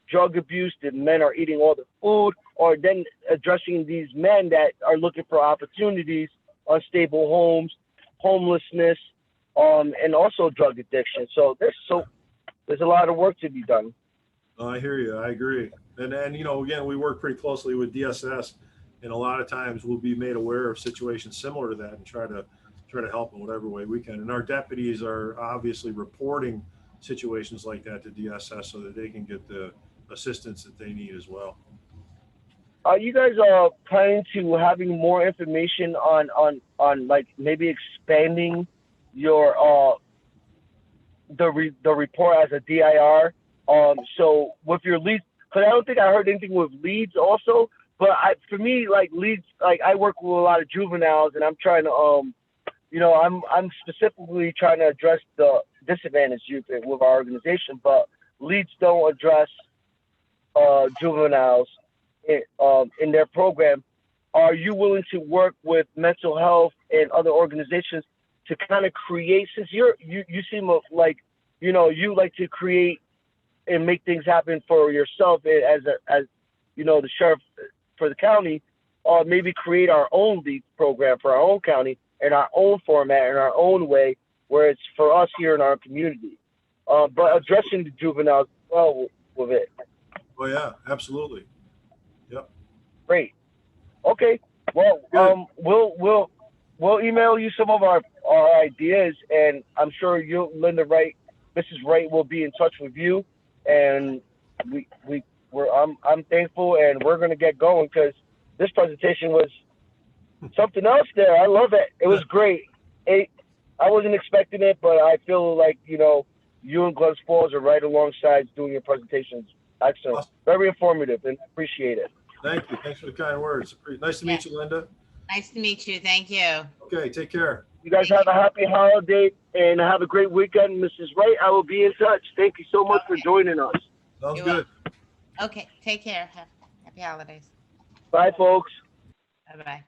drug abuse. The men are eating all the food, or then addressing these men that are looking for opportunities, unstable homes, homelessness, and also drug addiction. So there's a lot of work to be done. I hear you. I agree. And again, we work pretty closely with DSS, and a lot of times we'll be made aware of situations similar to that and try to help in whatever way we can. And our deputies are obviously reporting situations like that to DSS so that they can get the assistance that they need as well. Are you guys planning to having more information on like maybe expanding your the report as a DIR? So with your leads, because I don't think I heard anything with leads also. But for me, like leads, like I work with a lot of juveniles, and I'm trying to I'm specifically trying to address the disadvantaged youth with our organization, but leads don't address juveniles in their program. Are you willing to work with mental health and other organizations to kind of create, since you seem like you like to create and make things happen for yourself as the sheriff for the county, or maybe create our own lead program for our own county in our own format, in our own way, where it's for us here in our community, but addressing the juveniles as well with it. Oh yeah, absolutely. Yep. Great. Okay. Well, we'll email you some of our ideas, and I'm sure Linda Wright, Mrs. Wright, will be in touch with you, and I'm thankful, and we're gonna get going because this presentation was something else there. I love it. It was great. I wasn't expecting it, but I feel like, you and Glens Falls are right alongside doing your presentations. Excellent. Awesome. Very informative, and appreciate it. Thank you. Thanks for the kind words. Nice to meet you, Linda. Nice to meet you. Thank you. Okay, take care. You guys have a happy holiday and have a great weekend, Mrs. Wright. I will be in touch. Thank you so much for Okay. joining us. Sounds You're good. Okay, take care. Happy holidays. Bye, folks. Bye-bye.